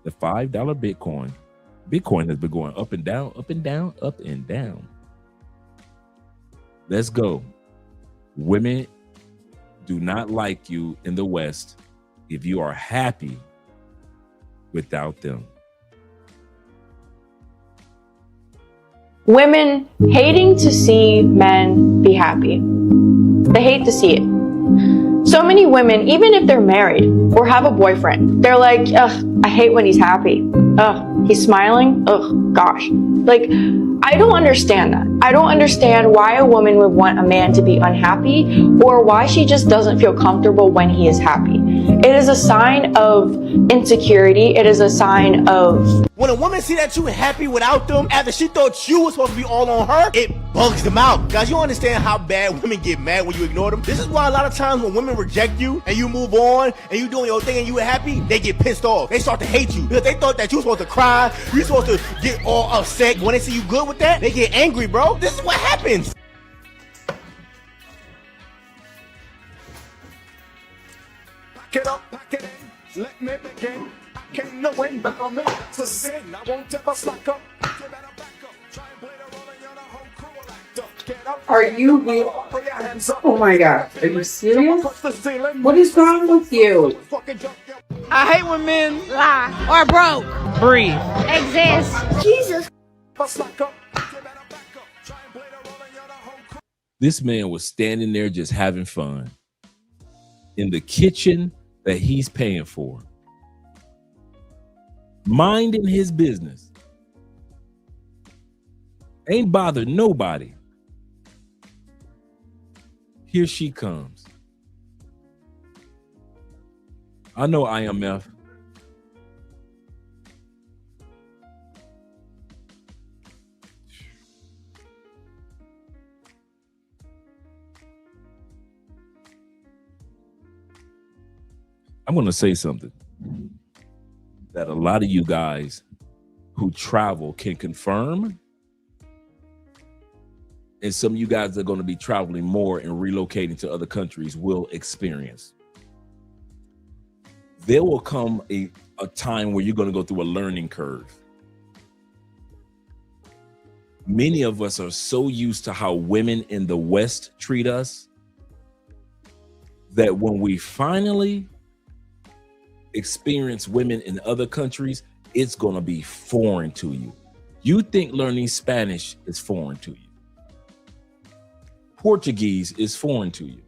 [SPEAKER 2] the $5 Bitcoin. Bitcoin has been going up and down, up and down, up and down. Let's go. Women do not like you in the West if you are happy without them.
[SPEAKER 1] Women hating to see men be happy. They hate to see it. So many women, even if they're married or have a boyfriend, they're like, ugh, I hate when he's happy. Ugh, he's smiling. Ugh, gosh. Like, I don't understand that. I don't understand why a woman would want a man to be unhappy or why she just doesn't feel comfortable when he is happy. It is a sign of insecurity. It is a sign of...
[SPEAKER 7] When a woman see that you happy without them after she thought you was supposed to be all on her, it bugs them out. Guys, you understand how bad women get mad when you ignore them? This is why a lot of times when women reject you and you move on and you doing your thing and you happy, they get pissed off. They start to hate you because they thought that you were supposed to cry, you were supposed to get all upset. When they see you good with that, they get angry, bro. This is what happens.
[SPEAKER 8] Pack it up, pack it in, let me begin. I came to win, but I'm in to sin. I won't ever slack up. You better back up. Try and play the role and you're the whole crew will act up. Get up.
[SPEAKER 10] Are you real?
[SPEAKER 8] Put your hands up.
[SPEAKER 10] Oh my god, are you serious? What is wrong with you?
[SPEAKER 7] I hate when men
[SPEAKER 5] Lie or broke.
[SPEAKER 7] breathe.
[SPEAKER 5] Exist.
[SPEAKER 10] Jesus.
[SPEAKER 2] This man was standing there just having fun in the kitchen that he's paying for, minding his business, ain't bothered nobody. Here she comes. I know IMF. I'm going to say something that a lot of you guys who travel can confirm. And some of you guys that are going to be traveling more and relocating to other countries will experience. There will come a time where you're going to go through a learning curve. Many of us are so used to how women in the West treat us that when we finally experience women in other countries, it's going to be foreign to you. You think learning Spanish is foreign to you. Portuguese is foreign to you.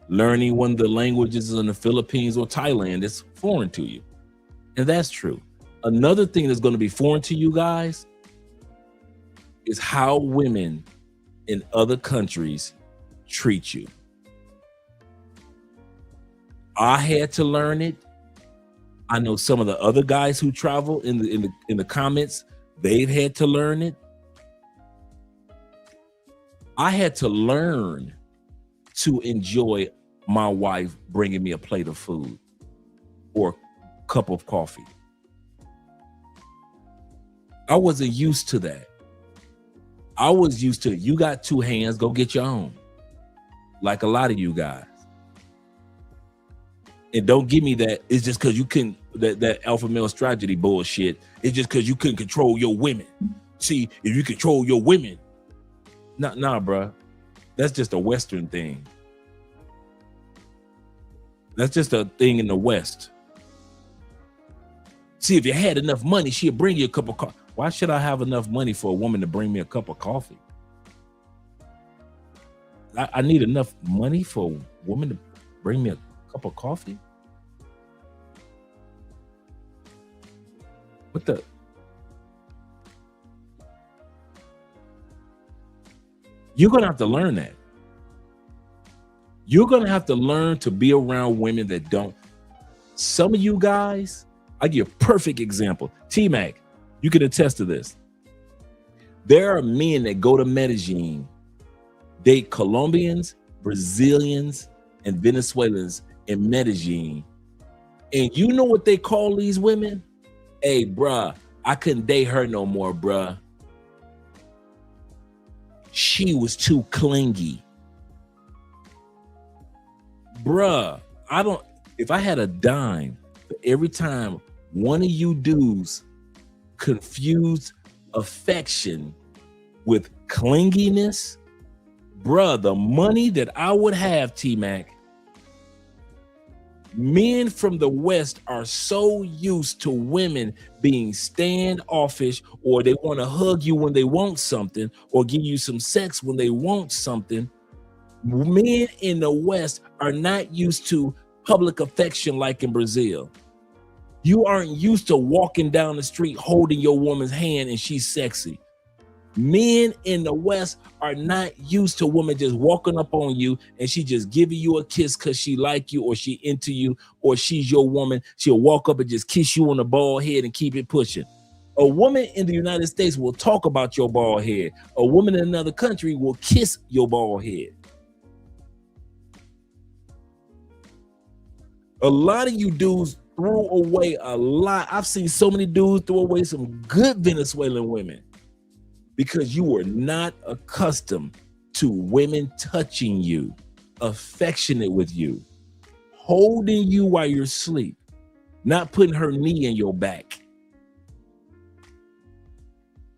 [SPEAKER 2] Learning one of the languages in the Philippines or Thailand is foreign to you. And that's true. Another thing that's going to be foreign to you guys is how women in other countries treat you. I had to learn it. I know some of the other guys who travel in the comments, they've had to learn it. I had to learn to enjoy my wife bringing me a plate of food or a cup of coffee. I wasn't used to that. I was used to, you got two hands, go get your own. Like a lot of you guys. And don't give me that it's just because you couldn't, that alpha male strategy bullshit. It's just because you couldn't control your women. See, if you control your women, nah, bruh. That's just a Western thing. That's just a thing in the West. See, if you had enough money, she'd bring you a cup of coffee. Why should I have enough money for a woman to bring me a cup of coffee? I need enough money for a woman to bring me a cup of coffee? What the? You're going to have to learn that. You're going to have to learn to be around women that don't. Some of you guys, I'll give you a perfect example. T-Mac, you can attest to this. There are men that go to Medellin, date Colombians, Brazilians, and Venezuelans in Medellin. And you know what they call these women? Hey, bruh, I couldn't date her no more, bruh. She was too clingy. Bruh, if I had a dime for every time one of you dudes confused affection with clinginess, bruh, the money that I would have, T-Mac. Men from the West are so used to women being standoffish, or they want to hug you when they want something, or give you some sex when they want something. Men in the West are not used to public affection like in Brazil. You aren't used to walking down the street holding your woman's hand and she's sexy. Men in the West are not used to women just walking up on you and she just giving you a kiss because she like you or she into you or she's your woman. She'll walk up and just kiss you on the bald head and keep it pushing. A woman in the United States will talk about your bald head. A woman in another country will kiss your bald head. A lot of you dudes threw away a lot. I've seen so many dudes throw away some good Venezuelan women because you were not accustomed to women touching you, affectionate with you, holding you while you're asleep, not putting her knee in your back.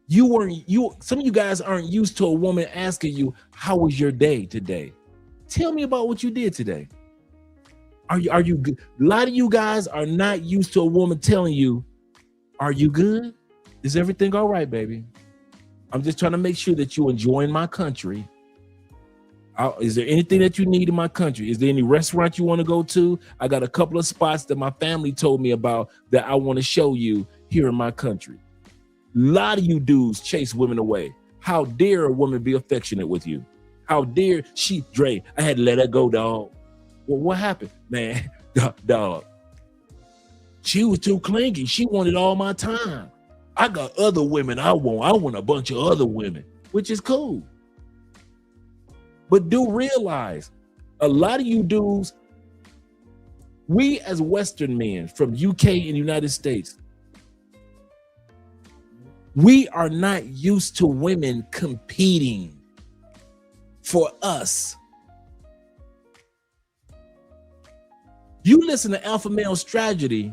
[SPEAKER 2] Some of you guys aren't used to a woman asking you, how was your day today? Tell me about what you did today. Are you good? A lot of you guys are not used to a woman telling you, are you good? Is everything all right, baby? I'm just trying to make sure that you're enjoying my country. Is there anything that you need in my country? Is there any restaurant you want to go to? I got a couple of spots that my family told me about that I want to show you here in my country. A lot of you dudes chase women away. How dare a woman be affectionate with you? How dare she, Dre, I had to let her go, dog. Well, what happened? Man, dog. She was too clingy. She wanted all my time. I got other women I want a bunch of other women, which is cool. But do realize, a lot of you dudes, We as Western men from UK and United States, we are not used to women competing for us. You listen to Alpha Male Strategy,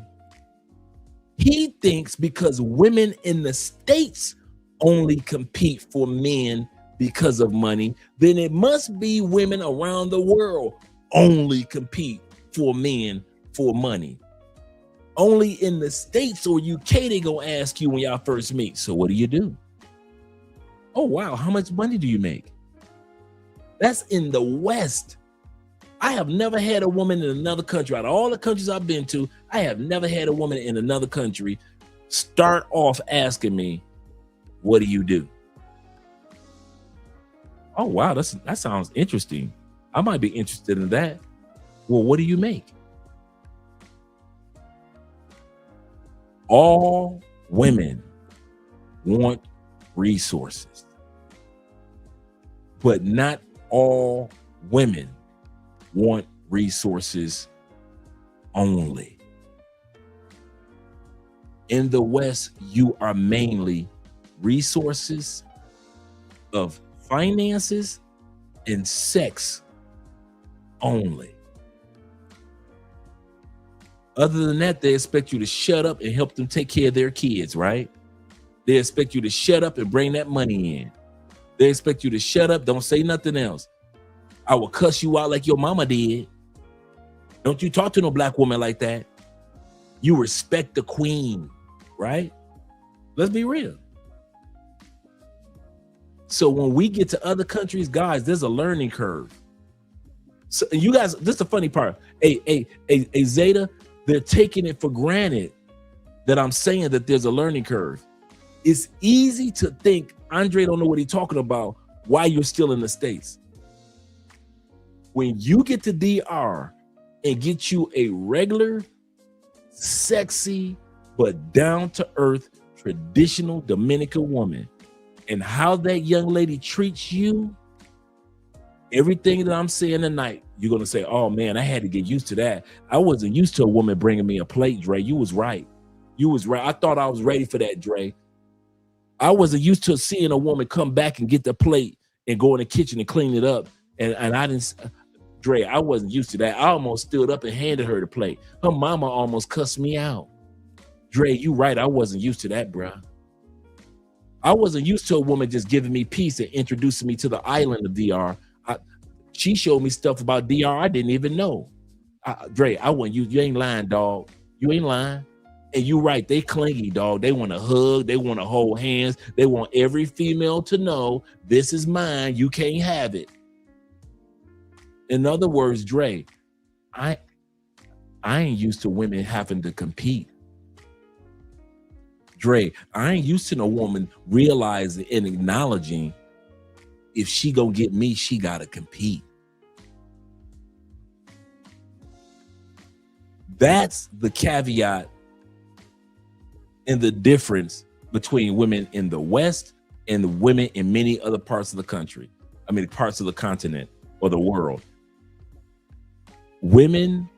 [SPEAKER 2] he thinks because women in the States only compete for men because of money, then it must be women around the world only compete for men for money. Only in the States or UK they gonna ask you when y'all first meet, so what do you do? Oh wow, how much money do you make? That's in the West. I have never had a woman in another country, out of all the countries I've been to, I have never had a woman in another country start off asking me, what do you do? Oh wow, that sounds interesting. I might be interested in that. Well, what do you make? All women want resources, but not all women want resources only. In the West, you are mainly resources of finances and sex only. Other than that, they expect you to shut up and help them take care of their kids, right? They expect you to shut up and bring that money in. They expect you to shut up, don't say nothing else. I will cuss you out like your mama did. Don't you talk to no black woman like that. You respect the queen, right? Let's be real. So when we get to other countries, guys, there's a learning curve. So you guys, this is the funny part. Hey, Zeta, they're taking it for granted that I'm saying that there's a learning curve. It's easy to think Andre don't know what he's talking about while you're still in the States. When you get to DR and get you a regular, sexy, but down-to-earth, traditional Dominican woman, and how that young lady treats you, everything that I'm saying tonight, you're going to say, oh man, I had to get used to that. I wasn't used to a woman bringing me a plate, Dre. You was right. You was right. I thought I was ready for that, Dre. I wasn't used to seeing a woman come back and get the plate and go in the kitchen and clean it up. And I didn't, Dre, I wasn't used to that. I almost stood up and handed her the plate. Her mama almost cussed me out. Dre, you right. I wasn't used to that, bruh. I wasn't used to a woman just giving me peace and introducing me to the island of DR. She showed me stuff about DR I didn't even know. Dre, I want you. You ain't lying, dog. You ain't lying. And you right. They clingy, dog. They want to hug. They want to hold hands. They want every female to know this is mine. You can't have it. In other words, Dre, I ain't used to women having to compete. Dre, I ain't used to no woman realizing and acknowledging if she gonna get me, she gotta compete. That's the caveat and the difference between women in the West and the women in many other parts of the country. I mean, parts of the continent or the world. Women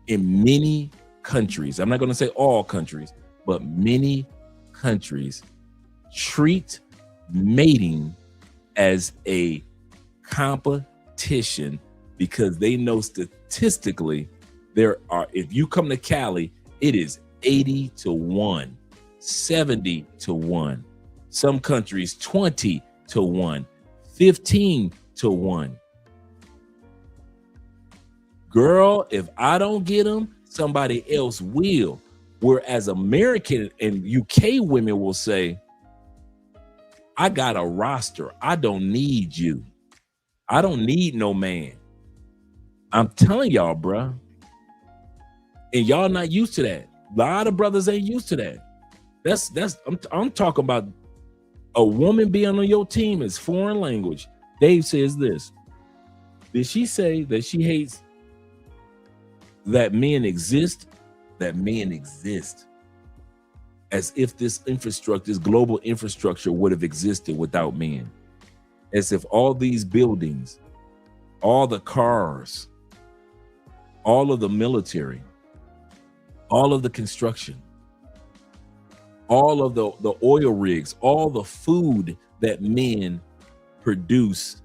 [SPEAKER 2] in many countries, I'm not gonna say all countries, but many countries treat mating as a competition because they know statistically there are, if you come to Cali, it is 80-1, 70-1, some countries 20-1, 15-1. Girl, if I don't get them, somebody else will. Whereas American and UK women will say, I got a roster. I don't need you. I don't need no man. I'm telling y'all, bruh. And y'all not used to that. A lot of brothers ain't used to that. I'm talking about a woman being on your team is foreign language. Dave says this. Did she say that she hates that men exist? That men exist. As if this infrastructure, this global infrastructure would have existed without men. As if all these buildings, all the cars, all of the military, all of the construction, all of the oil rigs, all the food that men produce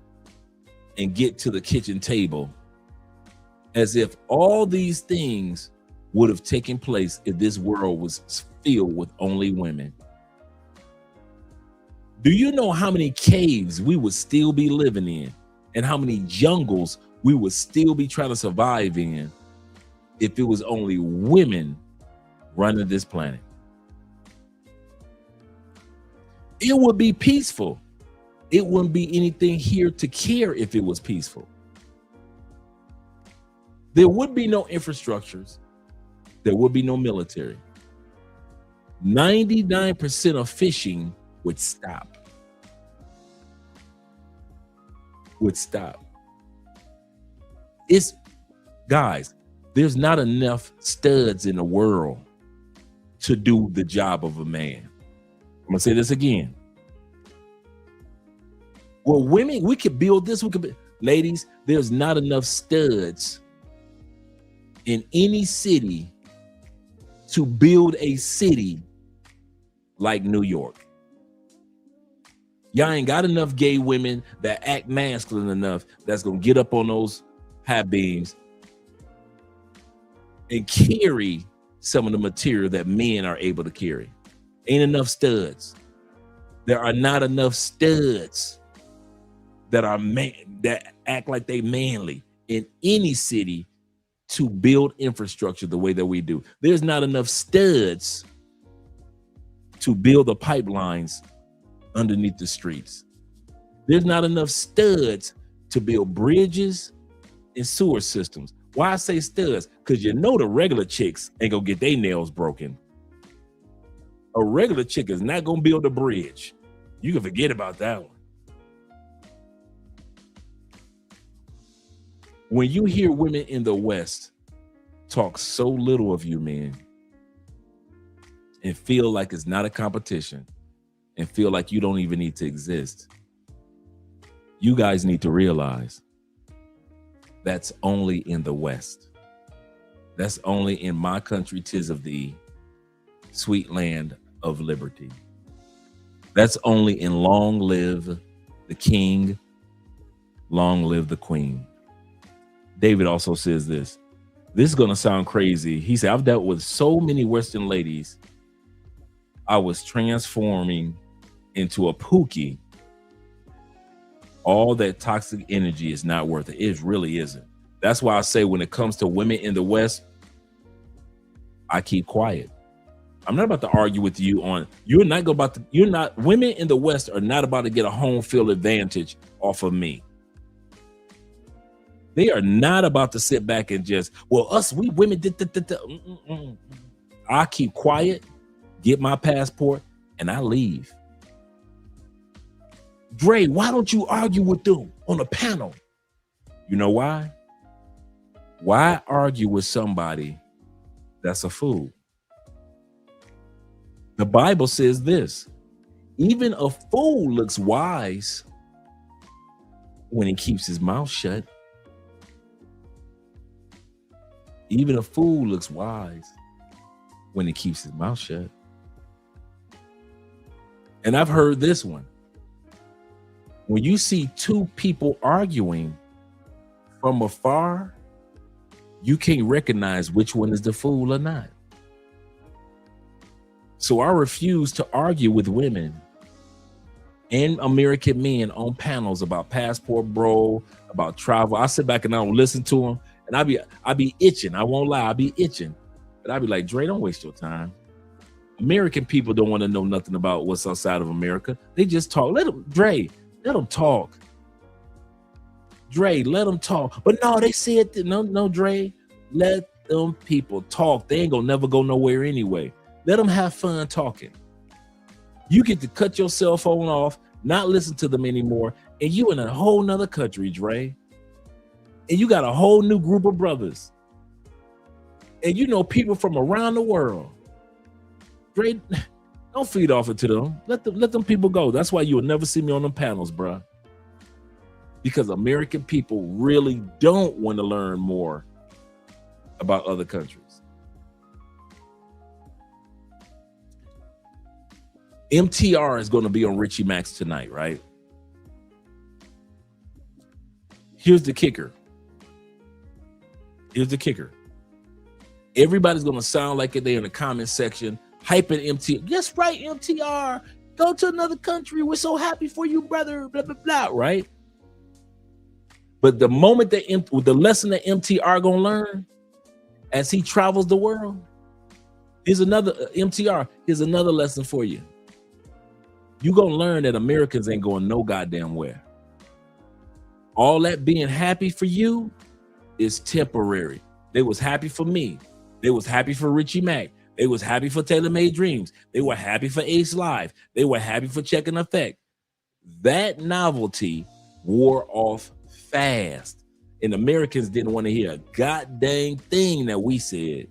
[SPEAKER 2] and get to the kitchen table, as if all these things would have taken place if this world was filled with only women. Do you know how many caves we would still be living in and how many jungles we would still be trying to survive in if it was only women running this planet? It would be peaceful. It wouldn't be anything here to care if it was peaceful. There would be no infrastructures. There would be no military. 99% of fishing would stop. It's, guys, there's not enough studs in the world to do the job of a man. I'm gonna say this again. Well, women, we could build this. Ladies, there's not enough studs in any city to build a city like New York. Y'all ain't got enough gay women that act masculine enough that's gonna get up on those high beams and carry some of the material that men are able to carry. Ain't enough studs. There are not enough studs that are that act like they manly in any city to build infrastructure the way that we do. There's not enough studs to build the pipelines underneath the streets. There's not enough studs to build bridges and sewer systems. Why I say studs? Because you know the regular chicks ain't gonna get their nails broken. A regular chick is not gonna build a bridge. You can forget about that one. When you hear women in the West talk so little of you men and feel like it's not a competition and feel like you don't even need to exist, you guys need to realize that's only in the West. That's only in my country, 'tis of thee, sweet land of liberty. That's only in long live the king, long live the queen. David also says this. This is going to sound crazy. He said, I've dealt with so many Western ladies, I was transforming into a pookie. All that toxic energy is not worth it. It really isn't. That's why I say when it comes to women in the West, I keep quiet. I'm not about to argue with you on, women in the West are not about to get a home field advantage off of me. They are not about to sit back and just, we women did. I keep quiet, get my passport, and I leave. Dre, why don't you argue with them on a panel? You know why? Why argue with somebody that's a fool? The Bible says this, even a fool looks wise when he keeps his mouth shut. Even a fool looks wise when he keeps his mouth shut. And I've heard this one. When you see two people arguing from afar, you can't recognize which one is the fool or not. So I refuse to argue with women and American men on panels about passport bro, about travel. I sit back and I don't listen to them, and I be itching. I won't lie, I be itching. But I be like, Dre, don't waste your time. American people don't want to know nothing about what's outside of America. They just talk. Let them talk. Dre, let them talk. But no, they said, no, Dre, let them people talk. They ain't gonna never go nowhere anyway. Let them have fun talking. You get to cut your cell phone off, not listen to them anymore, and you in a whole nother country, Dre. And you got a whole new group of brothers. And you know people from around the world. Dre, don't feed off it to them. Let them people go. That's why you will never see me on them panels, bro. Because American people really don't want to learn more about other countries. MTR is going to be on Richie Max tonight, right? Here's the kicker. Everybody's going to sound like it. They're in the comment section, hyping MTR. Yes, right, MTR. Go to another country. We're so happy for you, brother. Blah, blah, blah, right? But the moment that the lesson that MTR going to learn as he travels the world, here's another, MTR, here's another lesson for you. You're going to learn that Americans ain't going no goddamn where. All that being happy for you is temporary. They was happy for me. They was happy for Richie Mack. They was happy for Taylor Made Dreams. They were happy for Ace Live. They were happy for Check and Effect. That novelty wore off fast. And Americans didn't want to hear a goddamn thing that we said.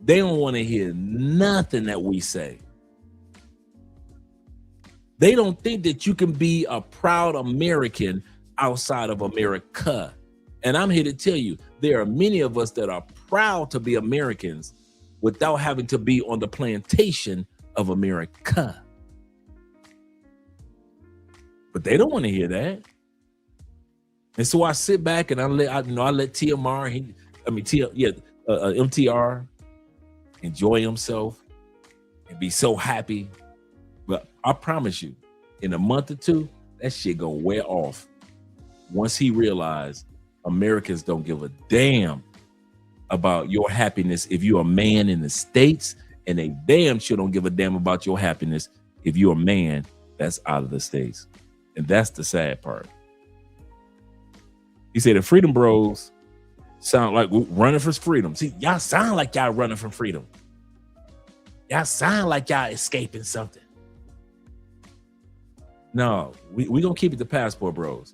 [SPEAKER 2] They don't want to hear nothing that we say. They don't think that you can be a proud American outside of America. And I'm here to tell you, there are many of us that are proud to be Americans without having to be on the plantation of America. But they don't want to hear that. And so I sit back and I let TMR, MTR enjoy himself and be so happy. But I promise you, in a month or two, that shit gonna wear off. Once he realized Americans don't give a damn about your happiness if you're a man in the States, and they damn sure don't give a damn about your happiness if you're a man that's out of the States. And that's the sad part. He said the Freedom Bros sound like running for freedom. See, y'all sound like y'all running from freedom. Y'all sound like y'all escaping something. No, we gonna keep it the passport bros.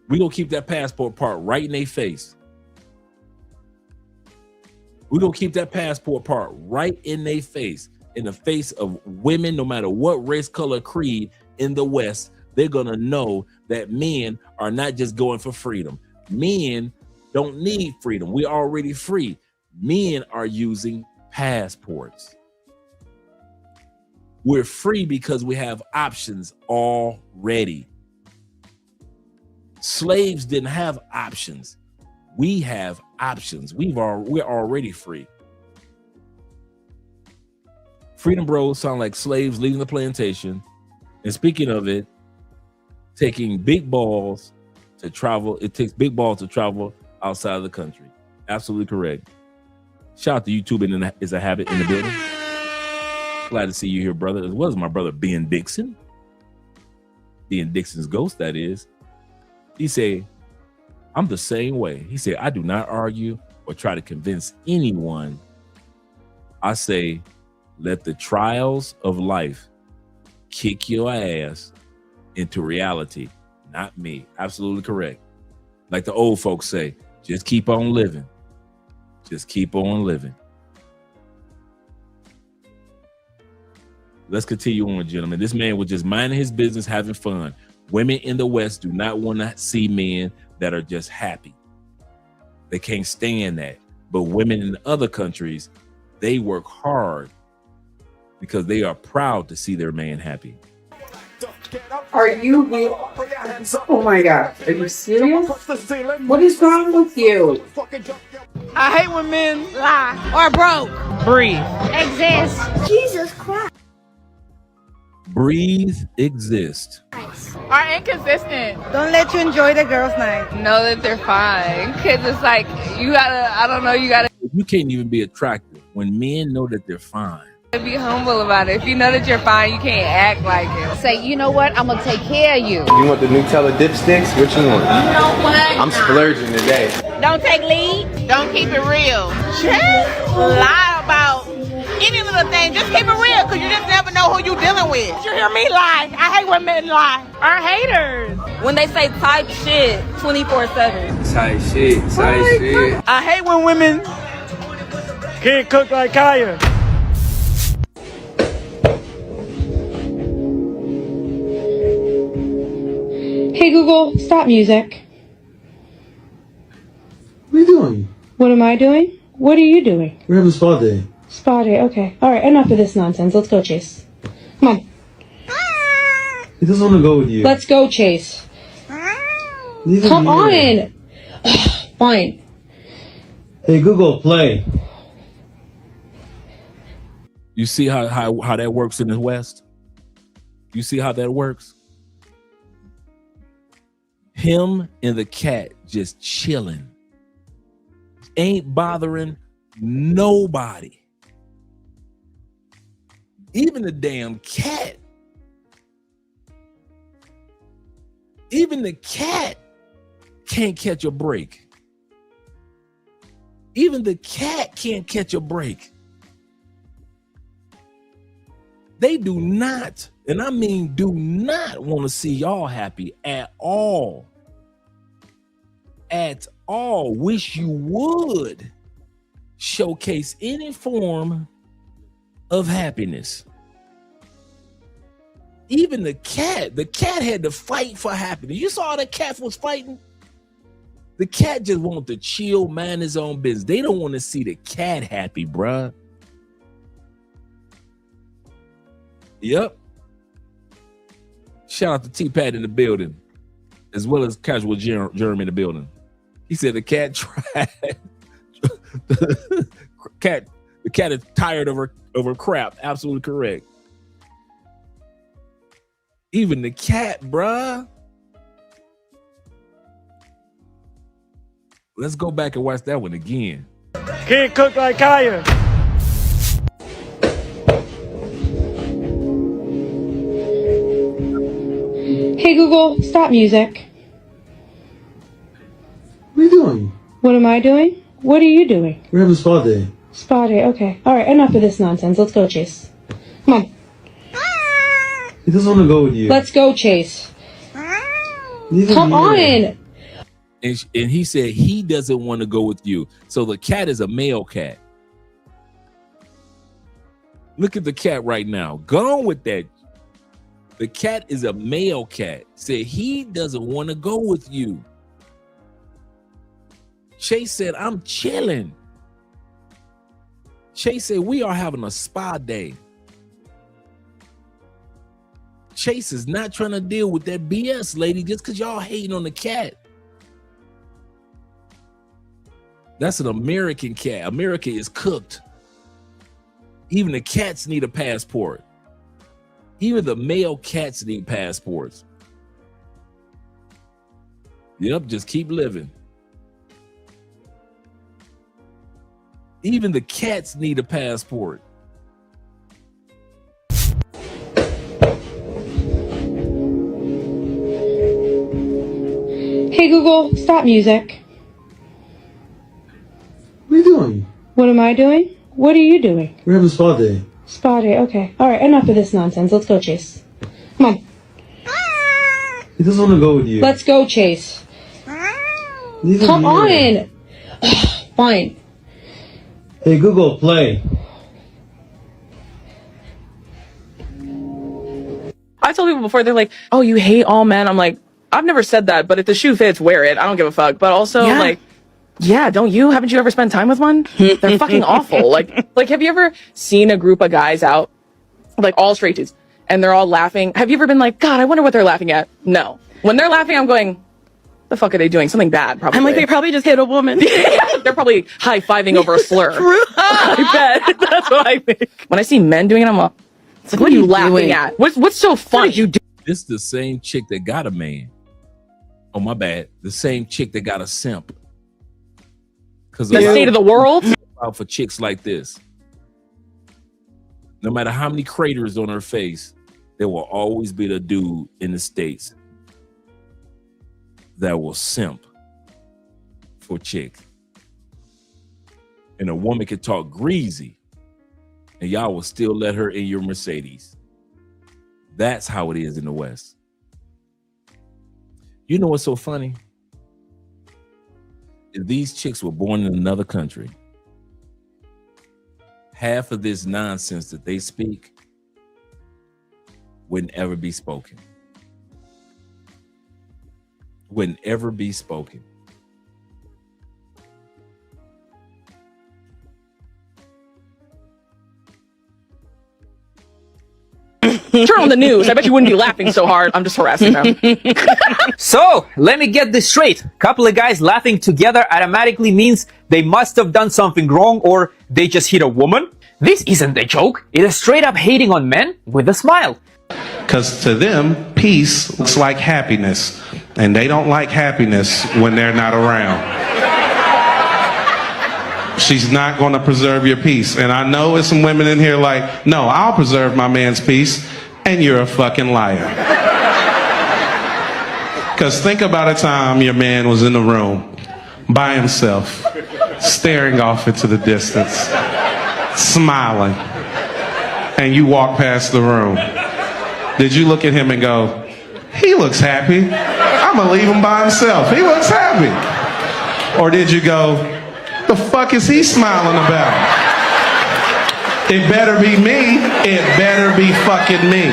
[SPEAKER 2] We gonna keep that passport part right in their face. We gonna keep that passport part right in their face. In the face of women, no matter what race, color, creed in the West, they're gonna know that men are not just going for freedom. Men don't need freedom. We're already free. Men are using passports. We're free because we have options already. Slaves didn't have options. We have options. We're already free. Freedom Bros sound like slaves leaving the plantation. And speaking of it, taking big balls to travel. It takes big balls to travel outside of the country. Absolutely correct. Shout out to YouTube is a habit in the building. Glad to see you here, brother. As well as my brother, Ben Dixon. Ben Dixon's ghost, that is. He said, I'm the same way. He said, I do not argue or try to convince anyone. I say, let the trials of life kick your ass into reality, not me. Absolutely correct. Like the old folks say, just keep on living. Just keep on living. Let's continue on, gentlemen. This man was just minding his business, having fun. Women in the West do not want to see men that are just happy. They can't stand that. But women in other countries, they work hard because they are proud to see their man happy.
[SPEAKER 10] Are you real? Oh my God. Are you serious? What is wrong with you?
[SPEAKER 12] I hate when men lie or broke. Breathe. Exist.
[SPEAKER 21] Jesus Christ.
[SPEAKER 2] Breathe, exist.
[SPEAKER 12] Are inconsistent. Don't let you enjoy the girls' night. Know that they're fine. Cause it's like, you gotta
[SPEAKER 2] You can't even be attractive when men know that they're fine.
[SPEAKER 12] be humble about it. If you know that you're fine, you can't act like it.
[SPEAKER 13] Say, you know what? I'm gonna take care of you.
[SPEAKER 25] You want the Nutella dipsticks? What you want?
[SPEAKER 13] You know what?
[SPEAKER 25] I'm splurging today.
[SPEAKER 12] Don't take lead. Don't keep it real. Just lie about any little thing. Just keep it real, because you just never know who you dealing with. Did you hear me lie? I hate when men lie. Are haters.
[SPEAKER 13] When they say type shit 24/7.
[SPEAKER 25] Tight shit.
[SPEAKER 12] I hate when women
[SPEAKER 15] can't cook like Kaya.
[SPEAKER 1] Hey Google, stop music.
[SPEAKER 21] am I doing? What are you doing?
[SPEAKER 15] We're having spa day.
[SPEAKER 21] Spa day, okay. Alright, enough of this nonsense. Let's go, Chase. Come on.
[SPEAKER 15] He doesn't want to go with you.
[SPEAKER 21] Let's go, Chase.
[SPEAKER 15] Leave him
[SPEAKER 21] Come
[SPEAKER 15] here.
[SPEAKER 21] on! Fine.
[SPEAKER 15] Hey, Google, play.
[SPEAKER 2] You see how that works in the West? You see how that works? Him and the cat just chilling. Ain't bothering nobody. Even the damn cat. Even the cat can't catch a break. Even the cat can't catch a break. They do not, and I mean do not want to see y'all happy at all. At all. Wish you would showcase any form of happiness. Even the cat had to fight for happiness. You saw the cat was fighting? The cat just wanted to chill, mind his own business. They don't want to see the cat happy, bruh. Yep. Shout out to T-Pat in the building, as well as Casual Jeremy in the building. He said the cat tried. The cat is tired of her crap. Absolutely correct. Even the cat, bruh. Let's go back and watch that one again.
[SPEAKER 15] Can't cook like Kaya.
[SPEAKER 21] Hey Google, stop music.
[SPEAKER 15] What are you doing?
[SPEAKER 21] What am I doing? What are you doing?
[SPEAKER 15] We're having spa day.
[SPEAKER 21] Spa day, okay. Alright, enough of this nonsense. Let's go, Chase. Come on.
[SPEAKER 15] He doesn't want to go with you.
[SPEAKER 21] Let's go, Chase.
[SPEAKER 15] Leave him
[SPEAKER 21] Come
[SPEAKER 15] here.
[SPEAKER 21] on!
[SPEAKER 2] And he said he doesn't want to go with you. So the cat is a male cat. Look at the cat right now. Gone with that. The cat is a male cat. Said he doesn't want to go with you. Chase said, I'm chilling. Chase said, we are having a spa day. Chase is not trying to deal with that BS, lady, just because y'all hating on the cat. That's an American cat. America is cooked. Even the cats need a passport. Even the male cats need passports. Yep, just keep living. Even the cats need a passport.
[SPEAKER 21] Hey Google, stop music.
[SPEAKER 15] What are you doing?
[SPEAKER 21] What am I doing? What are you doing?
[SPEAKER 15] We're having spa day.
[SPEAKER 21] Spa day, okay. Alright, enough of this nonsense. Let's go, Chase. Come on.
[SPEAKER 15] He doesn't want to go with you.
[SPEAKER 21] Let's go, Chase.
[SPEAKER 15] Leave him
[SPEAKER 21] Come
[SPEAKER 15] here.
[SPEAKER 21] on! Fine.
[SPEAKER 15] Hey, Google, play.
[SPEAKER 11] I tell people before, they're like, oh, you hate all men. I'm like, I've never said that, but if the shoe fits, wear it. I don't give a fuck. But also, like, yeah, don't you? Haven't you ever spent time with one? They're fucking awful. Like, have you ever seen a group of guys out, like all straight dudes, and they're all laughing? Have you ever been like, God, I wonder what they're laughing at? No. When they're laughing, I'm going, the fuck are they doing? Something bad, probably.
[SPEAKER 13] I'm like, they probably just hit a woman.
[SPEAKER 11] They're probably high-fiving over a slur. I bet. That's what I think. When I see men doing it, I'm like, what are you laughing at? What's so funny? What did you do?
[SPEAKER 2] This is the same chick that got a man. Oh, my bad. The same chick that got a simp. Because
[SPEAKER 11] the state of the world?
[SPEAKER 2] Out for chicks like this. No matter how many craters on her face, there will always be the dude in the States that will simp for chick. And a woman can talk greasy and y'all will still let her in your Mercedes. That's how it is in the West. You know what's so funny? If these chicks were born in another country, half of this nonsense that they speak wouldn't ever be spoken. Wouldn't ever be spoken.
[SPEAKER 11] Turn on the news. I bet you wouldn't be laughing so hard. I'm just harassing them.
[SPEAKER 9] So, let me get this straight. Couple of guys laughing together automatically means they must have done something wrong or they just hit a woman? This isn't a joke. It is straight up hating on men with a smile.
[SPEAKER 14] Because to them, peace looks like happiness. And they don't like happiness when they're not around. She's not going to preserve your peace. And I know there's some women in here like, no, I'll preserve my man's peace. And you're a fucking liar. Because think about a time your man was in the room by himself, staring off into the distance, smiling. And you walk past the room. Did you look at him and go, he looks happy. I'm going to leave him by himself. He looks happy. Or did you go, the fuck is he smiling about? It better be me. It better be fucking me.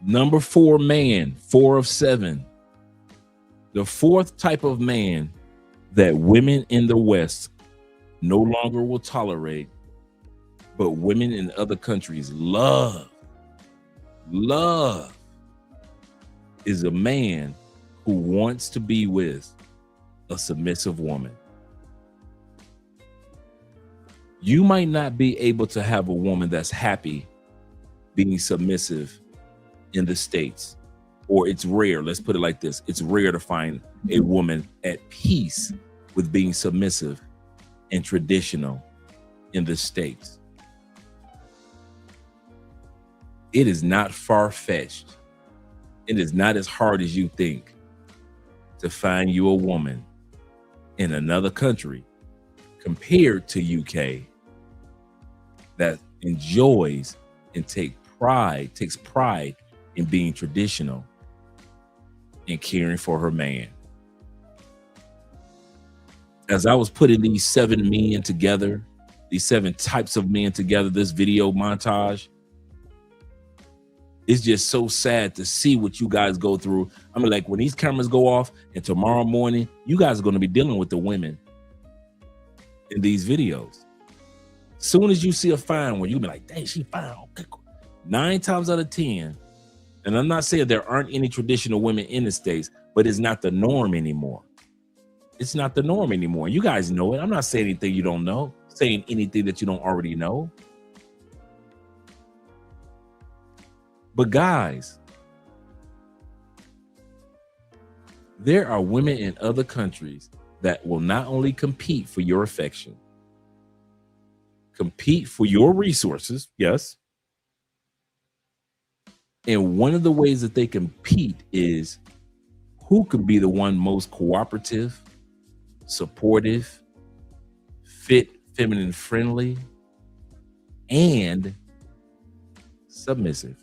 [SPEAKER 2] Number 4 man, 4 of 7. The fourth type of man that women in the West no longer will tolerate, but women in other countries love, is a man who wants to be with a submissive woman. You might not be able to have a woman that's happy being submissive in the States, or it's rare. Let's put it like this. It's rare to find a woman at peace with being submissive and traditional in the States. It is not far-fetched. It is not as hard as you think to find you a woman in another country compared to UK that enjoys and takes pride in being traditional and caring for her man. As I was putting these 7 men together, these 7 types of men together, this video montage, it's just so sad to see what you guys go through. I mean, like when these cameras go off and tomorrow morning, you guys are going to be dealing with the women in these videos. Soon as you see a fine one, you'll be like, dang, she fine. Okay, cool. 9 times out of 10, and I'm not saying there aren't any traditional women in the States, but it's not the norm anymore. It's not the norm anymore. You guys know it. I'm not saying anything you don't know, saying anything that you don't already know. But guys, there are women in other countries that will not only compete for your affection, compete for your resources, yes. And one of the ways that they compete is who can be the one most cooperative, supportive, fit, feminine, friendly, and submissive.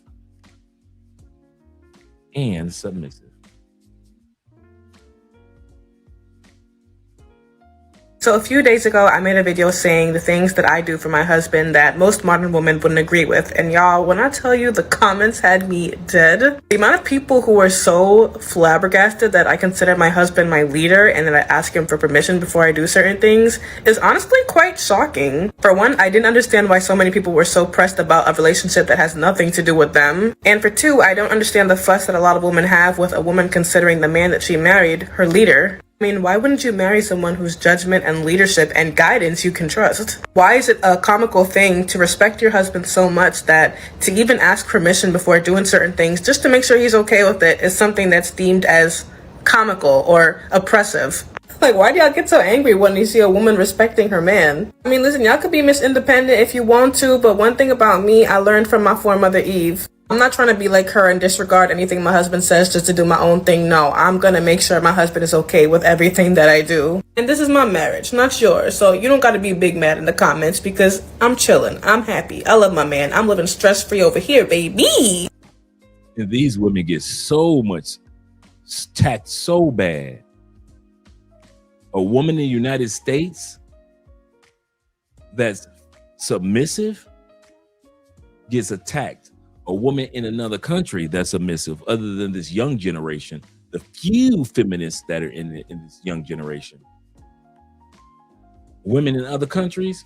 [SPEAKER 16] So a few days ago, I made a video saying the things that I do for my husband that most modern women wouldn't agree with. And y'all, when I tell you the comments had me dead, the amount of people who were so flabbergasted that I consider my husband my leader and that I ask him for permission before I do certain things is honestly quite shocking. For one, I didn't understand why so many people were so pressed about a relationship that has nothing to do with them. And for two, I don't understand the fuss that a lot of women have with a woman considering the man that she married her leader. I mean, why wouldn't you marry someone whose judgment and leadership and guidance you can trust? Why is it a comical thing to respect your husband so much that to even ask permission before doing certain things just to make sure he's okay with it is something that's deemed as comical or oppressive? Like, why do y'all get so angry when you see a woman respecting her man? I mean, listen, y'all could be Miss Independent if you want to, but one thing about me, I learned from my foremother Eve. I'm not trying to be like her and disregard anything my husband says just to do my own thing. No, I'm gonna make sure my husband is okay with everything that I do. And this is my marriage, not yours. So you don't gotta be big mad in the comments because I'm chilling. I'm happy. I love my man. I'm living stress-free over here, baby.
[SPEAKER 2] And these women get so much attacked so bad. A woman in the United States that's submissive gets attacked. A woman in another country that's submissive, other than this young generation, the few feminists that are in this young generation. Women in other countries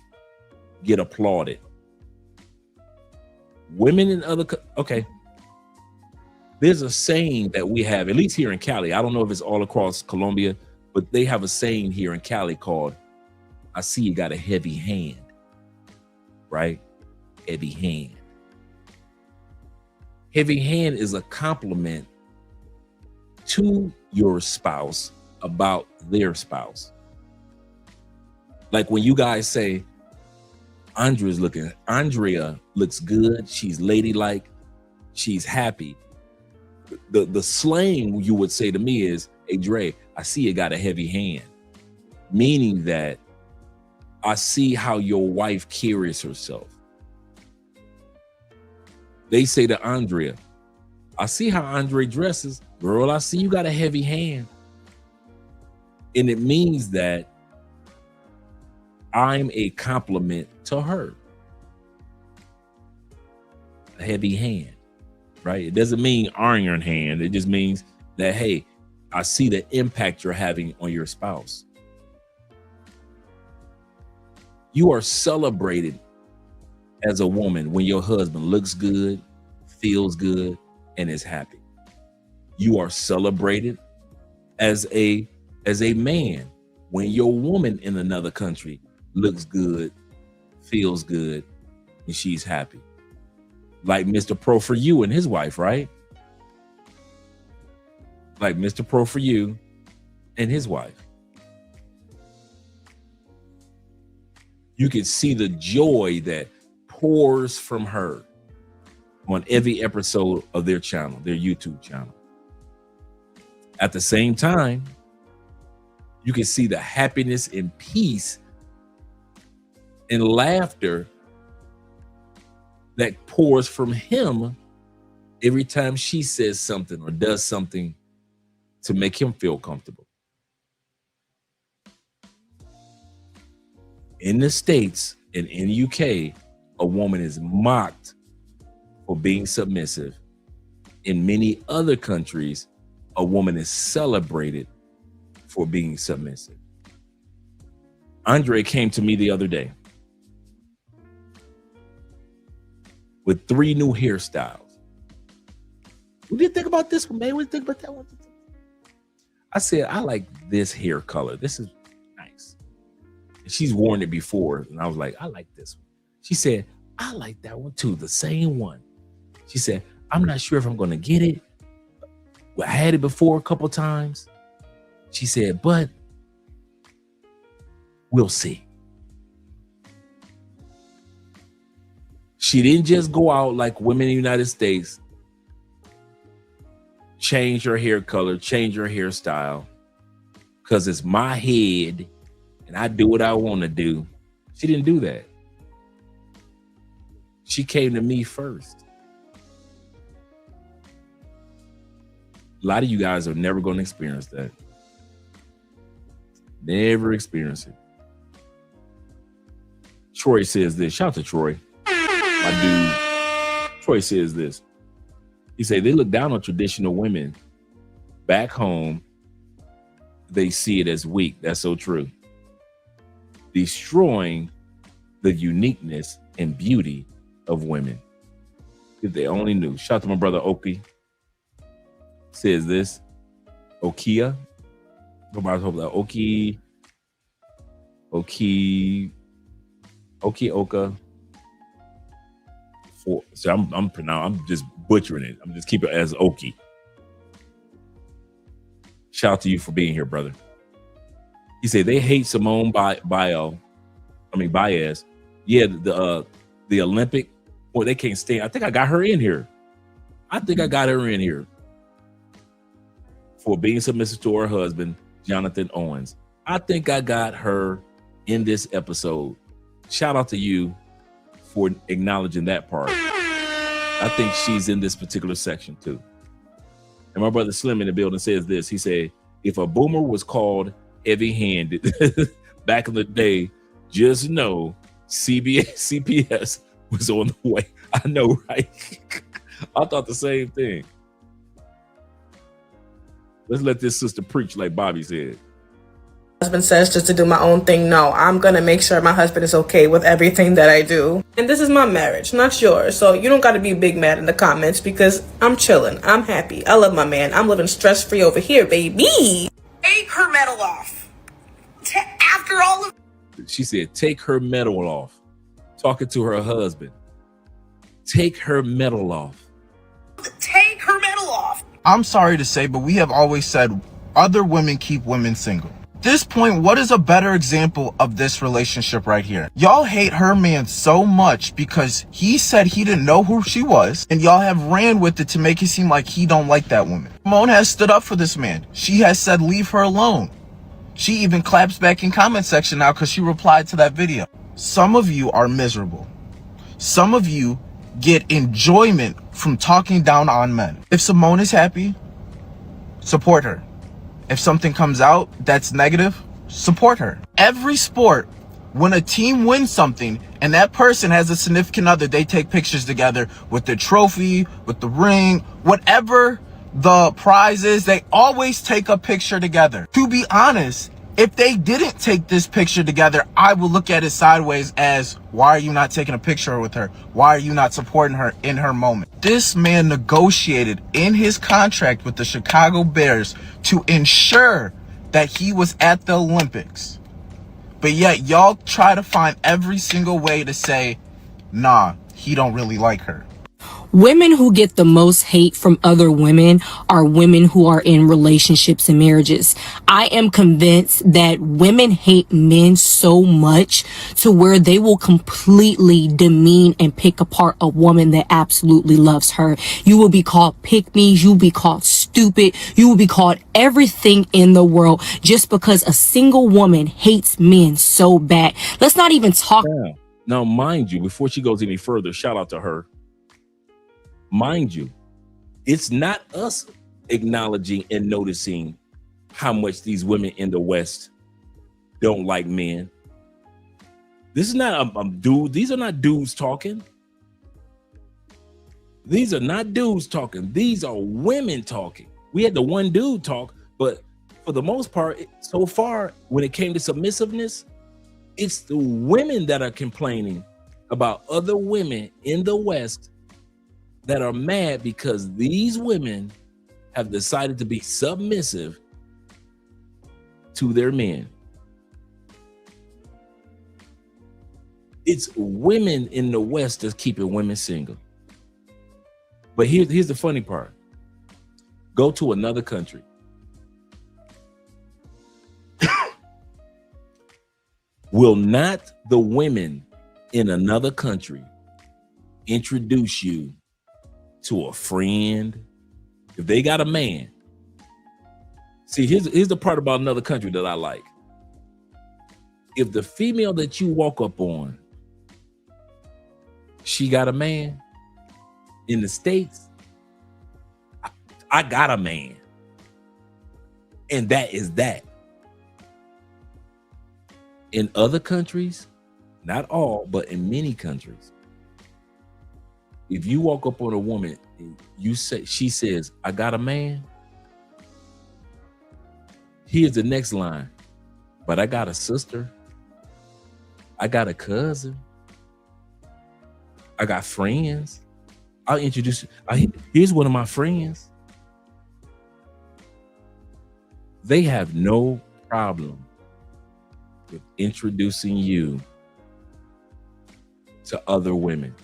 [SPEAKER 2] get applauded. Women in other, okay. There's a saying that we have, at least here in Cali. I don't know if it's all across Colombia, but they have a saying here in Cali called, I see you got a heavy hand, right? Heavy hand. Heavy hand is a compliment to your spouse about their spouse. Like when you guys say, Andrea looks good, she's ladylike, she's happy. The slang you would say to me is, hey Dre, I see you got a heavy hand. Meaning that I see how your wife carries herself. They say to Andrea, I see how Andre dresses. Girl, I see you got a heavy hand. And it means that I'm a compliment to her. A heavy hand, right? It doesn't mean iron hand. It just means that, hey, I see the impact you're having on your spouse. You are celebrated as a woman when your husband looks good, feels good, and is happy. You are celebrated as a man when your woman in another country looks good, feels good, and she's happy. Like Mr. Pro for You and his wife, right? Like Mr. Pro for You and his wife. You can see the joy that pours from her on every episode of their channel, their YouTube channel. At the same time, you can see the happiness and peace and laughter that pours from him every time she says something or does something to make him feel comfortable. In the States and in the UK, a woman is mocked for being submissive. In many other countries, a woman is celebrated for being submissive. Andre came to me the other day with 3 new hairstyles. What do you think about this one, man? What do you think about that one? I said, I like this hair color. This is nice. And she's worn it before. And I was like, I like this one. She said, I like that one too, the same one. She said, I'm not sure if I'm going to get it. Well, I had it before a couple times. She said, but we'll see. She didn't just go out like women in the United States, change her hair color, change her hairstyle, because it's my head and I do what I want to do. She didn't do that. She came to me first. A lot of you guys are never going to experience that. Never experience it. Troy says this. Shout out to Troy. My dude. Troy says this. He said they look down on traditional women. Back home, they see it as weak. That's so true. Destroying the uniqueness and beauty of women. If they only knew. Shout out to my brother Oki. Says this. Okia. Nobody's hoping that Oka. So I'm just butchering it. I'm just keeping it as Oki. Shout out to you for being here, brother. He said they hate Simone Biles. Yeah, the Olympic. Boy, they can't stand. I think I got her in here. For being submissive to her husband, Jonathan Owens. I think I got her in this episode. Shout out to you for acknowledging that part. I think she's in this particular section too. And my brother Slim in the building says this. He said, if a boomer was called heavy-handed back in the day, just know CPS was on the way. I know, right? I thought the same thing. Let's let this sister preach like Bobby said.
[SPEAKER 16] Husband says just to do my own thing. No, I'm gonna make sure my husband is okay with everything that I do. And this is my marriage, not yours. So you don't gotta be big mad in the comments because I'm chilling. I'm happy. I love my man. I'm living stress-free over here, baby. Take her medal off. After all of...
[SPEAKER 2] She said, take her medal off. Talking to her husband. Take her medal off.
[SPEAKER 16] Take her medal off.
[SPEAKER 3] I'm sorry to say, but we have always said other women keep women single. At this point, what is a better example of this relationship right here? Y'all hate her man so much because he said he didn't know who she was, and y'all have ran with it to make it seem like he don't like that woman. Simone has stood up for this man. She has said leave her alone. She even claps back in comment section now because she replied to that video. Some of you are miserable. Some of you get enjoyment from talking down on men. If Simone is happy, support her. If something comes out that's negative, support her. Every sport, when a team wins something and that person has a significant other, they take pictures together with the trophy, with the ring, whatever the prize is, they always take a picture together. To be honest, if they didn't take this picture together, I would look at it sideways as, why are you not taking a picture with her? Why are you not supporting her in her moment? This man negotiated in his contract with the Chicago Bears to ensure that he was at the Olympics. But yet y'all try to find every single way to say, nah, he don't really like her.
[SPEAKER 4] Women who get the most hate from other women are women who are in relationships and marriages. I am convinced that women hate men so much to where they will completely demean and pick apart a woman that absolutely loves her. You will be called pick-me's, you will be called stupid, you will be called everything in the world just because a single woman hates men so bad. Let's not even talk.
[SPEAKER 2] Yeah. Now, mind you, before she goes any further, shout out to her. Mind you, it's not us acknowledging and noticing how much these women in the West don't like men. This is not a dude. These are not dudes talking. These are not dudes talking. These are women talking. We had the one dude talk, but for the most part, so far, when it came to submissiveness, it's the women that are complaining about other women in the West that are mad because these women have decided to be submissive to their men. It's women in the West that's keeping women single. But here's the funny part. Go to another country. Will not the women in another country introduce you to a friend if they got a man? See, here's the part about another country that I like. If the female that you walk up on, she got a man in the States, I got a man, and that is that. In other countries, not all, but in many countries, if you walk up on a woman and she says, I got a man, here's the next line. But I got a sister. I got a cousin. I got friends. I'll introduce you. Here's one of my friends. They have no problem with introducing you to other women.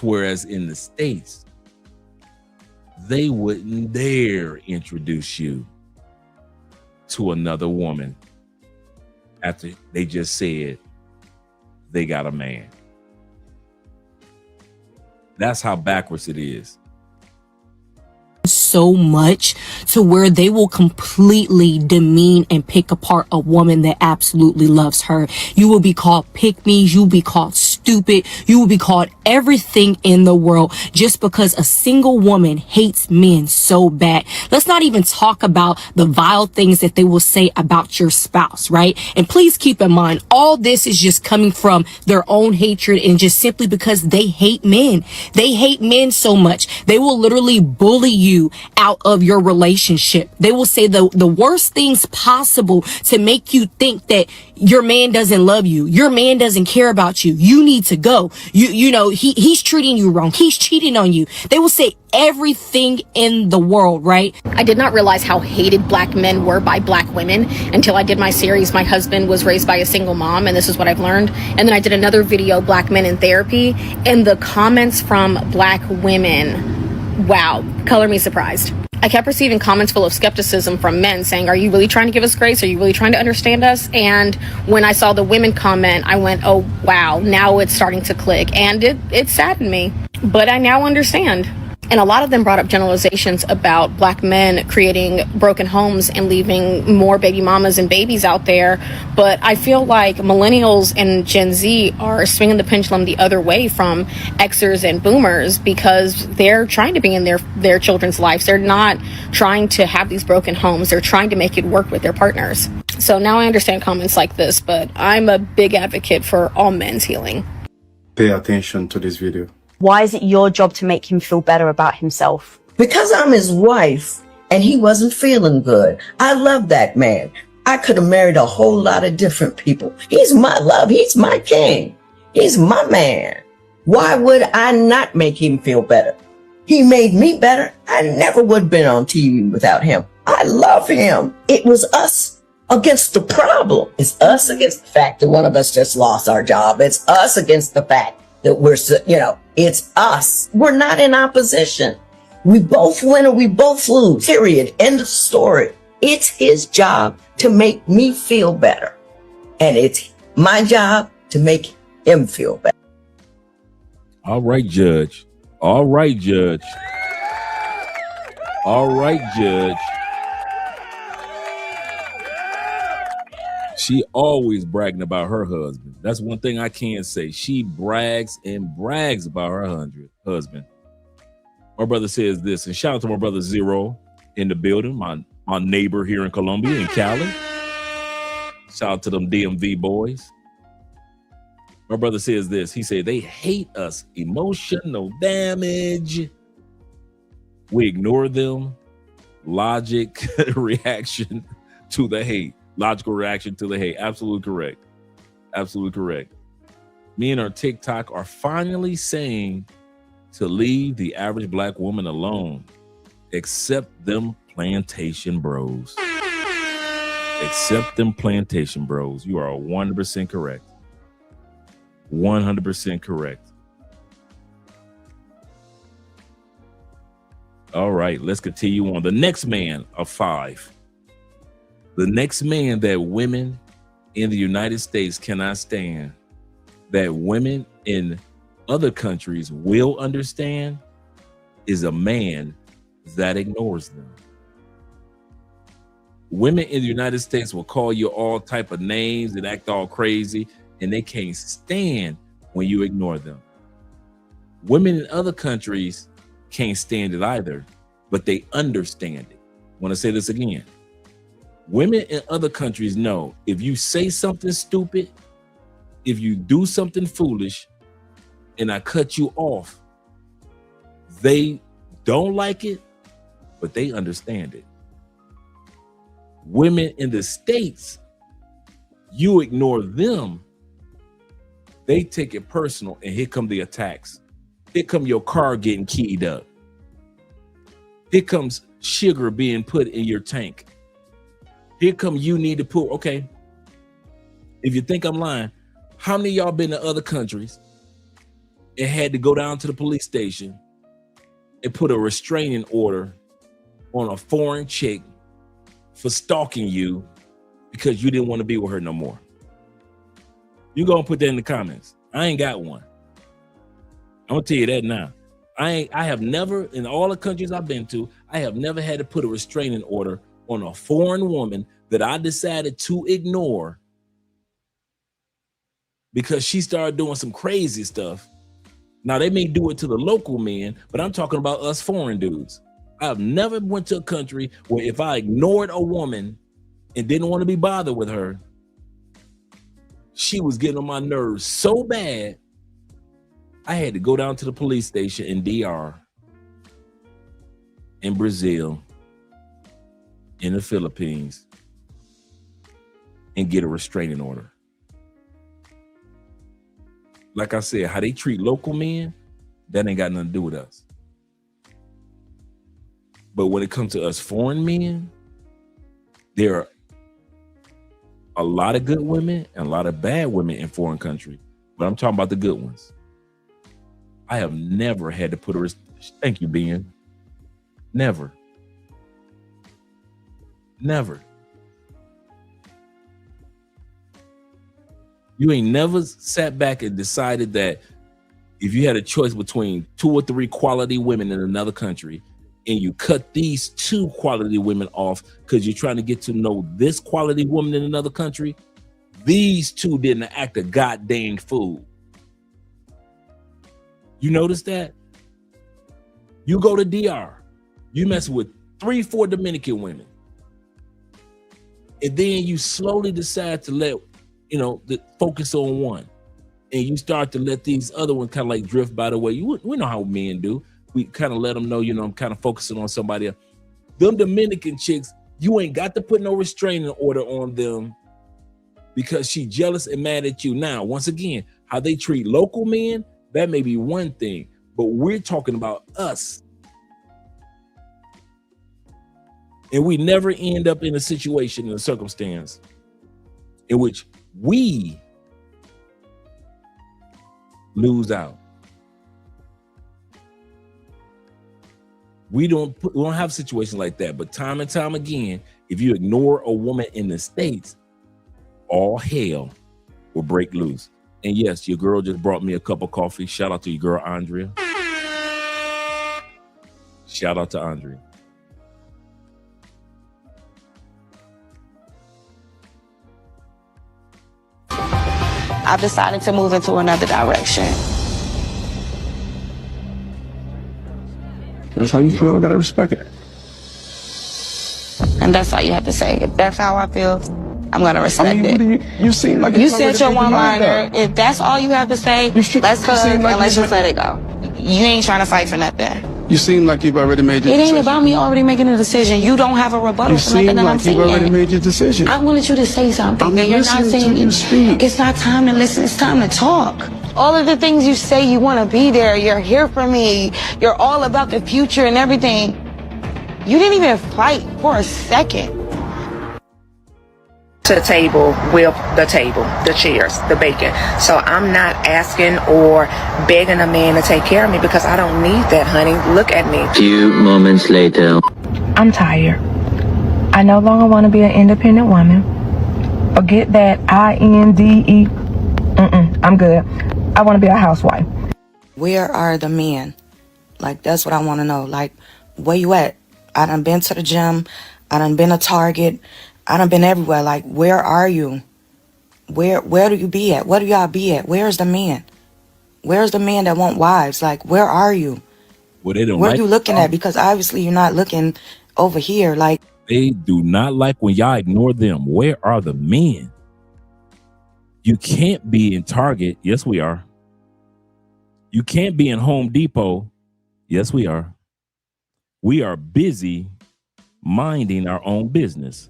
[SPEAKER 2] Whereas in the States, they wouldn't dare introduce you to another woman after they just said they got a man. That's how backwards it is.
[SPEAKER 4] So much to where they will completely demean and pick apart a woman that absolutely loves her. You will be called pick-me's, you will be called stupid, you will be called everything in the world just because a single woman hates men so bad. Let's not even talk about the vile things that they will say about your spouse, right? And please keep in mind, all this is just coming from their own hatred and just simply because they hate men. They hate men so much. They will literally bully you out of your relationship. They will say the worst things possible to make you think that your man doesn't love you. Your man doesn't care about you. You need to go. You know, he's treating you wrong. He's cheating on you. They will say everything in the world, right?
[SPEAKER 17] I did not realize how hated black men were by black women until I did my series. My husband was raised by a single mom, and this is what I've learned. And then I did another video, Black Men in Therapy, and the comments from black women, wow, color me surprised. I kept receiving comments full of skepticism from men saying, are you really trying to give us grace? Are you really trying to understand us? And when I saw the women comment, I went, oh, wow, now it's starting to click. And it saddened me, but I now understand. And a lot of them brought up generalizations about black men creating broken homes and leaving more baby mamas and babies out there. But I feel like millennials and Gen Z are swinging the pendulum the other way from Xers and boomers, because they're trying to be in their children's lives. They're not trying to have these broken homes. They're trying to make it work with their partners. So now I understand comments like this, but I'm a big advocate for all men's healing.
[SPEAKER 18] Pay attention to this video.
[SPEAKER 19] Why is it your job to make him feel better about himself?
[SPEAKER 20] Because I'm his wife and he wasn't feeling good. I love that man. I could have married a whole lot of different people. He's my love. He's my king. He's my man. Why would I not make him feel better? He made me better. I never would have been on TV without him. I love him. It was us against the problem. It's us against the fact that one of us just lost our job. It's us against the fact that we're, it's us. We're not in opposition. We both win or we both lose. Period. End of story. It's his job to make me feel better. And it's my job to make him feel better.
[SPEAKER 2] All right, Judge. All right, Judge. All right, Judge. She always bragging about her husband. That's one thing I can say. She brags and brags about her husband. My brother says this, and shout out to my brother Zero in the building, my neighbor here in Colombia, in Cali. Shout out to them DMV boys. My brother says this. He said, they hate us. Emotional damage. We ignore them. Logic reaction to the hate. Logical reaction to the hate. Absolutely correct. Absolutely correct. Me and our TikTok are finally saying to leave the average black woman alone, except them plantation bros. Except them plantation bros. You are 100% correct. 100% correct. All right, let's continue on. The next man of 5. The next man that women in the United States cannot stand, that women in other countries will understand, is a man that ignores them. Women in the United States will call you all type of names and act all crazy, and they can't stand when you ignore them. Women in other countries can't stand it either, but they understand it. I want to say this again. Women in other countries know if you say something stupid, if you do something foolish, and I cut you off, they don't like it, but they understand it. Women in the States, you ignore them, they take it personal, and here come the attacks. Here come your car getting keyed up. Here comes sugar being put in your tank. Here come you need to put, okay, if you think I'm lying, how many of y'all been to other countries and had to go down to the police station and put a restraining order on a foreign chick for stalking you because you didn't want to be with her no more? You go and put that in the comments. I ain't got one. I'm gonna tell you that now. I have never, in all the countries I've been to, I have never had to put a restraining order on a foreign woman that I decided to ignore because she started doing some crazy stuff. Now they may do it to the local men, but I'm talking about us foreign dudes. I've never went to a country where if I ignored a woman and didn't want to be bothered with her, she was getting on my nerves so bad, I had to go down to the police station in DR in Brazil, in the Philippines, and get a restraining order. Like I said, how they treat local men, that ain't got nothing to do with us. But when it comes to us foreign men, there are a lot of good women and a lot of bad women in foreign countries. But I'm talking about the good ones. I have never had to put a thank you, Ben. Never. Never. You ain't never sat back and decided that if you had a choice between 2 or 3 quality women in another country and you cut these 2 quality women off because you're trying to get to know this quality woman in another country, these 2 didn't act a goddamn fool. You notice that? You go to DR, you mess with 3, 4 Dominican women, and then you slowly decide to let focus on one, and you start to let these other ones kind of like drift by the way. We know how men do. We kind of let them know, I'm kind of focusing on somebody else. Them Dominican chicks, you ain't got to put no restraining order on them because she jealous and mad at you. Now, once again, how they treat local men, that may be one thing, but we're talking about us. And we never end up in a situation, in a circumstance in which we lose out. We don't have situations like that, but time and time again, if you ignore a woman in the States, all hell will break loose. And yes, your girl just brought me a cup of coffee. Shout out to your girl, Andrea. Shout out to Andrea.
[SPEAKER 6] I've decided to move into another direction.
[SPEAKER 14] That's how you feel. I gotta respect it.
[SPEAKER 6] And that's all you have to say. If that's how I feel, I'm gonna respect it.
[SPEAKER 14] You seem like
[SPEAKER 6] you sent your one-liner. If that's all you have to say, let's hug and let's just let it go. You ain't trying to fight for nothing.
[SPEAKER 14] You seem like you've already made your decision.
[SPEAKER 6] It ain't about me already making a decision. You don't have a rebuttal for nothing that I'm saying.
[SPEAKER 14] You seem like you've already made your decision.
[SPEAKER 6] I wanted you to say something.
[SPEAKER 14] I'm
[SPEAKER 6] you're not saying
[SPEAKER 14] you speak.
[SPEAKER 6] It's not time to listen. It's time to talk. All of the things you say you want to be there. You're here for me. You're all about the future and everything. You didn't even fight for a second.
[SPEAKER 8] To the table with the table, the chairs, the bacon. So I'm not asking or begging a man to take care of me because I don't need that, honey. Look at me.
[SPEAKER 22] Few moments later.
[SPEAKER 23] I'm tired. I no longer want to be an independent woman. Forget that INDE. I'm good. I want to be a housewife.
[SPEAKER 6] Where are the men? Like, that's what I want to know. Like, where you at? I done been to the gym. I done been to Target. I done been everywhere. Like, where are you? Where do you be at? Where do y'all be at? Where's the men? Where's the men that want wives? Like, where are you?
[SPEAKER 2] Well, they don't
[SPEAKER 6] Where
[SPEAKER 2] like
[SPEAKER 6] you looking at? Because obviously you're not looking over here. Like,
[SPEAKER 2] they do not like when y'all ignore them. Where are the men? You can't be in Target. Yes, we are. You can't be in Home Depot. Yes, we are. We are busy minding our own business.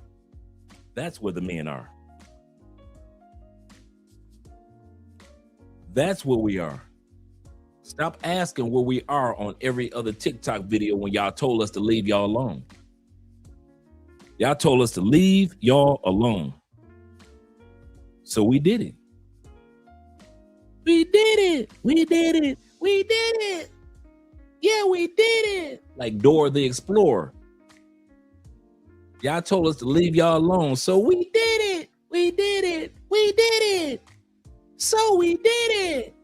[SPEAKER 2] That's where the men are. That's where we are. Stop asking where we are on every other TikTok video when y'all told us to leave y'all alone. Y'all told us to leave y'all alone. So we did it. We did it. We did it. We did it. Yeah, we did it. Like Dora the Explorer. Y'all told us to leave y'all alone. So we did it. We did it. We did it. So we did it.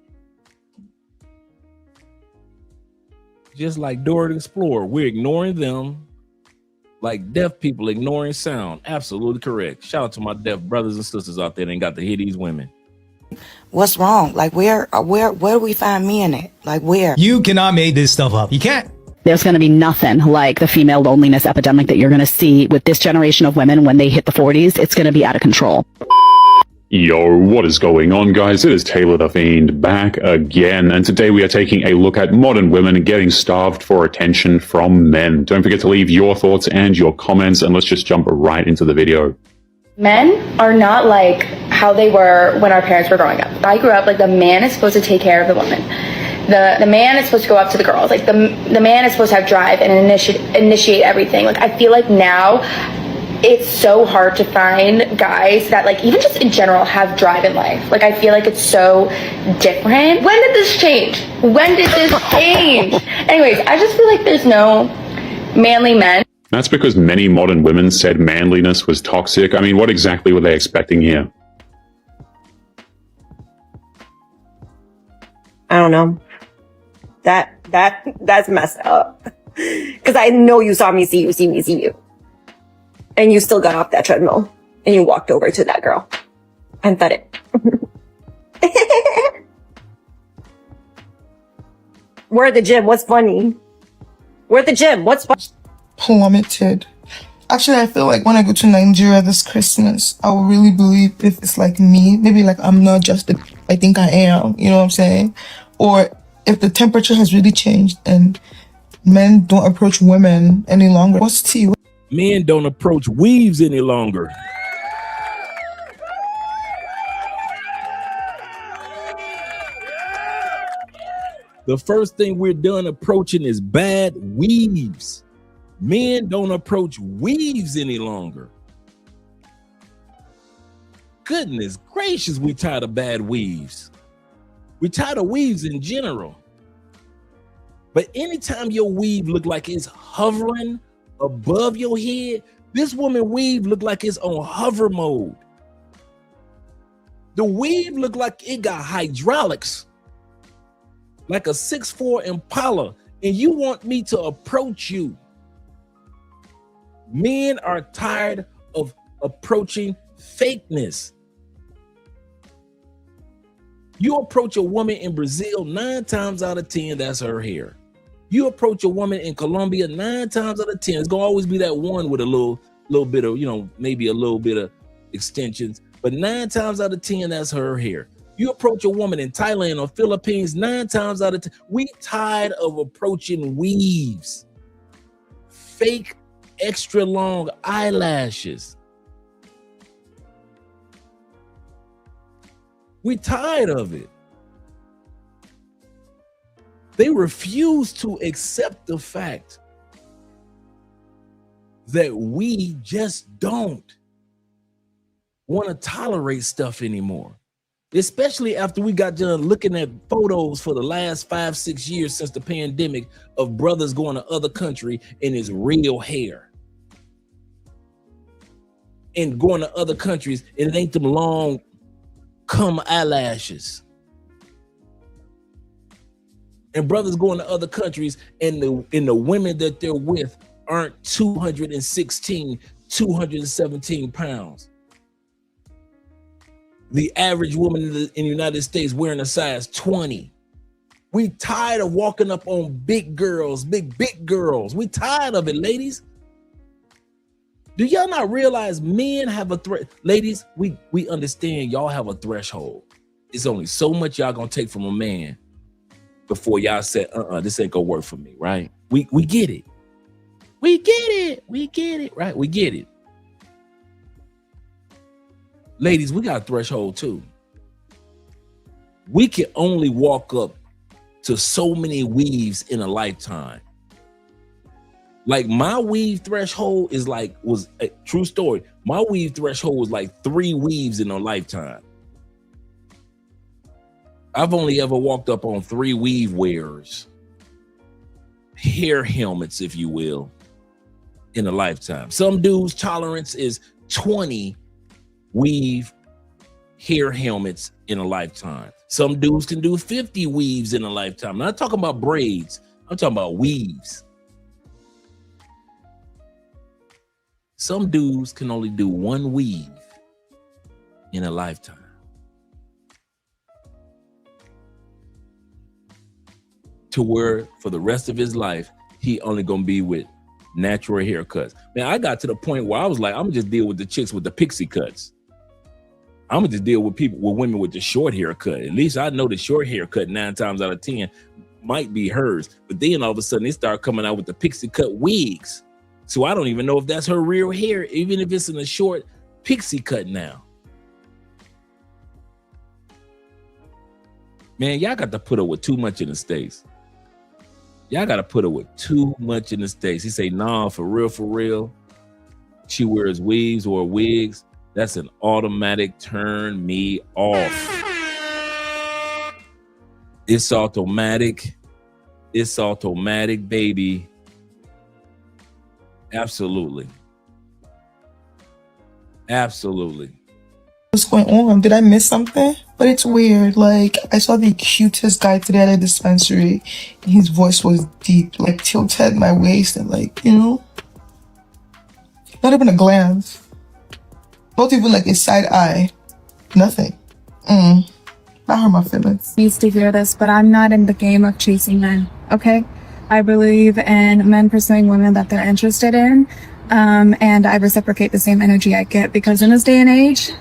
[SPEAKER 2] Just like Dora the Explorer, we're ignoring them like deaf people ignoring sound. Absolutely correct. Shout out to my deaf brothers and sisters out there that ain't got to hear these women.
[SPEAKER 6] what's wrong? Like, where do we find men at? Like, where?
[SPEAKER 24] You cannot make this stuff up. You can't.
[SPEAKER 26] There's going to be nothing like the female loneliness epidemic that you're going to see with this generation of women when they hit the 40s. It's going to be out of control.
[SPEAKER 5] Yo, what is going on, guys? It is Taylor the Fiend back again, and today we are taking a look at modern women getting starved for attention from men. Don't forget to leave your thoughts and your comments, and let's just jump right into the video.
[SPEAKER 7] Men are not like how they were when our parents were growing up. I grew up like the man is supposed to take care of the woman. The man is supposed to go up to the girls. Like the man is supposed to have drive and initiate everything. Like I feel like now it's so hard to find guys that like even just in general have drive in life. Like I feel like it's so different. When did this change? When did this change? Anyways, I just feel like there's no manly men.
[SPEAKER 5] That's because many modern women said manliness was toxic. I mean, what exactly were they expecting here?
[SPEAKER 19] I don't know. That's messed up. Because I know you saw me see you. And you still got off that treadmill and you walked over to that girl and fed it. We're at the gym. What's funny? We're at the gym. What's funny?
[SPEAKER 10] Plummeted. Actually, I feel like when I go to Nigeria this Christmas, I will really believe if it's like me. Maybe like I'm not just the I think I am. You know what I'm saying? Or if the temperature has really changed and men don't approach women any longer. What's tea?
[SPEAKER 2] Men don't approach weaves any longer. The first thing we're done approaching is bad weaves. Men don't approach weaves any longer. Goodness gracious, we tired of bad weaves. We tired of weaves in general. But anytime your weave look like it's hovering above your head, this woman weave look like it's on hover mode. The weave look like it got hydraulics, like a 6'4" Impala, and you want me to approach you. Men are tired of approaching fakeness. You approach a woman in Brazil, 9 times out of 10, that's her hair. You approach a woman in Colombia, 9 times out of 10, it's gonna always be that one with a little bit of, maybe a little bit of extensions, but 9 times out of 10, that's her hair. You approach a woman in Thailand or Philippines, 9 times out of 10, we tired of approaching weaves, fake extra long eyelashes. We tired of it. They refuse to accept the fact that we just don't want to tolerate stuff anymore. Especially after we got done looking at photos for the last 5-6 years since the pandemic of brothers going to other country in his real hair. And going to other countries and it ain't them long cum eyelashes. And brothers going to other countries and the women that they're with aren't 216, 217 pounds. The average woman in the United States wearing a size 20. We tired of walking up on big girls, big girls. We tired of it, ladies. Do y'all not realize men have a threat? Ladies, we understand y'all have a threshold. It's only so much y'all gonna take from a man before y'all say, this ain't gonna work for me, right? We get it. We get it, right? We get it. Ladies, we got a threshold too. We can only walk up to so many weaves in a lifetime. Like my weave threshold was a true story. My weave threshold was like 3 weaves in a lifetime. I've only ever walked up on 3 weave wearers, hair helmets, if you will, in a lifetime. Some dudes' tolerance is 20 weave hair helmets in a lifetime. Some dudes can do 50 weaves in a lifetime. I'm not talking about braids. I'm talking about weaves. Some dudes can only do 1 weave in a lifetime. To where for the rest of his life, he only gonna be with natural haircuts. Man, I got to the point where I was like, I'm gonna just deal with the chicks with the pixie cuts. I'm gonna just deal with women with the short haircut. At least I know the short haircut 9 times out of 10 might be hers. But then all of a sudden they start coming out with the pixie cut wigs. So I don't even know if that's her real hair, even if it's in a short pixie cut now. Man, y'all got to put up with too much in the States. Y'all got to put up with too much in the States. He say, nah, for real. She wears weaves or wigs. That's an automatic turn me off. It's automatic. It's automatic, baby. Absolutely. Absolutely.
[SPEAKER 10] What's going on? Did I miss something? But it's weird. Like, I saw the cutest guy today at a dispensary. And his voice was deep, like tilted my waist and like, you know, not even a glance. Not even like a side eye. Nothing. That hurt my feelings.
[SPEAKER 1] Needs to hear this, but I'm not in the game of chasing men, okay? I believe in men pursuing women that they're interested in, and I reciprocate the same energy I get, because in this day and age,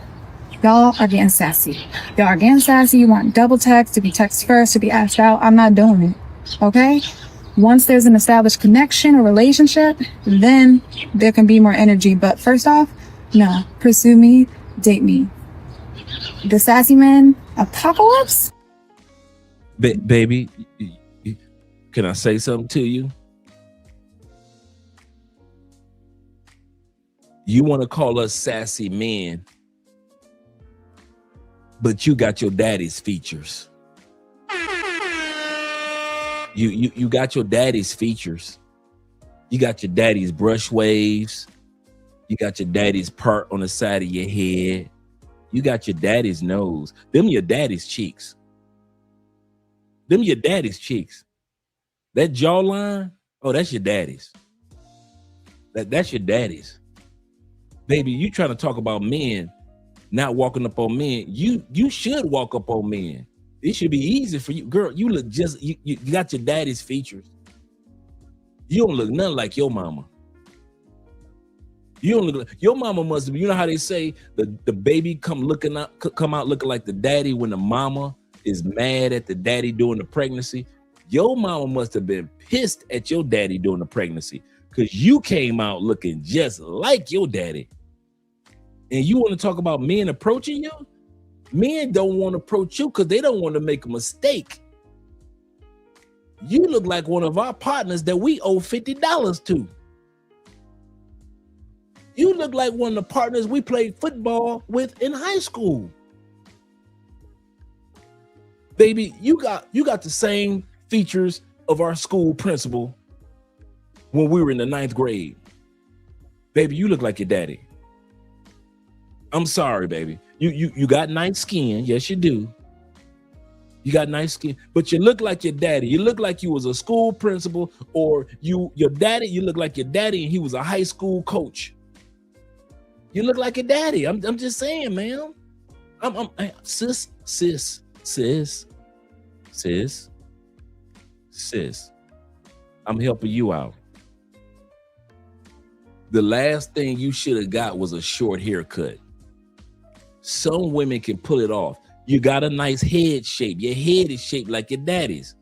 [SPEAKER 1] y'all are getting sassy. Y'all are getting sassy. You want double text, to be text first, to be asked out. I'm not doing it, okay? Once there's an established connection or relationship, then there can be more energy. But first off, no, pursue me, date me. The sassy man apocalypse?
[SPEAKER 2] Baby, can I say something to you? You want to call us sassy men, but you got your daddy's features. You got your daddy's features. You got your daddy's brush waves. You got your daddy's part on the side of your head. You got your daddy's nose. Them your daddy's cheeks. Them your daddy's cheeks. That jawline, oh, that's your daddy's. That's your daddy's. Baby, you trying to talk about men not walking up on men. You should walk up on men. It should be easy for you. Girl, you look just, you got your daddy's features. You don't look nothing like your mama. You don't look like, your mama must be, you know how they say the baby come out looking like the daddy when the mama is mad at the daddy during the pregnancy. Your mama must have been pissed at your daddy during the pregnancy, because you came out looking just like your daddy. And you want to talk about men approaching you? Men don't want to approach you because they don't want to make a mistake. You look like one of our partners that we owe $50 to. You look like one of the partners we played football with in high school. Baby, you got the same features of our school principal when we were in the 9th grade. Baby, you look like your daddy. I'm sorry, baby. You got nice skin. Yes, you do. You got nice skin, but you look like your daddy. You look like you was a school principal, or your daddy, you look like your daddy and he was a high school coach. You look like your daddy. I'm just saying, man. Sis. I'm helping you out. The last thing you should have got was a short haircut. Some women can pull it off. You got a nice head shape. Your head is shaped like your daddy's.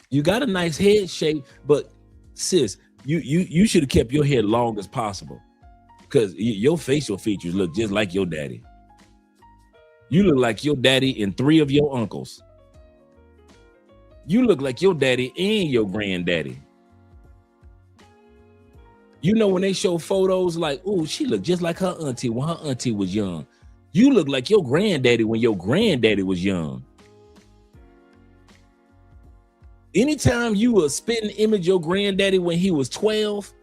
[SPEAKER 2] You got a nice head shape, but sis, you should have kept your hair long as possible, because your facial features look just like your daddy. You look like your daddy and 3 of your uncles. You look like your daddy and your granddaddy. You know, when they show photos like, oh, she looked just like her auntie when her auntie was young. You look like your granddaddy when your granddaddy was young. Anytime you were spitting image your granddaddy when he was 12,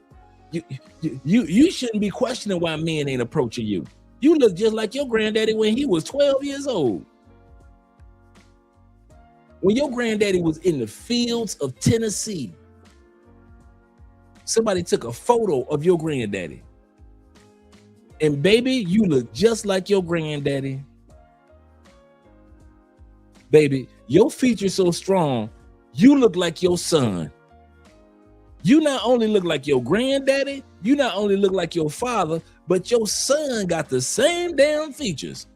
[SPEAKER 2] you shouldn't be questioning why men ain't approaching you. You look just like your granddaddy when he was 12 years old. When your granddaddy was in the fields of Tennessee, somebody took a photo of your granddaddy. And baby, you look just like your granddaddy. Baby, your features so strong, you look like your son. You not only look like your granddaddy, you not only look like your father, but your son got the same damn features.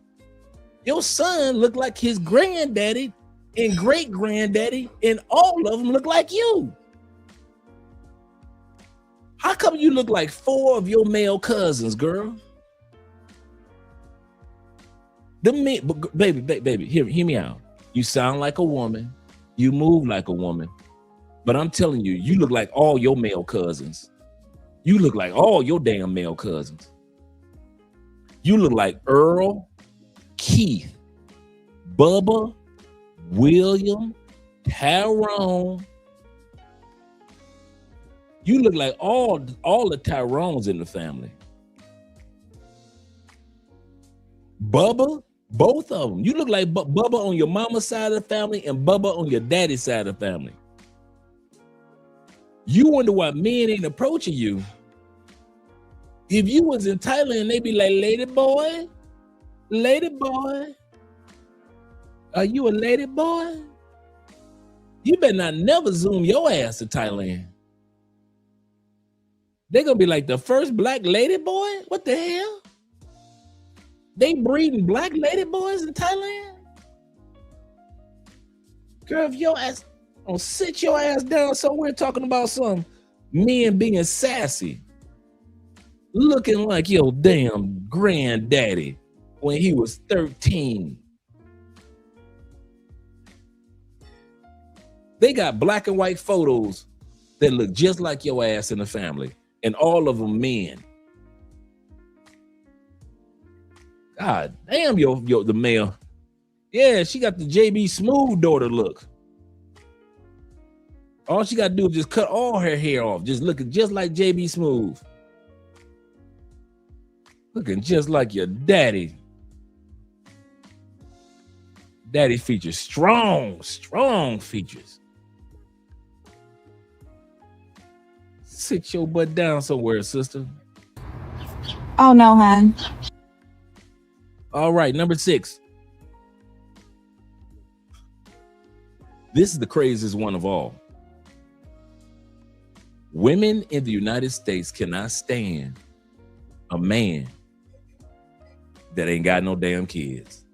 [SPEAKER 2] Your son look like his granddaddy and great granddaddy, and all of them look like you. How come you look like 4 of your male cousins, girl? Baby, hear me out. You sound like a woman, you move like a woman, but I'm telling you, you look like all your male cousins. You look like all your damn male cousins. You look like Earl, Keith, Bubba, William, Tyrone. You look like all the Tyrones in the family. Bubba, both of them. You look like Bubba on your mama's side of the family and Bubba on your daddy's side of the family. You wonder why men ain't approaching you. If you was in Thailand, they be like, lady boy, are you a lady boy? You better not never zoom your ass to Thailand. They're gonna be like, the first black lady boy? What the hell? They breeding black lady boys in Thailand? Girl, if your ass don't sit your ass down somewhere talking about some men being sassy, looking like your damn granddaddy when he was 13. They got black and white photos that look just like your ass in the family, and all of them men. God damn, the male. Yeah, she got the JB Smooth daughter look. All she got to do is just cut all her hair off, just looking just like JB Smooth. Looking just like your daddy. Daddy features strong features. Sit your butt down somewhere, sister.
[SPEAKER 1] Oh no, man.
[SPEAKER 2] All right, number 6. This is the craziest one of all. Women in the United States cannot stand a man that ain't got no damn kids.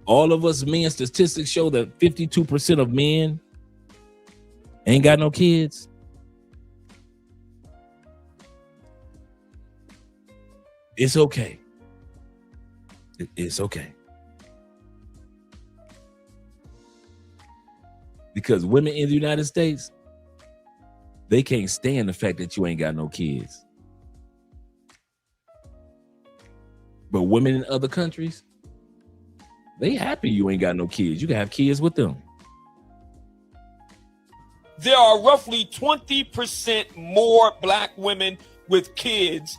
[SPEAKER 2] All of us men, statistics show that 52% of men ain't got no kids. It's okay. It's okay. Because women in the United States, they can't stand the fact that you ain't got no kids. But women in other countries, they happy you ain't got no kids. You can have kids with them.
[SPEAKER 12] There are roughly 20% more black women with kids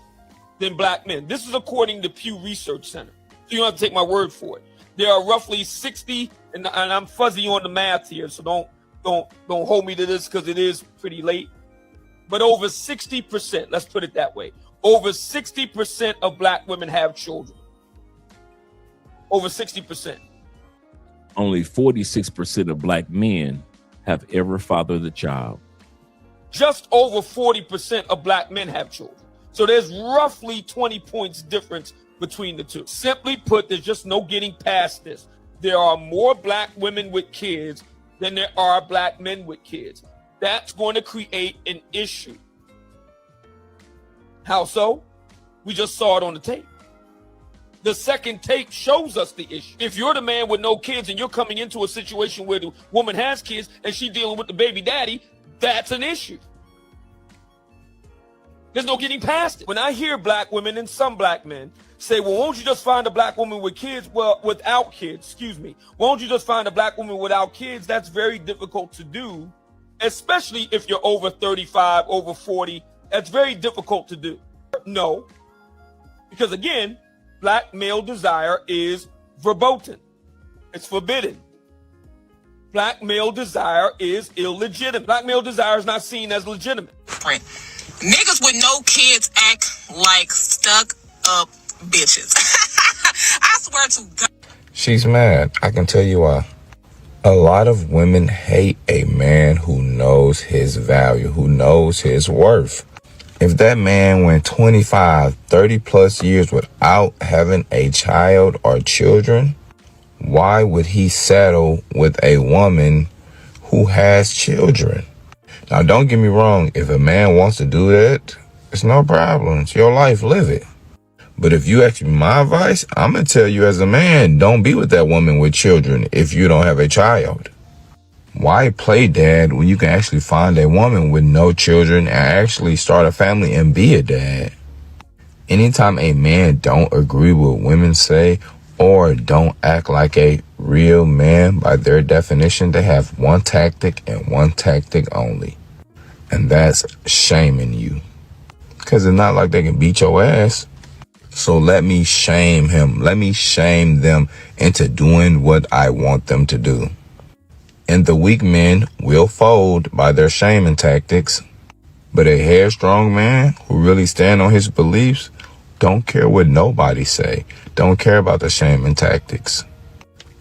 [SPEAKER 12] than black men. This is according to Pew Research Center. So you don't have to take my word for it. There are roughly 60, and I'm fuzzy on the math here, so don't hold me to this because it is pretty late. But over 60%, let's put it that way. Over 60% of black women have children. Over 60%.
[SPEAKER 2] Only 46% of black men have ever fathered a child.
[SPEAKER 12] Just over 40% of black men have children. So there's roughly 20 points difference between the two. Simply put, there's just no getting past this. There are more black women with kids than there are black men with kids. That's going to create an issue. How so? We just saw it on the tape. The second tape shows us the issue. If you're the man with no kids and you're coming into a situation where the woman has kids and she's dealing with the baby daddy, that's an issue. There's no getting past it. When I hear black women and some black men say, well, won't you just find a black woman with kids? Well, without kids, excuse me. Won't you just find a black woman without kids? That's very difficult to do, especially if you're over 35, over 40. That's very difficult to do. No, because again, black male desire is verboten. It's forbidden. Black male desire is illegitimate. Black male desire is not seen as legitimate.
[SPEAKER 13] Right. Niggas with no kids act like stuck up bitches. I swear to God.
[SPEAKER 15] She's mad. I can tell you why. A lot of women hate a man who knows his value, who knows his worth. If that man went 25, 30 plus years without having a child or children, why would he settle with a woman who has children? Now, don't get me wrong. If a man wants to do that, it's no problem. It's your life. Live it. But if you ask me my advice, I'm going to tell you as a man, don't be with that woman with children if you don't have a child. Why play dad when you can actually find a woman with no children and actually start a family and be a dad? Anytime a man don't agree with what women say or don't act like a real man, by their definition, they have one tactic and one tactic only. And that's shaming you. Because it's not like they can beat your ass. So let me shame him. Let me shame them into doing what I want them to do. And the weak men will fold by their shaming tactics. But a headstrong man who really stand on his beliefs don't care what nobody say. Don't care about the shaming tactics.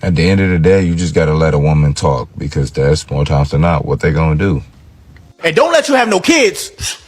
[SPEAKER 15] At the end of the day, you just got to let a woman talk, because that's more times than not what they going to do.
[SPEAKER 3] And don't let you have no kids.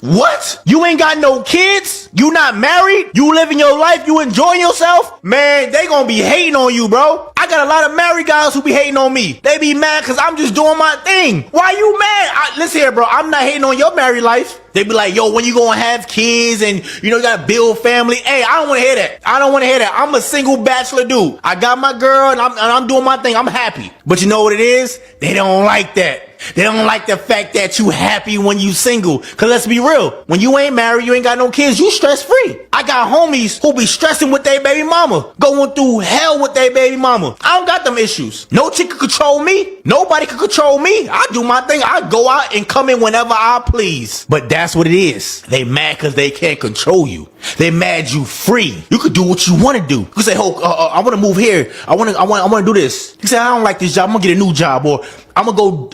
[SPEAKER 3] What? You ain't got no kids? You not married? You living your life? You enjoying yourself? Man, they gonna be hating on you, bro. I got a lot of married guys who be hating on me. They be mad because I'm just doing my thing. Why you mad? Listen here, bro. I'm not hating on your married life. They be like, yo, when you gonna have kids and, you know, you gotta build family. Hey, I don't wanna hear that. I don't wanna hear that. I'm a single bachelor dude. I got my girl and I'm doing my thing. I'm happy. But you know what it is? They don't like that. They don't like the fact that you happy when you single. Cause let's be real. When you ain't married, you ain't got no kids, you stress free. I got homies who be stressing with their baby mama, going through hell with their baby mama. I don't got them issues. No chick can control me. Nobody can control me. I do my thing. I go out and come in whenever I please. But that's what it is. They mad cause they can't control you. They mad you free. You could do what you want to do. You can say, oh, I want to move here. I want to do this. You say, I don't like this job. I'm gonna get a new job, or I'm gonna go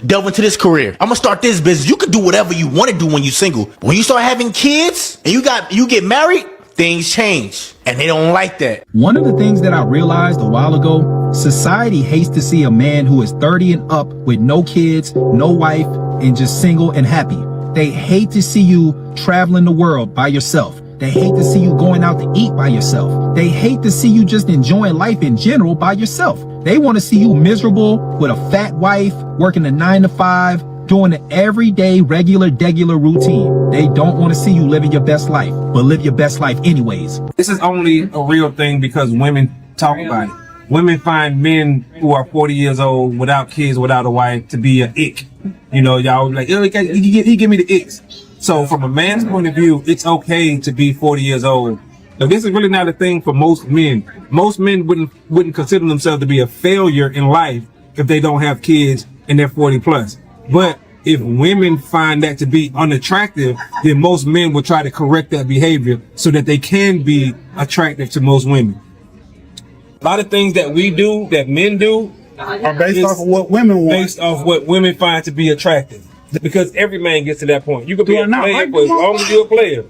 [SPEAKER 3] delve into this career. I'm gonna start this business. You can do whatever you want to do when you're single. But when you start having kids and you get married, things change, and they don't like that.
[SPEAKER 9] One of the things that I realized a while ago, society hates to see a man who is 30 and up with no kids, no wife, and just single and happy. They hate to see you traveling the world by yourself. They hate to see you going out to eat by yourself. They hate to see you just enjoying life in general by yourself. They want to see you miserable with a fat wife, working a 9 to 5, doing the everyday, regular routine. They don't want to see you living your best life, but live your best life anyways.
[SPEAKER 14] This is only a real thing because women talk about it. Women find men who are 40 years old without kids, without a wife, to be an ick. You know, y'all like, oh, he give me the icks. So from a man's point of view, it's okay to be 40 years old. Now, this is really not a thing for most men. Most men wouldn't consider themselves to be a failure in life if they don't have kids and they're 40 plus. But if women find that to be unattractive, then most men will try to correct that behavior so that they can be attractive to most women. A lot of things that we do, that men do,
[SPEAKER 11] are based off of what women want.
[SPEAKER 14] Based off what women find to be attractive. Because every man gets to that point. You could be a player for as long as you're a player.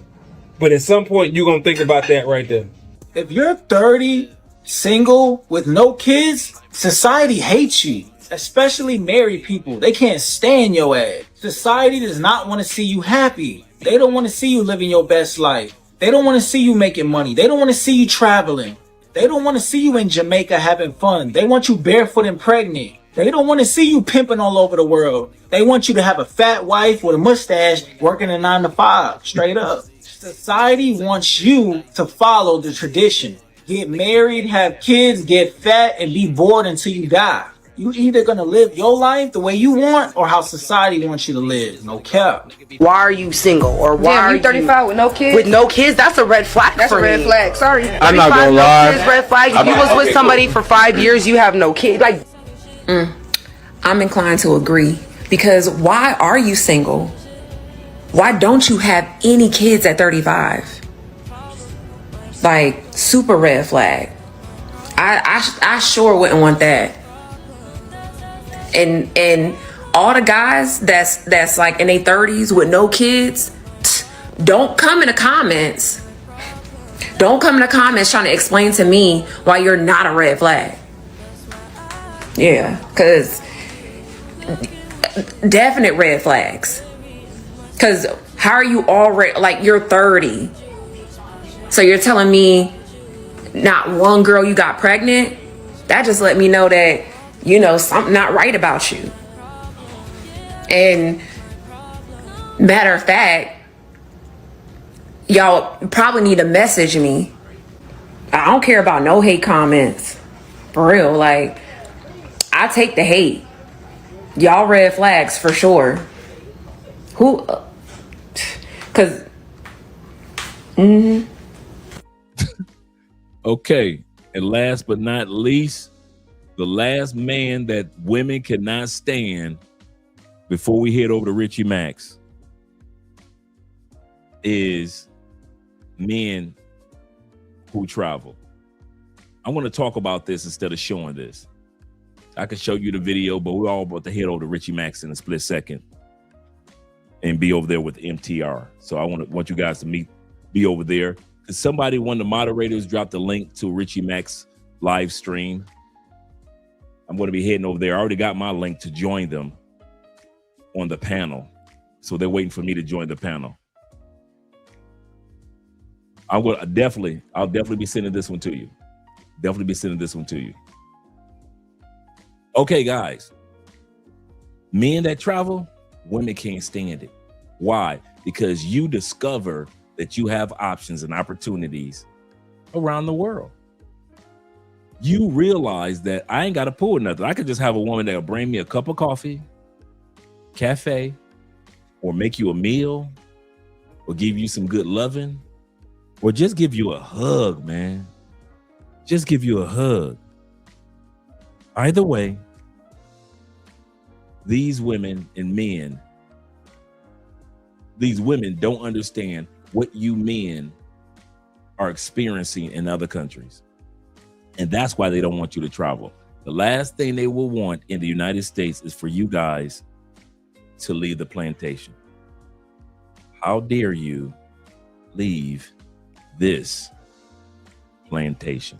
[SPEAKER 14] But at some point, you're going to think about that right there.
[SPEAKER 16] If you're 30, single, with no kids, society hates you. Especially married people. They can't stand your ass. Society does not want to see you happy. They don't want to see you living your best life. They don't want to see you making money. They don't want to see you traveling. They don't want to see you in Jamaica having fun. They want you barefoot and pregnant. They don't want to see you pimping all over the world. They want you to have a fat wife with a mustache working a 9 to 5, straight up. Society wants you to follow the tradition. Get married, have kids, get fat, and be bored until you die. You either gonna live your life the way you want or how society wants you to live. No cap.
[SPEAKER 8] Why are you single? Or why are you
[SPEAKER 21] 35 with no kids?
[SPEAKER 8] With no kids? That's a red flag
[SPEAKER 21] That's
[SPEAKER 8] for me.
[SPEAKER 21] a red flag. Sorry.
[SPEAKER 15] I'm not gonna lie.
[SPEAKER 8] No kids, red flag. If you was with somebody for 5 years, you have no kids. Like,
[SPEAKER 22] I'm inclined to agree. Because why are you single? Why don't you have any kids at 35? Like, super red flag. I sure wouldn't want that. And all the guys that's like in their 30s with no kids, don't come in the comments. Don't come in the comments trying to explain to me why you're not a red flag. Yeah, because definite red flags. Because how are you already, like, you're 30. So you're telling me not one girl you got pregnant? That just let me know that, you know, something not right about you. And matter of fact, y'all probably need to message me. I don't care about no hate comments. For real, like, I take the hate. Y'all red flags for sure. Who? Cause.
[SPEAKER 2] Okay, and last but not least, the last man that women cannot stand before we head over to Richie Max is men who travel. I want to talk about this instead of showing this. I can show you the video, but we're all about to head over to Richie Max in a split second and be over there with MTR. So I want you guys to be over there. Because somebody, one of the moderators, dropped a link to Richie Max live stream. I'm going to be heading over there. I already got my link to join them on the panel. So they're waiting for me to join the panel. I'll definitely be sending this one to you. Definitely be sending this one to you. Okay, guys. Men that travel, women can't stand it. Why? Because you discover that you have options and opportunities around the world. You realize that I ain't got to pull nothing. I could just have a woman that'll bring me a cup of coffee, cafe, or make you a meal, or give you some good loving, or just give you a hug, man. Just give you a hug. Either way, these women and men, these women don't understand what you men are experiencing in other countries. And that's why they don't want you to travel. The last thing they will want in the United States is for you guys to leave the plantation. How dare you leave this plantation?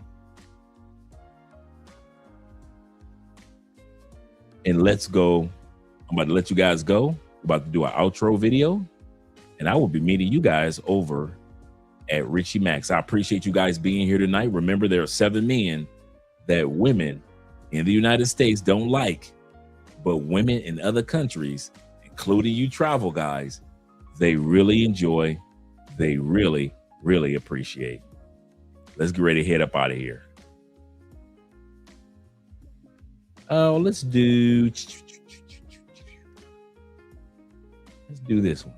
[SPEAKER 2] And let's go. I'm about to let you guys go. I'm about to do an outro video. And I will be meeting you guys over at Richie Max. I appreciate you guys being here tonight. Remember, there are 7 men that women in the United States don't like, but women in other countries, including you travel guys, they really enjoy, they really, really appreciate. Let's get ready to head up out of here. Oh, let's do this one.